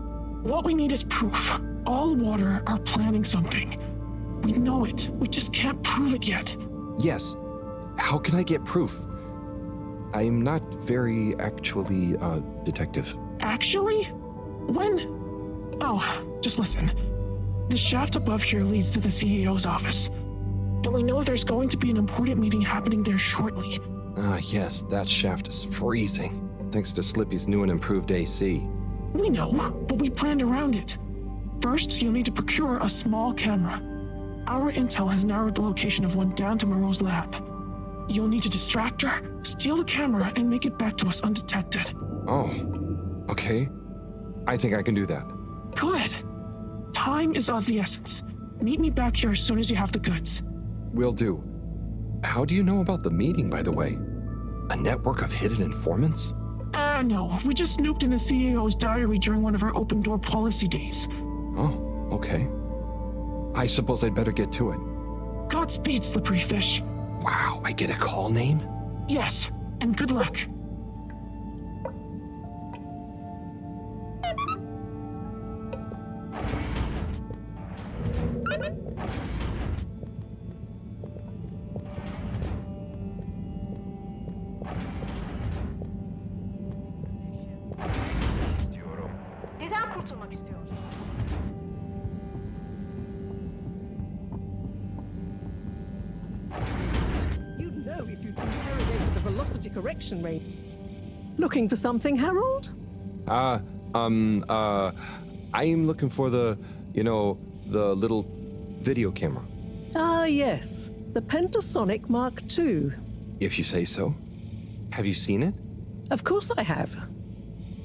What we need is proof. All water are planning something. We know it. We just can't prove it yet. Yes. How can I get proof? I'm not very actually, detective. Actually? When? Oh, just listen. The shaft above here leads to the CEO's office. And we know there's going to be an important meeting happening there shortly. Yes, that shaft is freezing. Thanks to Slippy's new and improved AC. We know, but we planned around it. First, you'll need to procure a small camera. Our intel has narrowed the location of one down to Moreau's lab. You'll need to distract her, steal the camera, and make it back to us undetected. Oh, okay. I think I can do that. Good. Time is of the essence. Meet me back here as soon as you have the goods. Will do. How do you know about the meeting, by the way? A network of hidden informants? No. We just snooped in the CEO's diary during one of our open-door policy days. Oh, okay. I suppose I'd better get to it. Godspeed, Slippery Fish. Wow, I get a call name? Yes, and good luck. velocity correction range. Looking for something, Harold? I'm looking for the little video camera. Ah, yes. The Pentasonic Mark II. If you say so. Have you seen it? Of course I have.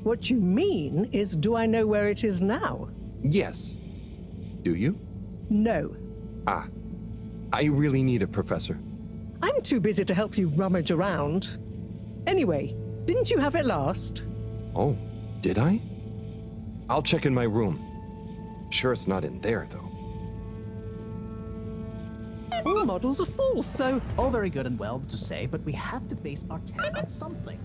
What you mean is, do I know where it is now? Yes. Do you? No. Ah. I really need it, Professor. I'm too busy to help you rummage around. Anyway, didn't you have it last? Oh, did I? I'll check in my room. Sure it's not in there, though. All models are full, so... All very good and well to say, but we have to base our tests on something.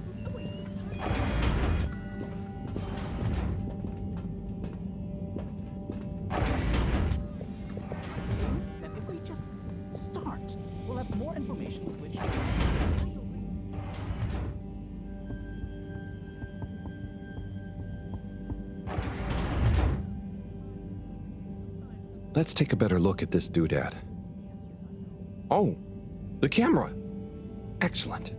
And if we just start, we'll have more information with which... Let's take a better look at this doodad. Oh, the camera. Excellent.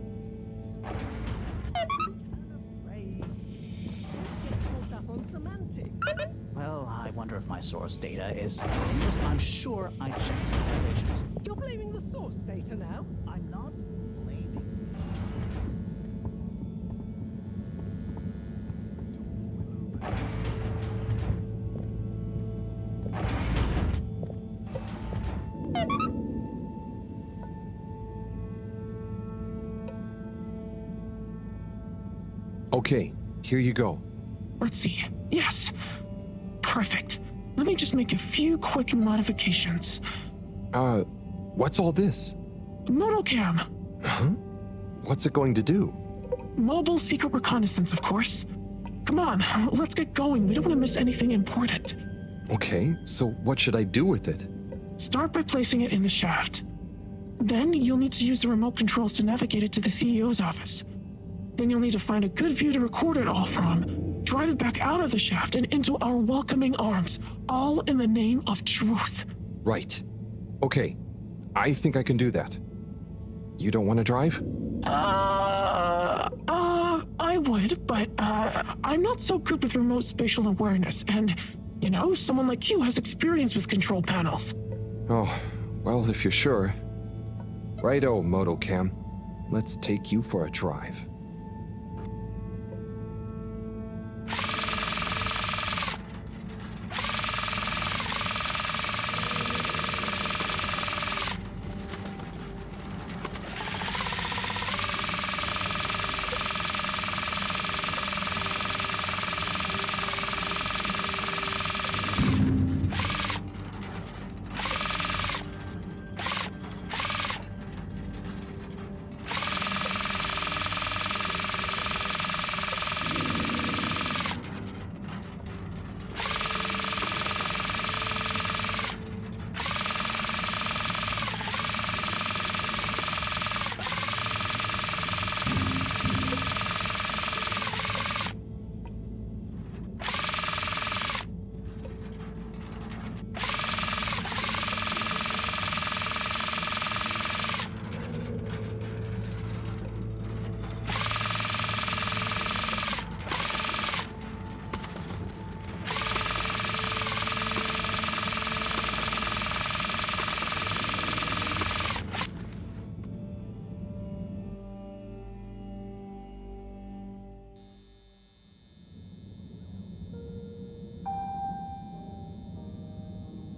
Well, I wonder if my source data is erroneous. I'm sure I checked the calculations. You're blaming the source data now? I'm not blaming. Okay, here you go. Let's see. Yes. Perfect. Let me just make a few quick modifications. What's all this? Motocam. Huh? What's it going to do? Mobile secret reconnaissance, of course. Come on, let's get going. We don't want to miss anything important. Okay, so what should I do with it? Start by placing it in the shaft. Then you'll need to use the remote controls to navigate it to the CEO's office. Then you'll need to find a good view to record it all from. Drive it back out of the shaft and into our welcoming arms, all in the name of truth. Right. Okay, I think I can do that. You don't want to drive? I would, but, I'm not so good with remote spatial awareness, and, someone like you has experience with control panels. Oh, well, if you're sure. Righto, Motocam. Let's take you for a drive.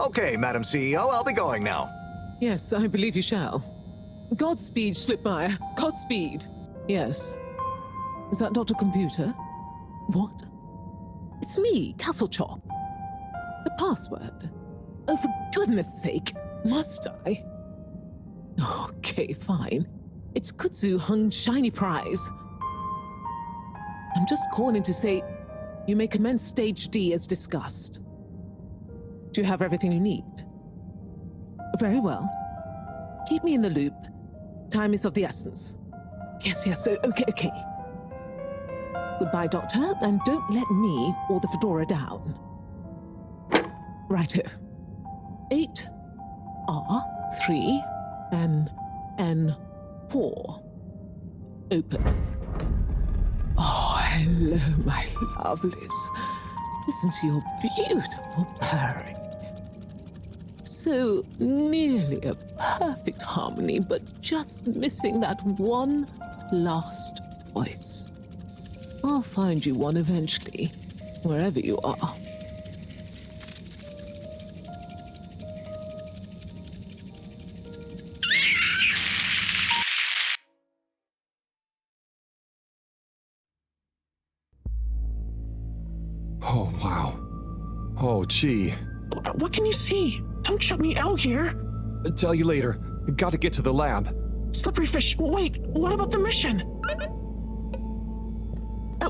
Okay, Madam CEO, I'll be going now. Yes, I believe you shall. Godspeed, Schlipmeyer. Godspeed. Yes. Is that Dr. Computer? What? It's me, Castlechop. The password. Oh, for goodness sake, must I? Okay, fine. It's Kutsu Hung Shiny Prize. I'm just calling to say you may commence Stage D as discussed. Do you have everything you need? Very well. Keep me in the loop. Time is of the essence. Yes, okay. Goodbye, Doctor, and don't let me or the Fedora down. Righto. 8R3 N4. open. Oh, hello, my lovelies. Listen to your beautiful purring. So nearly a perfect harmony, but just missing that one last voice. I'll find you one eventually, wherever you are. Oh, wow. Oh, gee. What can you see? Don't shut me out here. Tell you later. Gotta get to the lab. Slippery fish, wait, what about the mission?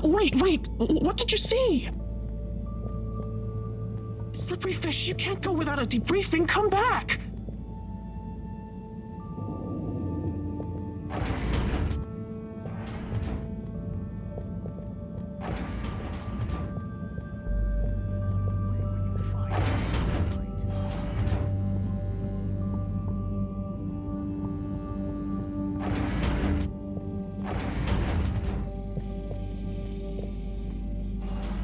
Wait, what did you see? Slippery fish, you can't go without a debriefing. Come back.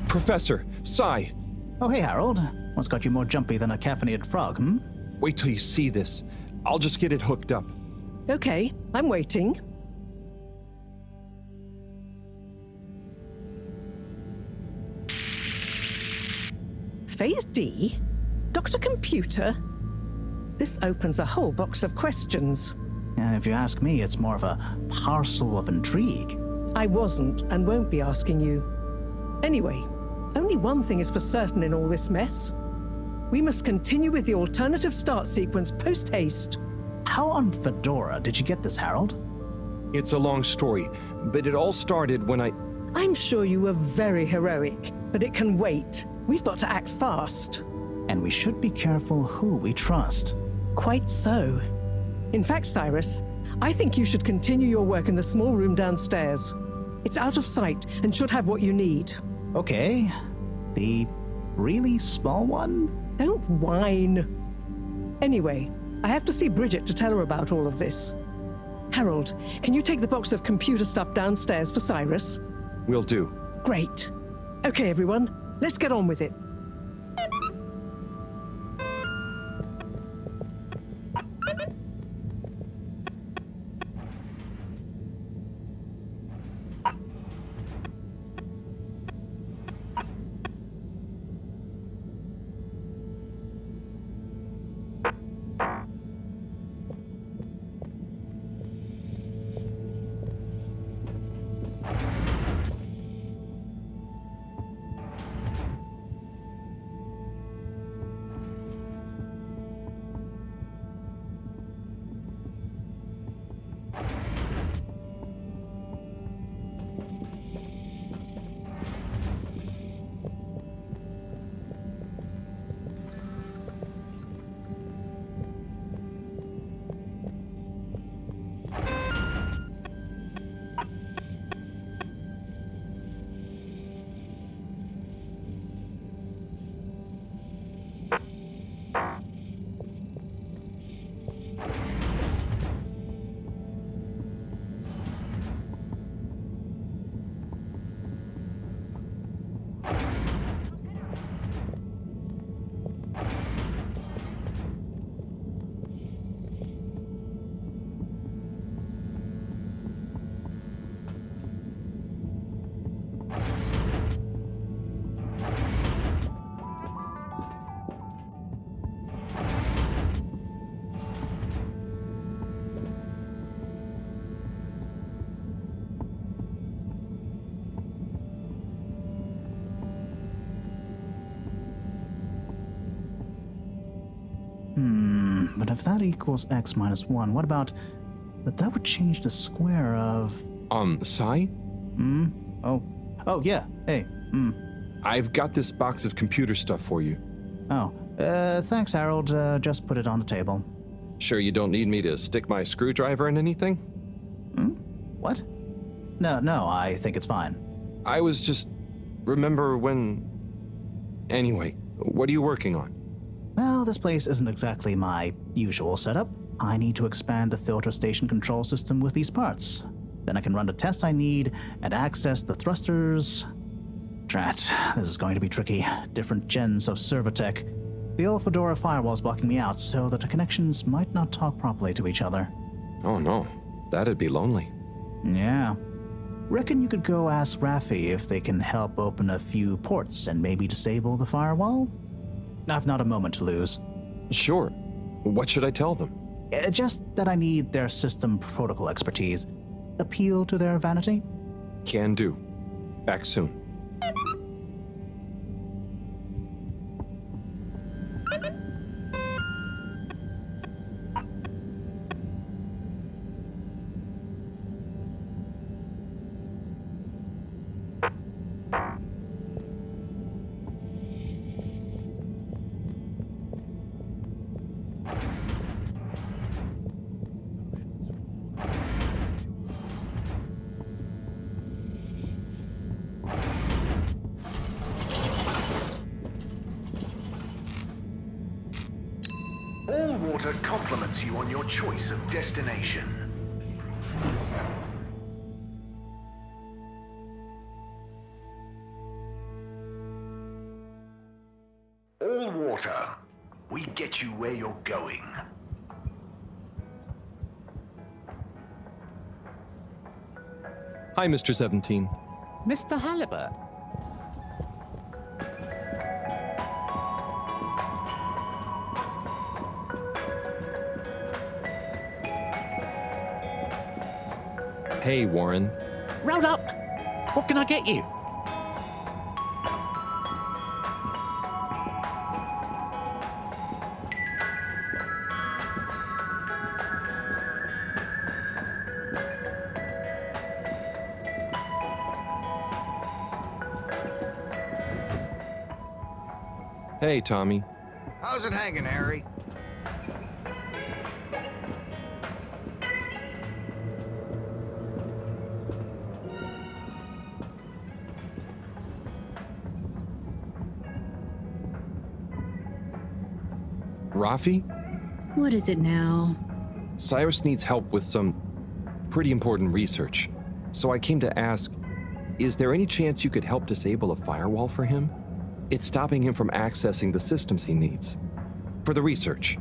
Professor, Sai. Oh, hey, Harold. What's got you more jumpy than a caffeinated frog, hmm? Wait till you see this. I'll just get it hooked up. Okay, I'm waiting. Phase D? Dr. Computer? This opens a whole box of questions. If you ask me, it's more of a parcel of intrigue. I wasn't and won't be asking you. Anyway, only one thing is for certain in all this mess. We must continue with the alternative start sequence post-haste. How on Fedora did you get this, Harold? It's a long story, but it all started when I'm sure you were very heroic, but it can wait. We've got to act fast. And we should be careful who we trust. Quite so. In fact, Cyrus, I think you should continue your work in the small room downstairs. It's out of sight and should have what you need. Okay. The really small one? Don't whine. Anyway, I have to see Bridget to tell her about all of this. Harold, can you take the box of computer stuff downstairs for Cyrus? Will do. Great. Okay, everyone, let's get on with it. But if that equals x minus 1, what about... That would change the square of... Sai? Oh, yeah. Hey, I've got this box of computer stuff for you. Oh, thanks, Harold. Just put it on the table. Sure you don't need me to stick my screwdriver in anything? What? No, I think it's fine. I was just... Remember when... Anyway, what are you working on? Well, this place isn't exactly my usual setup. I need to expand the filter station control system with these parts. Then I can run the tests I need and access the thrusters. Drat, this is going to be tricky. Different gens of server tech. The old Fedora firewall's blocking me out, so that the connections might not talk properly to each other. Oh no, that'd be lonely. Yeah. Reckon you could go ask Raffi if they can help open a few ports and maybe disable the firewall? I've not a moment to lose. Sure. What should I tell them? Just that I need their system protocol expertise. Appeal to their vanity? Can do. Back soon. All water compliments you on your choice of destination. All water, we get you where you're going. Hi, Mr. 17. Mr. Halibut. Hey, Warren. Round up. What can I get you? Hey, Tommy. How's it hanging, Harry? Raffi? What is it now? Cyrus needs help with some pretty important research. So I came to ask, is there any chance you could help disable a firewall for him? It's stopping him from accessing the systems he needs. For the research.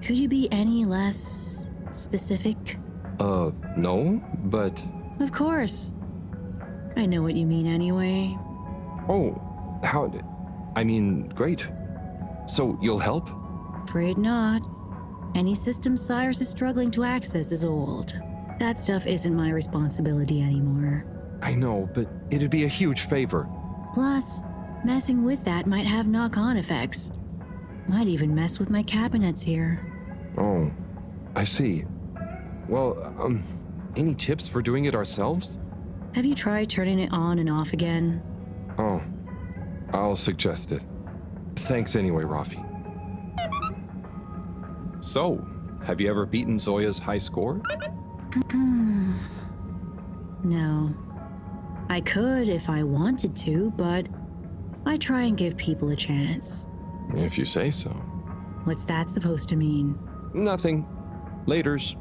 Could you be any less specific? No, but... Of course. I know what you mean anyway. Oh, I mean, great. So you'll help? Afraid not. Any system Cyrus is struggling to access is old. That stuff isn't my responsibility anymore. I know, but it'd be a huge favor. Plus, messing with that might have knock-on effects. Might even mess with my cabinets here. Oh, I see. Well, any tips for doing it ourselves? Have you tried turning it on and off again? Oh, I'll suggest it. Thanks anyway, Raffi. So, have you ever beaten Zoya's high score? No. I could if I wanted to, but I try and give people a chance. If you say so. What's that supposed to mean? Nothing. Laters.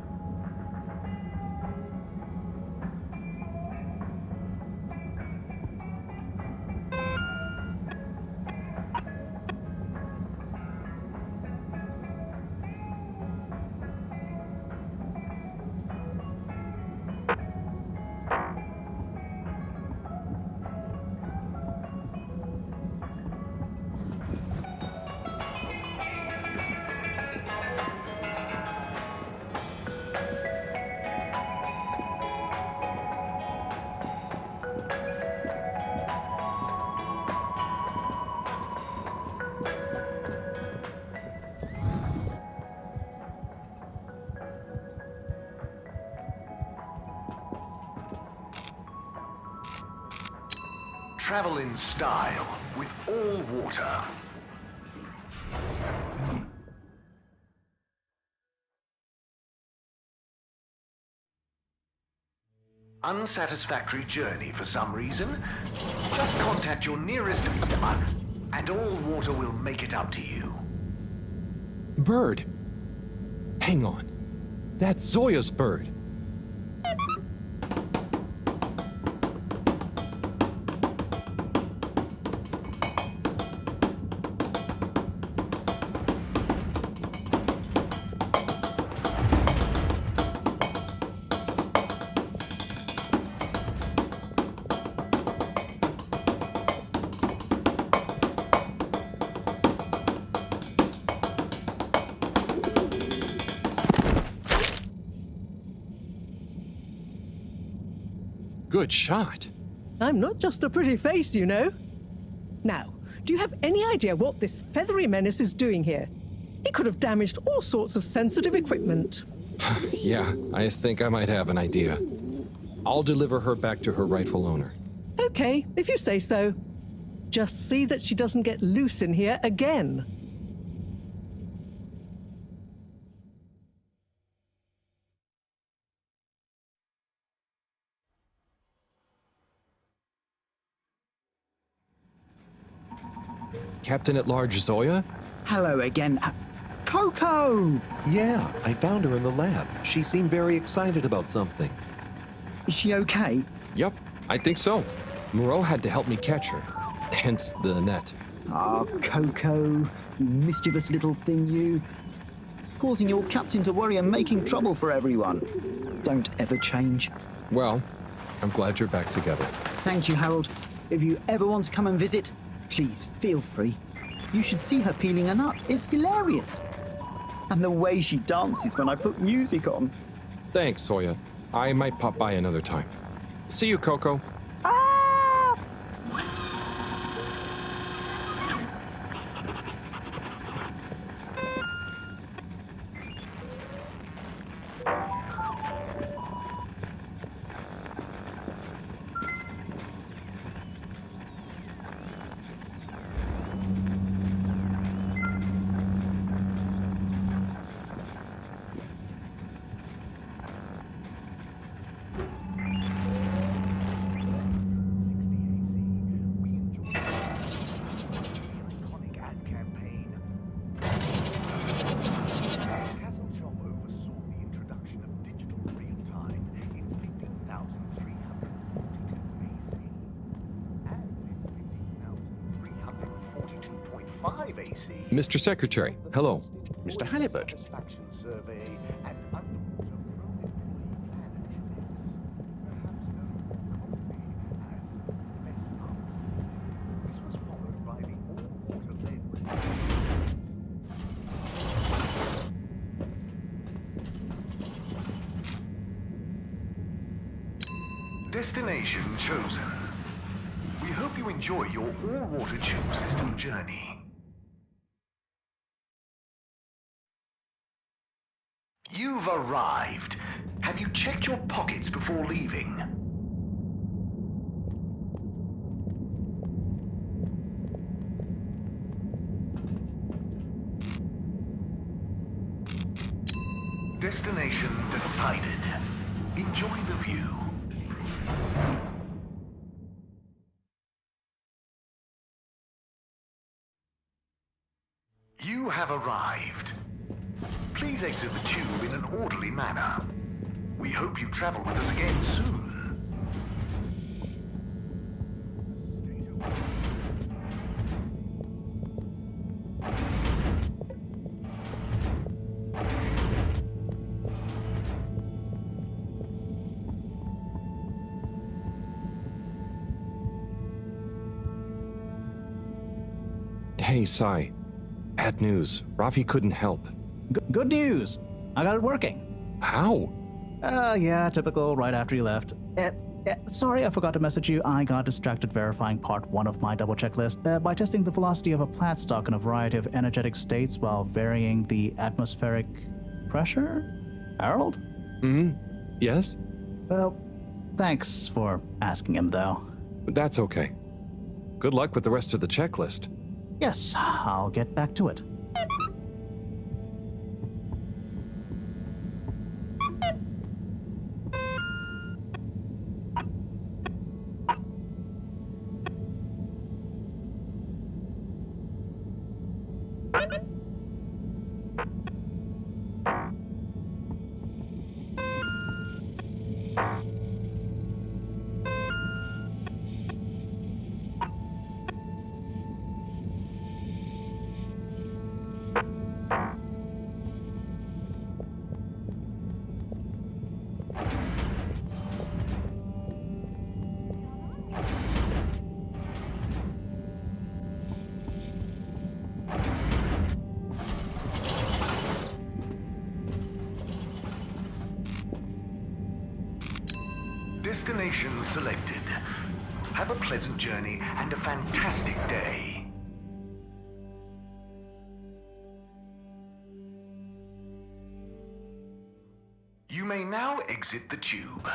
Travel in style with all water. Unsatisfactory journey for some reason? Just contact your nearest and all water will make it up to you. Bird! Hang on. That's Zoya's bird. Good shot. I'm not just a pretty face, you know. Now, do you have any idea what this feathery menace is doing here? He could have damaged all sorts of sensitive equipment. Yeah, I think I might have an idea. I'll deliver her back to her rightful owner. Okay, if you say so. Just see that she doesn't get loose in here again. Captain at Large Zoya? Hello again. Coco! Yeah, I found her in the lab. She seemed very excited about something. Is she okay? Yep, I think so. Moreau had to help me catch her. Hence the net. Ah, Coco, you mischievous little thing, you. Causing your captain to worry and making trouble for everyone. Don't ever change. Well, I'm glad you're back together. Thank you, Harold. If you ever want to come and visit, please feel free. You should see her peeling a nut. It's hilarious. And the way she dances when I put music on. Thanks, Zoya. I might pop by another time. See you, Coco. Mr. Secretary, hello. Mr. Halibut. Destination chosen. We hope you enjoy your all-water tube system journey. You've arrived. Have you checked your pockets before leaving? Destination decided. Enjoy the view. You have arrived. Please exit the tube in an orderly manner. We hope you travel with us again soon. Hey, Sai. Bad news. Rafi couldn't help. Good news. I got it working. How? Yeah, typical, right after you left. Sorry, I forgot to message you. I got distracted verifying part 1 of my double checklist by testing the velocity of a plant stock in a variety of energetic states while varying the atmospheric pressure? Harold? Yes? Well, thanks for asking him, though. That's okay. Good luck with the rest of the checklist. Yes, I'll get back to it. Destination selected. Have a pleasant journey and a fantastic day. You may now exit the tube.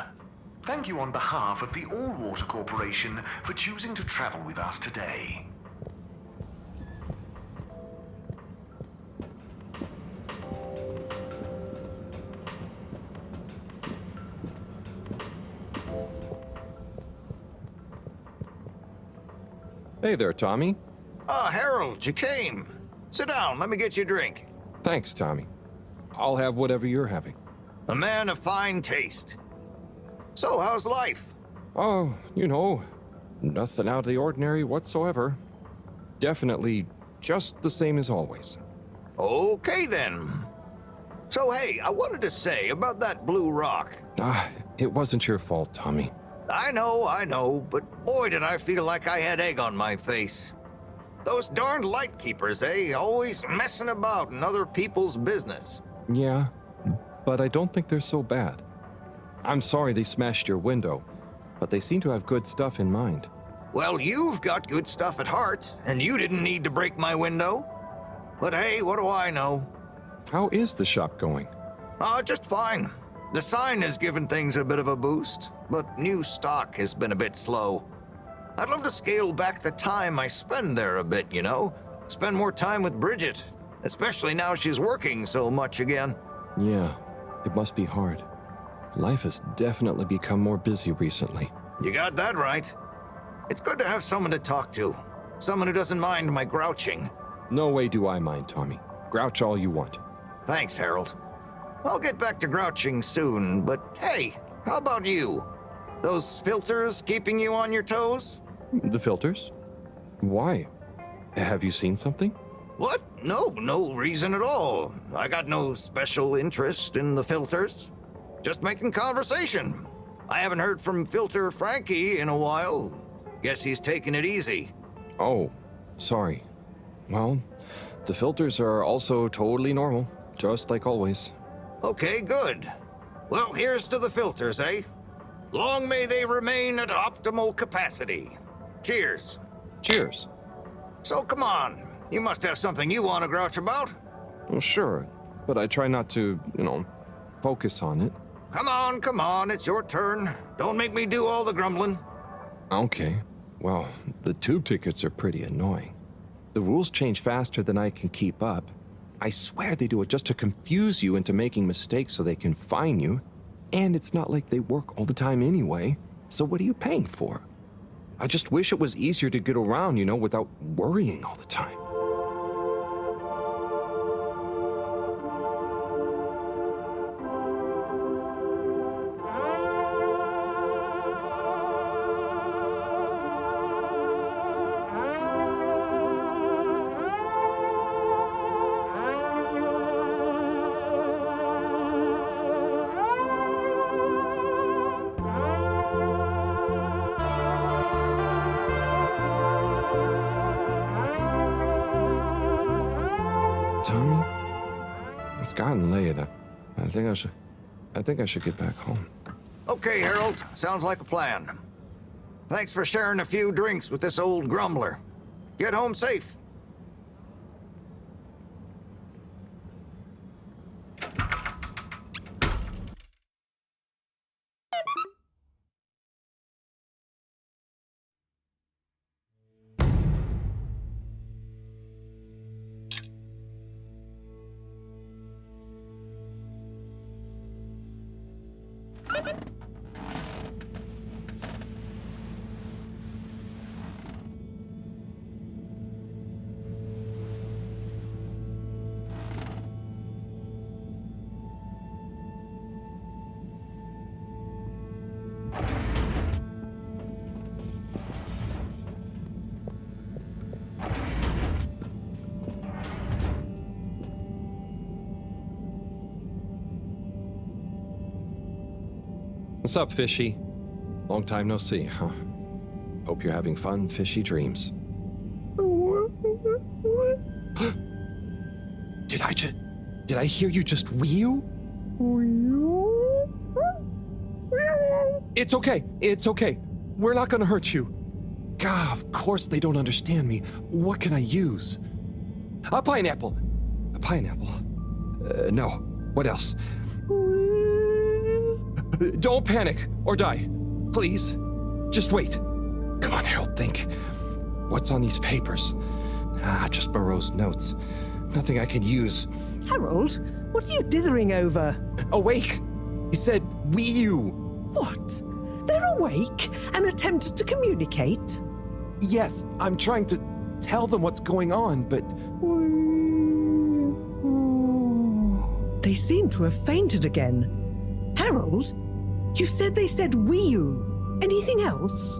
Thank you on behalf of the All Water Corporation for choosing to travel with us today. Hey there, Tommy. Ah, Harold, you came. Sit down, let me get you a drink. Thanks, Tommy. I'll have whatever you're having. A man of fine taste. So, how's life? Oh, you know, nothing out of the ordinary whatsoever. Definitely just the same as always. Okay, then. So, hey, I wanted to say about that blue rock. It wasn't your fault, Tommy. I know, but boy did I feel like I had egg on my face. Those darned lightkeepers, eh? Always messing about in other people's business. Yeah, but I don't think they're so bad. I'm sorry they smashed your window, but they seem to have good stuff in mind. Well, you've got good stuff at heart, and you didn't need to break my window. But hey, what do I know? How is the shop going? Just fine. The sign has given things a bit of a boost, but new stock has been a bit slow. I'd love to scale back the time I spend there a bit, you know? Spend more time with Bridget, especially now she's working so much again. Yeah, it must be hard. Life has definitely become more busy recently. You got that right. It's good to have someone to talk to. Someone who doesn't mind my grouching. No way do I mind, Tommy. Grouch all you want. Thanks, Harold. I'll get back to grouching soon, but hey, how about you? Those filters keeping you on your toes? The filters? Why? Have you seen something? What? No reason at all. I got no special interest in the filters. Just making conversation. I haven't heard from Filter Frankie in a while. Guess he's taking it easy. Oh, sorry. Well, the filters are also totally normal, just like always. Okay, good. Well, here's to the filters, eh? Long may they remain at optimal capacity. Cheers. Cheers. So come on, you must have something you want to grouch about. Well, sure, but I try not to, focus on it. Come on, it's your turn. Don't make me do all the grumbling. Okay. Well, the tube tickets are pretty annoying. The rules change faster than I can keep up. I swear they do it just to confuse you into making mistakes so they can fine you. And it's not like they work all the time anyway, so what are you paying for? I just wish it was easier to get around, without worrying all the time. Tommy, it's gotten late. I think I should get back home. Okay, Harold. Sounds like a plan. Thanks for sharing a few drinks with this old grumbler. Get home safe. What's up, Fishy? Long time no see, huh? Hope you're having fun, fishy dreams. Did I hear you just wheel? It's okay. It's okay. We're not gonna hurt you. God, of course they don't understand me. What can I use? A pineapple. A pineapple. No. What else? Don't panic or die. Please. Just wait. Come on, Harold, think. What's on these papers? Just Moreau's notes. Nothing I can use. Harold, what are you dithering over? Awake! He said, Wii U. What? They're awake and attempted to communicate? Yes, I'm trying to tell them what's going on, but... They seem to have fainted again. Harold, you said they said Wii U. Anything else?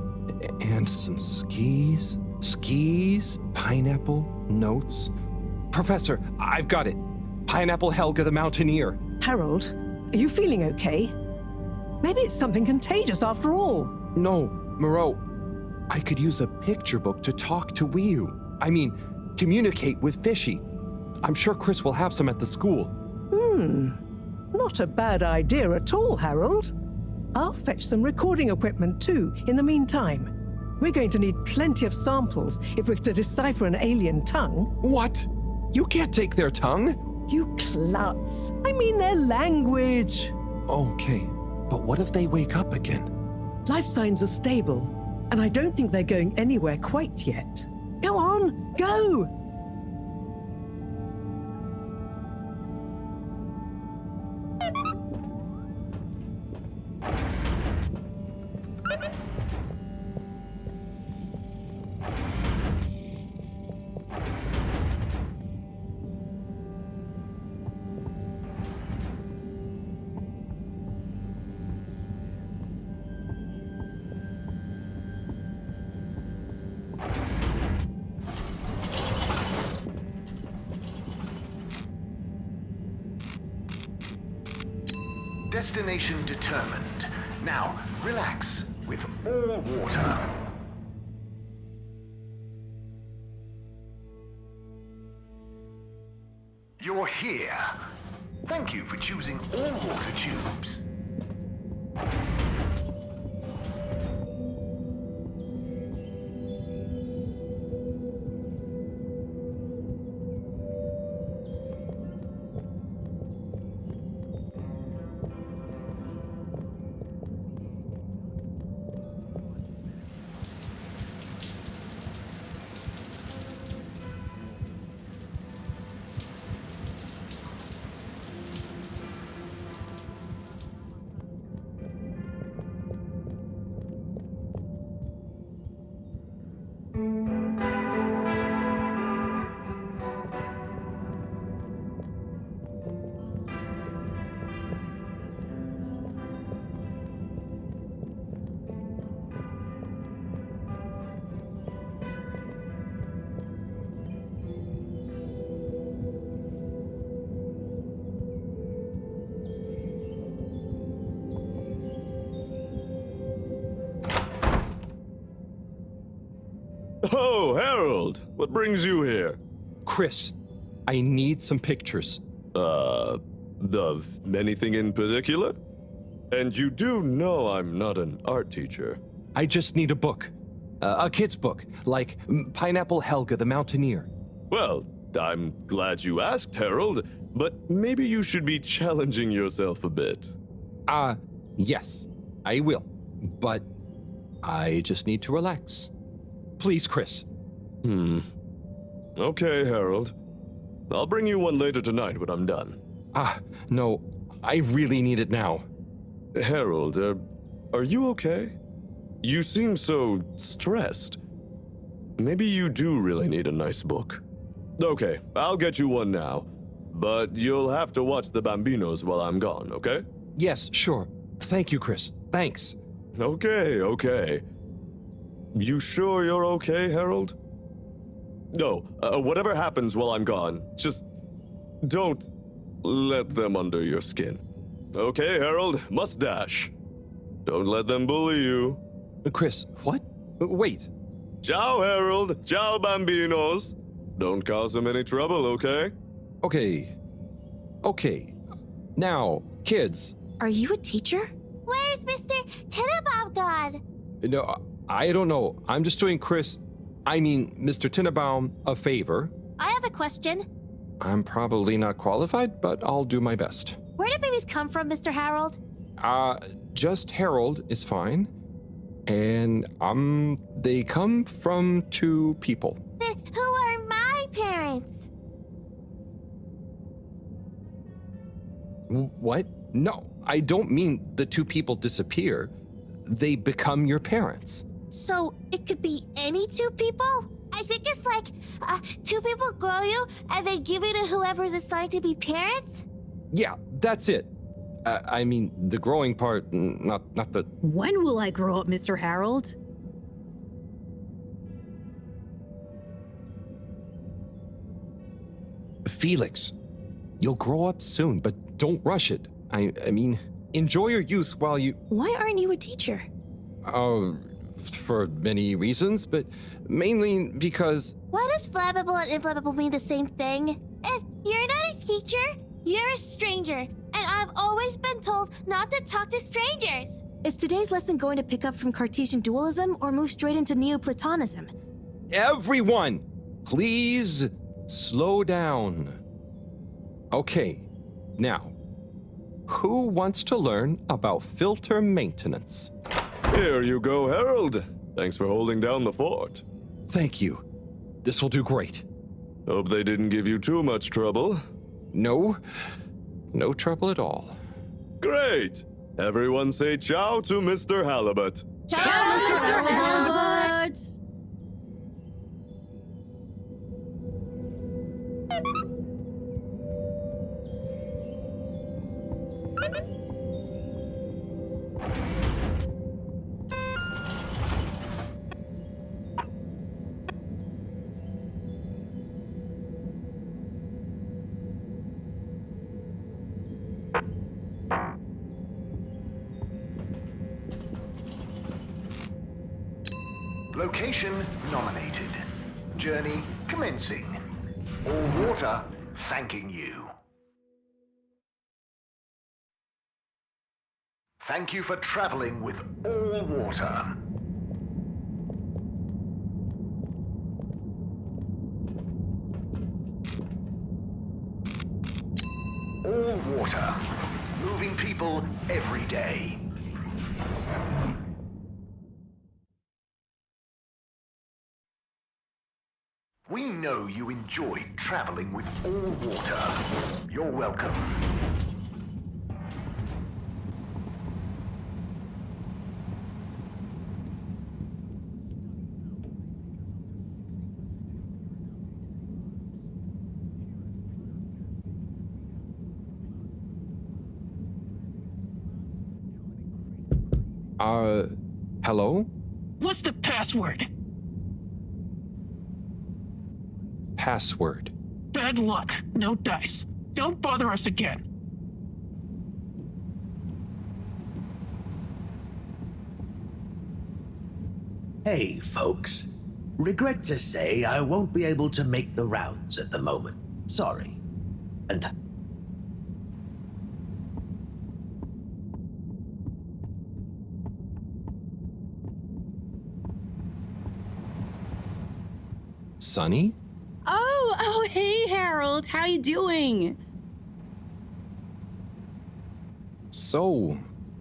And some skis. Skis, pineapple, notes. Professor, I've got it. Pineapple Helga the Mountaineer. Harold, are you feeling okay? Maybe it's something contagious after all. No, Moreau. I could use a picture book to talk to Wii U. I mean, communicate with Fishy. I'm sure Chris will have some at the school. Not a bad idea at all, Harold. I'll fetch some recording equipment too, in the meantime. We're going to need plenty of samples if we're to decipher an alien tongue. What? You can't take their tongue? You klutz. I mean their language. Okay, but what if they wake up again? Life signs are stable, and I don't think they're going anywhere quite yet. Go on, go! Destination determined. Now, relax with all water. You're here. Thank you for choosing all water tubes. Oh, Harold! What brings you here? Chris, I need some pictures. Of anything in particular? And you do know I'm not an art teacher. I just need a book. A kid's book, like Pineapple Helga the Mountaineer. Well, I'm glad you asked, Harold, but maybe you should be challenging yourself a bit. Yes, I will. But I just need to relax. Please, Chris. Okay, Harold. I'll bring you one later tonight when I'm done. No, I really need it now. Harold, are you okay? You seem so stressed. Maybe you do really need a nice book. Okay, I'll get you one now. But you'll have to watch the Bambinos while I'm gone, okay? Yes, sure. Thank you, Chris. Thanks. Okay. You sure you're okay, Harold? No, whatever happens while I'm gone, just don't let them under your skin. Okay, Harold, mustache. Don't let them bully you. Chris, what? Wait. Ciao, Harold. Ciao, Bambinos. Don't cause them any trouble, okay? Okay. Now, kids. Are you a teacher? Where's Mr. Tenenbaum gone? No, I don't know. I'm just doing Mr. Tinnebaum a favor. I have a question. I'm probably not qualified, but I'll do my best. Where do babies come from, Mr. Harold? Just Harold is fine. And, they come from 2 people. Then who are my parents? What? No, I don't mean the 2 people disappear. They become your parents. So it could be any 2 people? I think it's like 2 people grow you and they give you to whoever's assigned to be parents? Yeah, that's it. I mean, the growing part, not the... When will I grow up, Mr. Harold? Felix, you'll grow up soon, but don't rush it. I mean, enjoy your youth while you... Why aren't you a teacher? For many reasons, but mainly because... Why does flammable and inflammable mean the same thing? If you're not a teacher, you're a stranger, and I've always been told not to talk to strangers. Is today's lesson going to pick up from Cartesian dualism or move straight into Neoplatonism? Everyone, please slow down. Okay, now, who wants to learn about filter maintenance? Here you go, Harold. Thanks for holding down the fort. Thank you. This will do great. Hope they didn't give you too much trouble. No trouble at all. Great! Everyone say ciao to Mr. Halibut. Ciao, Mr. Halibut! Location nominated. Journey commencing. All water thanking you. Thank you for traveling with all water. All water. Moving people every day. We know you enjoyed traveling with all water. You're welcome. Hello? What's the password? Password. Bad luck. No dice. Don't bother us again. Hey, folks. Regret to say I won't be able to make the rounds at the moment. Sorry. And Sunny? Oh, hey, Harold. How you doing? So,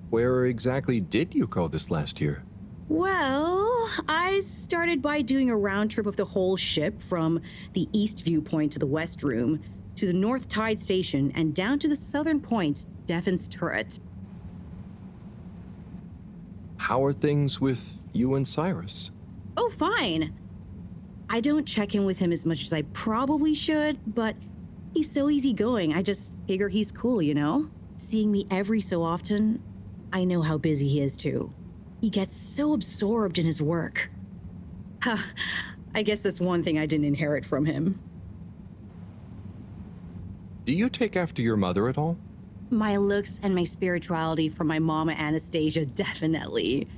where exactly did you go this last year? Well, I started by doing a round trip of the whole ship from the east viewpoint to the west room, to the north tide station, and down to the southern point, Devon's turret. How are things with you and Cyrus? Oh, fine. I don't check in with him as much as I probably should, but he's so easygoing. I just figure he's cool, you know? Seeing me every so often, I know how busy he is too. He gets so absorbed in his work. Ha, I guess that's one thing I didn't inherit from him. Do you take after your mother at all? My looks and my spirituality from my mama Anastasia, definitely.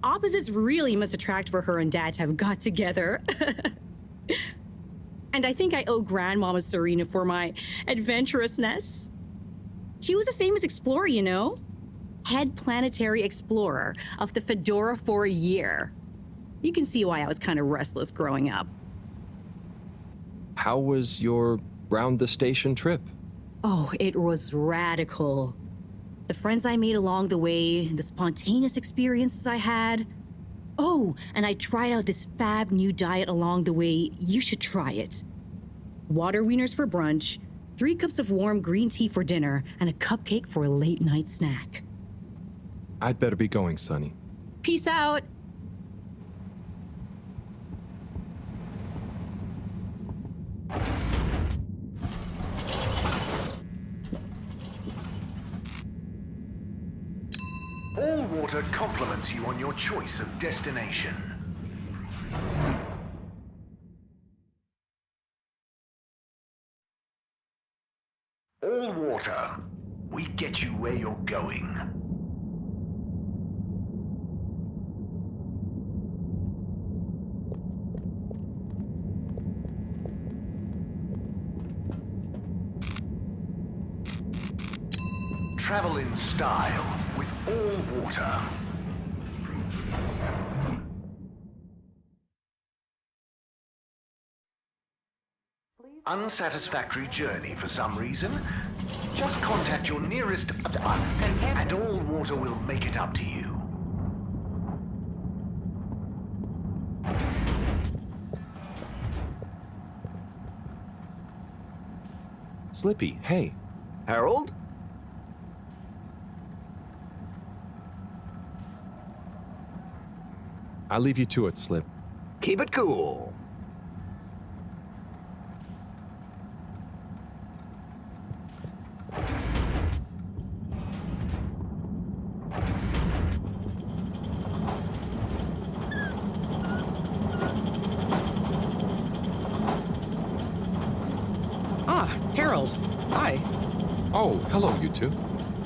Opposites really must attract for her and Dad to have got together. And I think I owe Grandmama Serena for my adventurousness. She was a famous explorer, you know? head planetary explorer of the Fedora for a year. You can see why I was kind of restless growing up. How was your round the station trip? Oh, it was radical. The friends I made along the way, the spontaneous experiences I had. Oh, and I tried out this fab new diet along the way. You should try it. Water wieners for brunch, 3 cups of warm green tea for dinner, and a cupcake for a late night snack. I'd better be going, Sonny. Peace out. All water compliments you on your choice of destination. All water, we get you where you're going. Travel in style with all water. Unsatisfactory journey for some reason? Just contact your nearest and all water will make it up to you. Slippy, hey. Harold? I'll leave you to it, Slip. Keep it cool. Harold. Hi. Oh, hello, you two.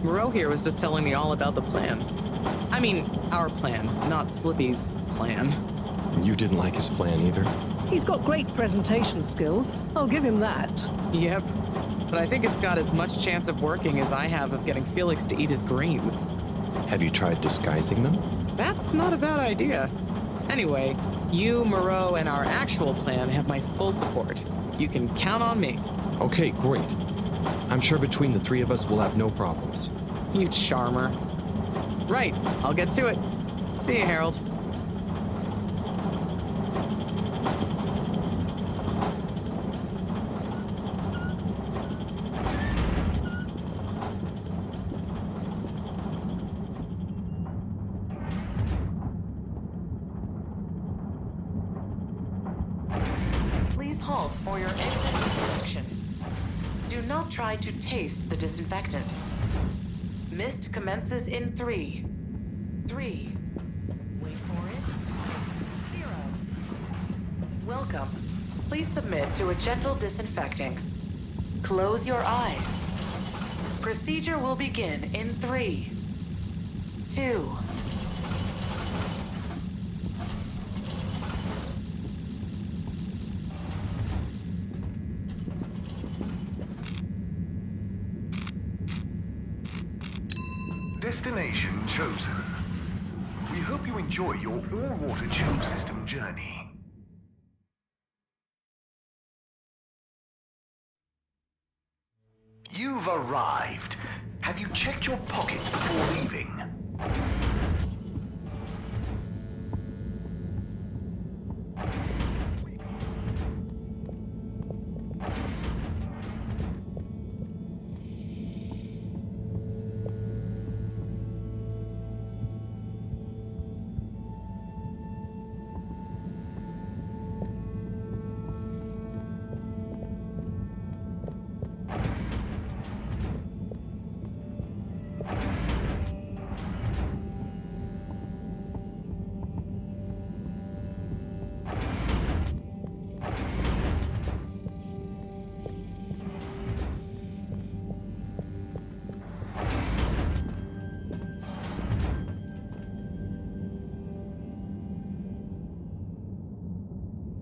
Moreau here was just telling me all about the plan. I mean, our plan, not Slippy's plan. You didn't like his plan either? He's got great presentation skills. I'll give him that. Yep. But I think it's got as much chance of working as I have of getting Felix to eat his greens. Have you tried disguising them? That's not a bad idea. Anyway, you, Moreau, and our actual plan have my full support. You can count on me. Okay, great. I'm sure between the 3 of us we'll have no problems. You charmer. Right, I'll get to it. See you, Harold. Please halt for your exit disinfection. Do not try to taste the disinfectant. Mist commences in 3. 3. Wait for it. 0. Welcome. Please submit to a gentle disinfecting. Close your eyes. Procedure will begin in 3, 2. Destination chosen. We hope you enjoy your all-water tube system journey. You've arrived. Have you checked your pockets before leaving?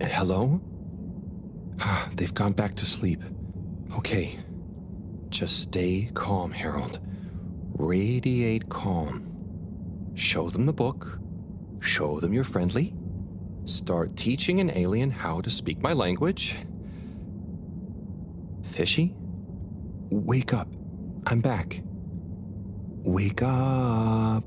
Hello? They've gone back to sleep. Okay. Just stay calm, Harold. Radiate calm. Show them the book. Show them you're friendly. Start teaching an alien how to speak my language. Fishy? Wake up. I'm back. Wake up.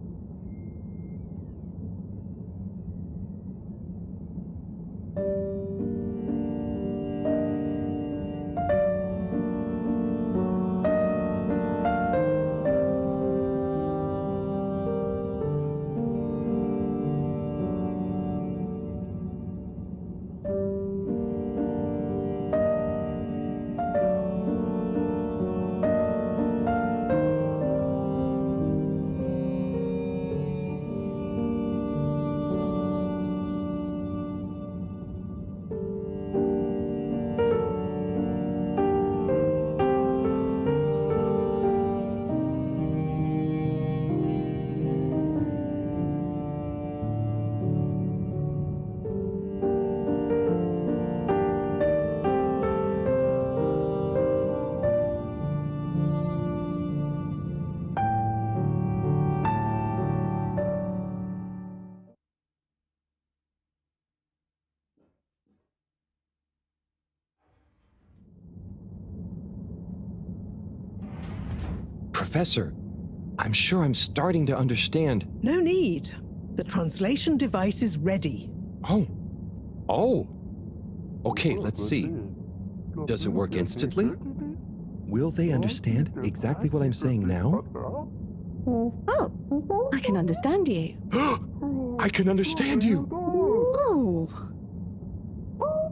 Professor, I'm sure I'm starting to understand. No need. The translation device is ready. Oh. Oh. Okay, let's see. Does it work instantly? Will they understand exactly what I'm saying now? Oh, I can understand you. I can understand you! Oh.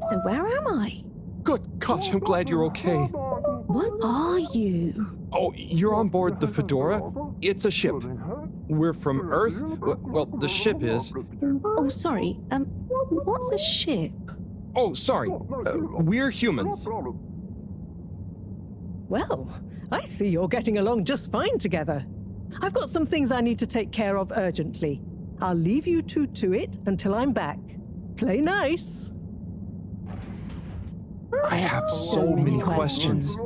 So where am I? Good gosh, I'm glad you're okay. What are you? Oh, you're on board the Fedora? It's a ship. We're from Earth. Well, the ship is. Oh, sorry. What's a ship? Oh, sorry. We're humans. Well, I see you're getting along just fine together. I've got some things I need to take care of urgently. I'll leave you two to it until I'm back. Play nice. I have so many questions.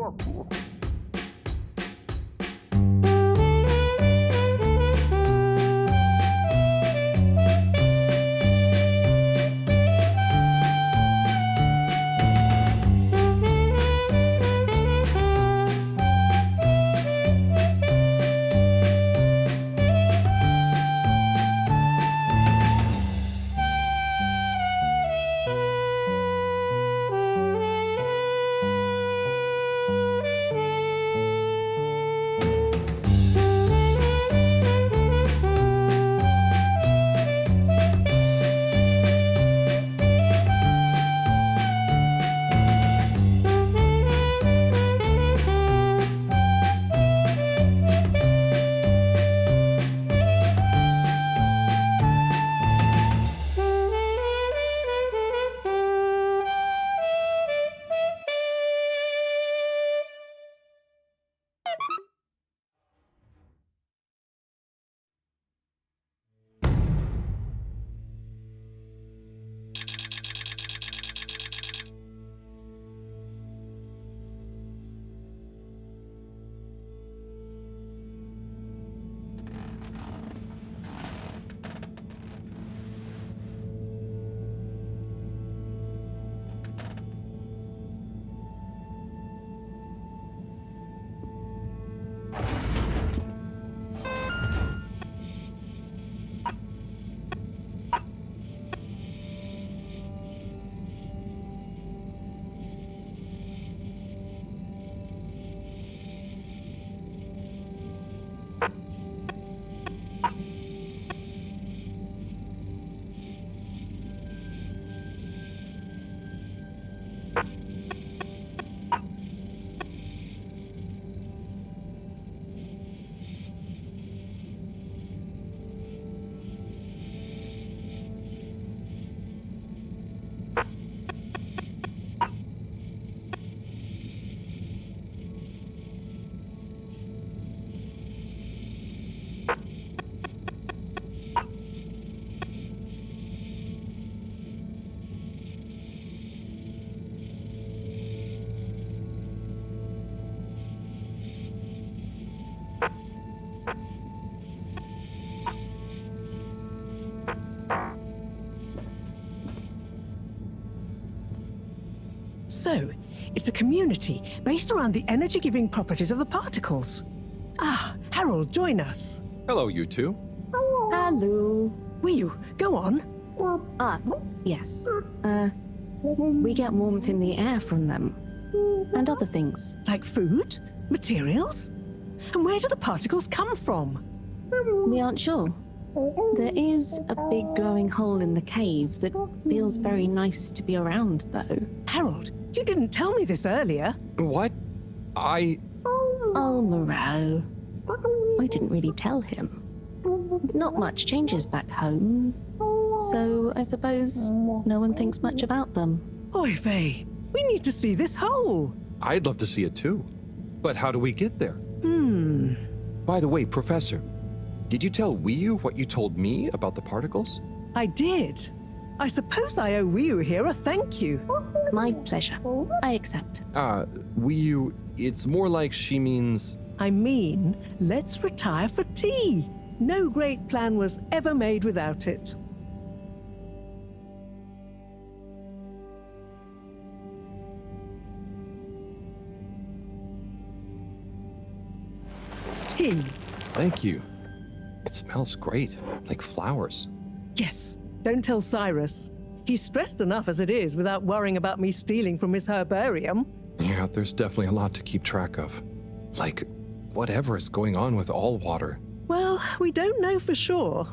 So, it's a community based around the energy-giving properties of the particles. Ah, Harold, join us. Hello, you two. Hello. Will you go on? Yes. We get warmth in the air from them. And other things. Like food? Materials? And where do the particles come from? We aren't sure. There is a big glowing hole in the cave that feels very nice to be around, though. Harold, you didn't tell me this earlier. What? Oh, Moreau. I didn't really tell him. Not much changes back home. So I suppose no one thinks much about them. Oy vey, we need to see this hole. I'd love to see it too. But how do we get there? By the way, Professor, did you tell Wiyu what you told me about the particles? I did. I suppose I owe Wiyu here a thank you. My pleasure. I accept. Wiyu, it's more like she means... I mean, let's retire for tea. No great plan was ever made without it. Tea. Thank you. It smells great, like flowers. Yes, don't tell Cyrus. He's stressed enough as it is without worrying about me stealing from his herbarium. Yeah, there's definitely a lot to keep track of. Like, whatever is going on with all water. Well, we don't know for sure.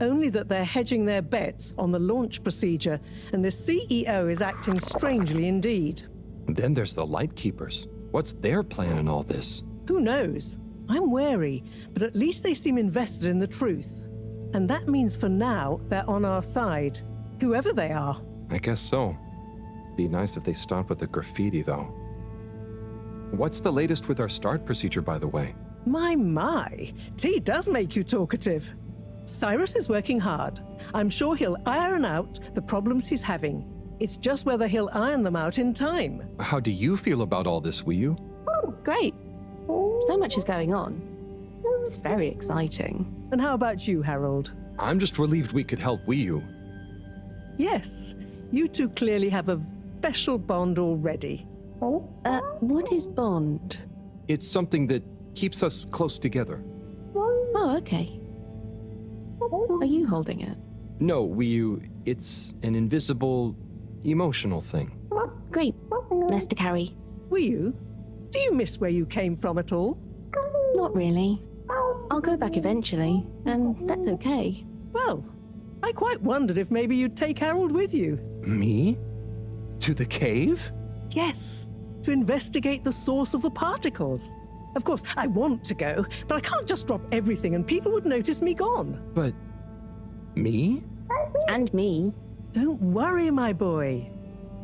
Only that they're hedging their bets on the launch procedure, and the CEO is acting strangely indeed. Then there's the Lightkeepers. What's their plan in all this? Who knows? I'm wary, but at least they seem invested in the truth. And that means for now, they're on our side, whoever they are. I guess so. Be nice if they stopped with the graffiti, though. What's the latest with our start procedure, by the way? My, tea does make you talkative. Cyrus is working hard. I'm sure he'll iron out the problems he's having. It's just whether he'll iron them out in time. How do you feel about all this, Wiyu? Great. So much is going on. It's very exciting. And how about you, Harold? I'm just relieved we could help Wiyu. Yes, you two clearly have a special bond already. What is bond? It's something that keeps us close together. Oh, okay. Are you holding it? No, Wiyu, it's an invisible, emotional thing. Great. Less to carry. Wiyu, do you miss where you came from at all? Not really. I'll go back eventually, and that's okay. Well, I quite wondered if maybe you'd take Harold with you. Me? To the cave? Yes, to investigate the source of the particles. Of course, I want to go, but I can't just drop everything and people would notice me gone. But... me? And me. Don't worry, my boy.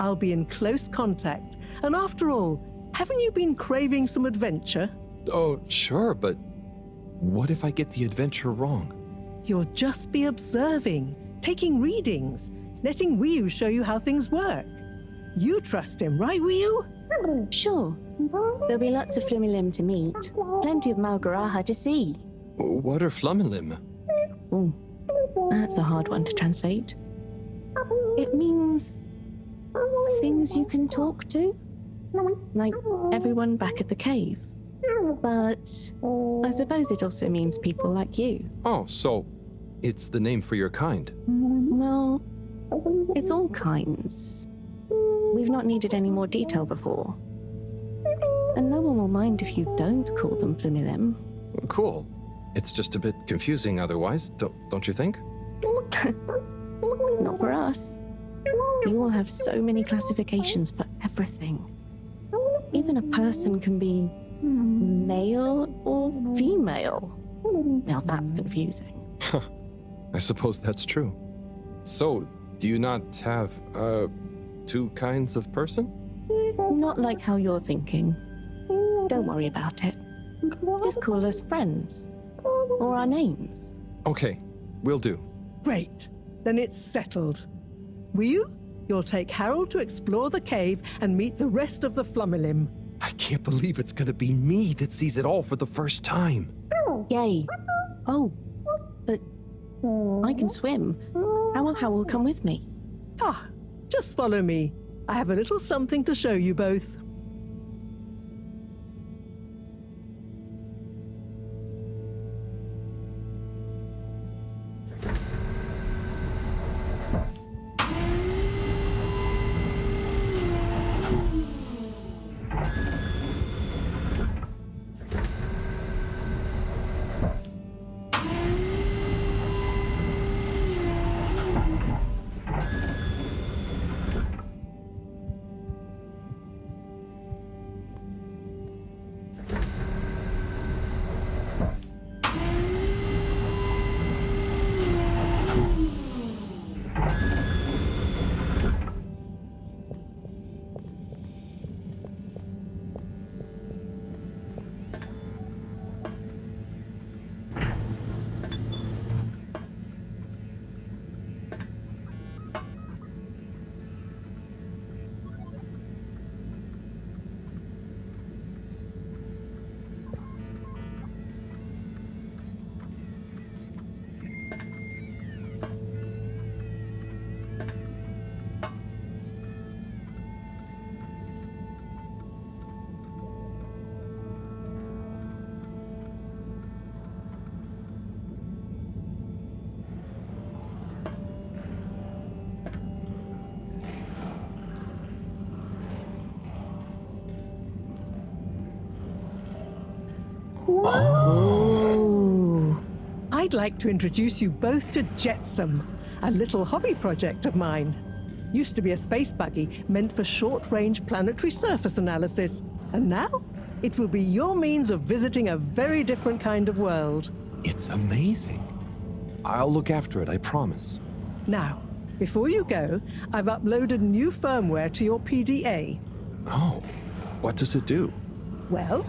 I'll be in close contact. And after all, haven't you been craving some adventure? Oh, sure, but what if I get the adventure wrong? You'll just be observing, taking readings, letting Wiyu show you how things work. You trust him, right, Wiyu? Sure. There'll be lots of Flumilim to meet. Plenty of Malgaraha to see. What are Flumilim? Oh, that's a hard one to translate. It means things you can talk to. Like everyone back at the cave. But I suppose it also means people like you. Oh, so it's the name for your kind. Well, it's all kinds. We've not needed any more detail before. And no one will mind if you don't call them Flumilim. Cool. It's just a bit confusing otherwise, don't you think? Not for us. You all have so many classifications for everything. Even a person can be male or female. Now that's confusing. I suppose that's true. So, do you not have, two kinds of person? Not like how you're thinking. Don't worry about it. Just call us friends. Or our names. Okay, will do. Great. Then it's settled. Wiyu, you'll take Harold to explore the cave and meet the rest of the Flumilim. I can't believe it's gonna be me that sees it all for the first time. Yay. Oh, but I can swim. How will come with me? Ah, just follow me. I have a little something to show you both. Oh. I'd like to introduce you both to Jetsam, a little hobby project of mine. Used to be a space buggy meant for short-range planetary surface analysis, and now it will be your means of visiting a very different kind of world. It's amazing. I'll look after it, I promise. Now, before you go, I've uploaded new firmware to your PDA. Oh, what does it do? Well,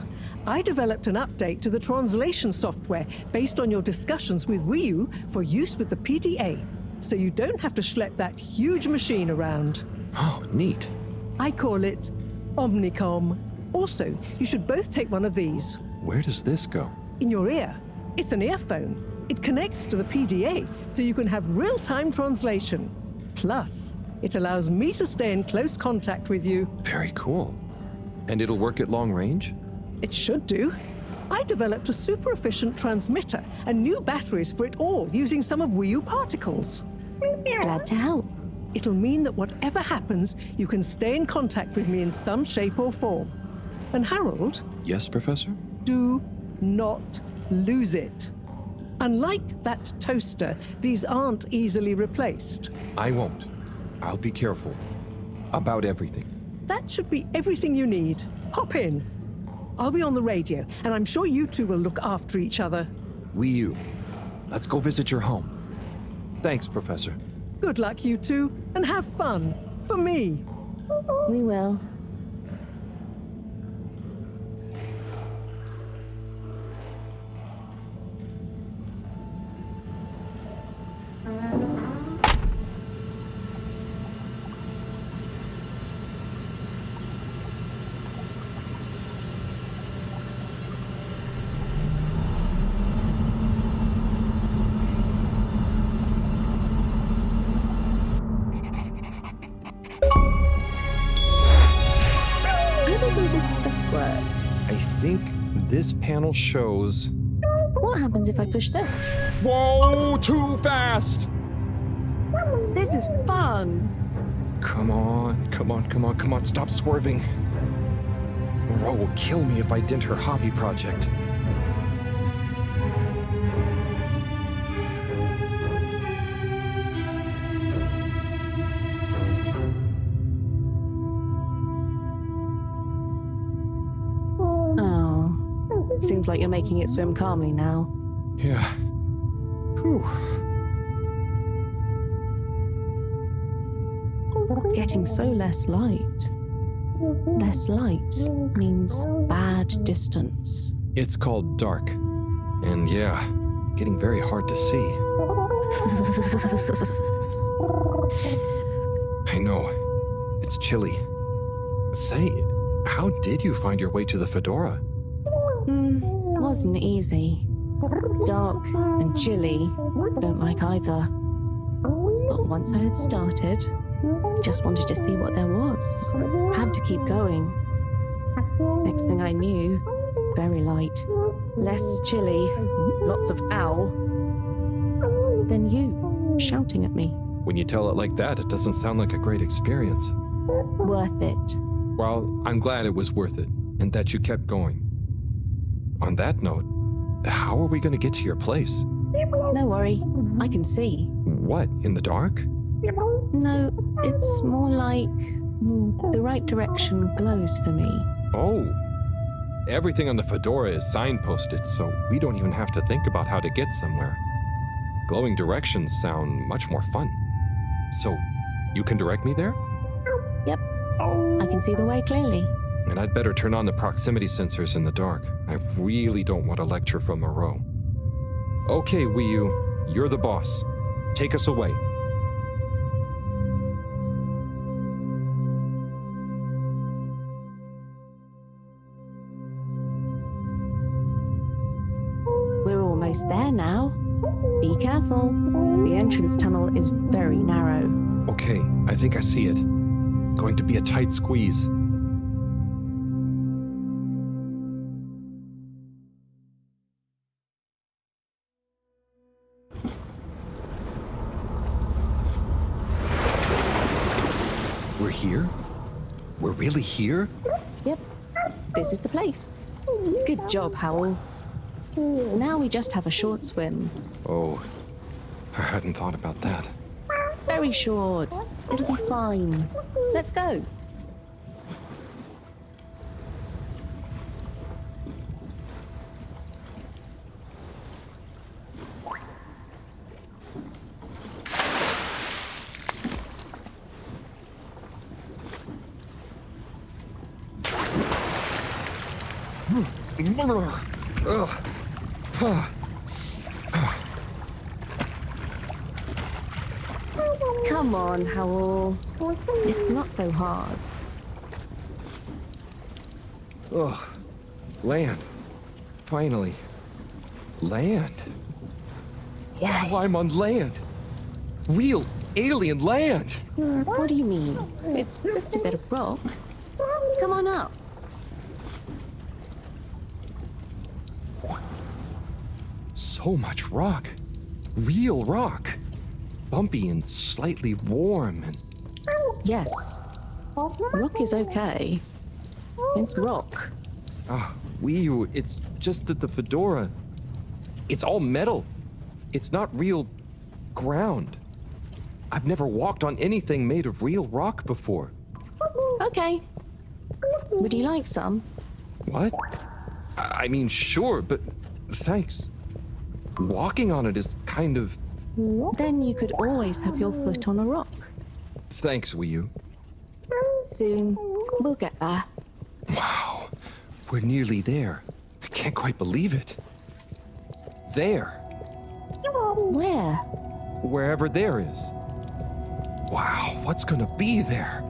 I developed an update to the translation software based on your discussions with Wii for use with the PDA, so you don't have to schlep that huge machine around. Oh, neat. I call it Omnicom. Also, you should both take one of these. Where does this go? In your ear. It's an earphone. It connects to the PDA, so you can have real-time translation. Plus, it allows me to stay in close contact with you. Very cool. And it'll work at long range? It should do. I developed a super efficient transmitter and new batteries for it all using some of Wii U particles. Glad to help. It'll mean that whatever happens, you can stay in contact with me in some shape or form. And Harold? Yes, Professor? Do not lose it. Unlike that toaster, these aren't easily replaced. I won't. I'll be careful. About everything. That should be everything you need. Hop in. I'll be on the radio, and I'm sure you two will look after each other. Wii U. Let's go visit your home. Thanks, Professor. Good luck, you two, and have fun. For me. We will. I think this panel shows... What happens if I push this? Whoa, too fast! This is fun! Come on, come on, come on, come on, stop swerving. Moreau will kill me if I dent her hobby project. Seems like you're making it swim calmly now. Yeah. Whew. Getting so less light. Less light means bad distance. It's called dark. And yeah, getting very hard to see. I know. It's chilly. Say, how did you find your way to the Fedora? Wasn't easy. Dark and chilly. Don't like either. But once I had started, Just wanted to see what there was. Had to keep going. Next thing I knew, very light, less chilly, lots of owl. Then you, shouting at me. When you tell it like that, it doesn't sound like a great experience. Worth it. Well, I'm glad it was worth it, and that you kept going. On that note, how are we going to get to your place? No worry, I can see. What, in the dark? No, it's more like the right direction glows for me. Oh. Everything on the fedora is signposted, so we don't even have to think about how to get somewhere. Glowing directions sound much more fun. So, you can direct me there? Yep, I can see the way clearly. And I'd better turn on the proximity sensors in the dark. I really don't want a lecture from Moreau. Okay, Wii U, you're the boss. Take us away. We're almost there now. Be careful. The entrance tunnel is very narrow. Okay, I think I see it. Going to be a tight squeeze. We're here? We're really here? Yep, this is the place. Good job, Howl. Now we just have a short swim. Oh, I hadn't thought about that. Very short. It'll be fine. Let's go. Come on, Howl. It's not so hard. Ugh. Land. Finally. Land. Yeah. Wow, I'm on land. Real alien land. What do you mean? It's just a bit of rock. Come on up. So much rock. Real rock. Bumpy and slightly warm and... Yes. Rock is okay. It's rock. Ah, Wii U, it's just that the fedora... It's all metal. It's not real ground. I've never walked on anything made of real rock before. Okay. Would you like some? What? I mean, sure, but thanks. Walking on it is kind of... Then you could always have your foot on a rock. Thanks, Wii U. Soon, we'll get there. Wow, we're nearly there. I can't quite believe it. There. Where? Wherever there is. Wow, what's gonna be there?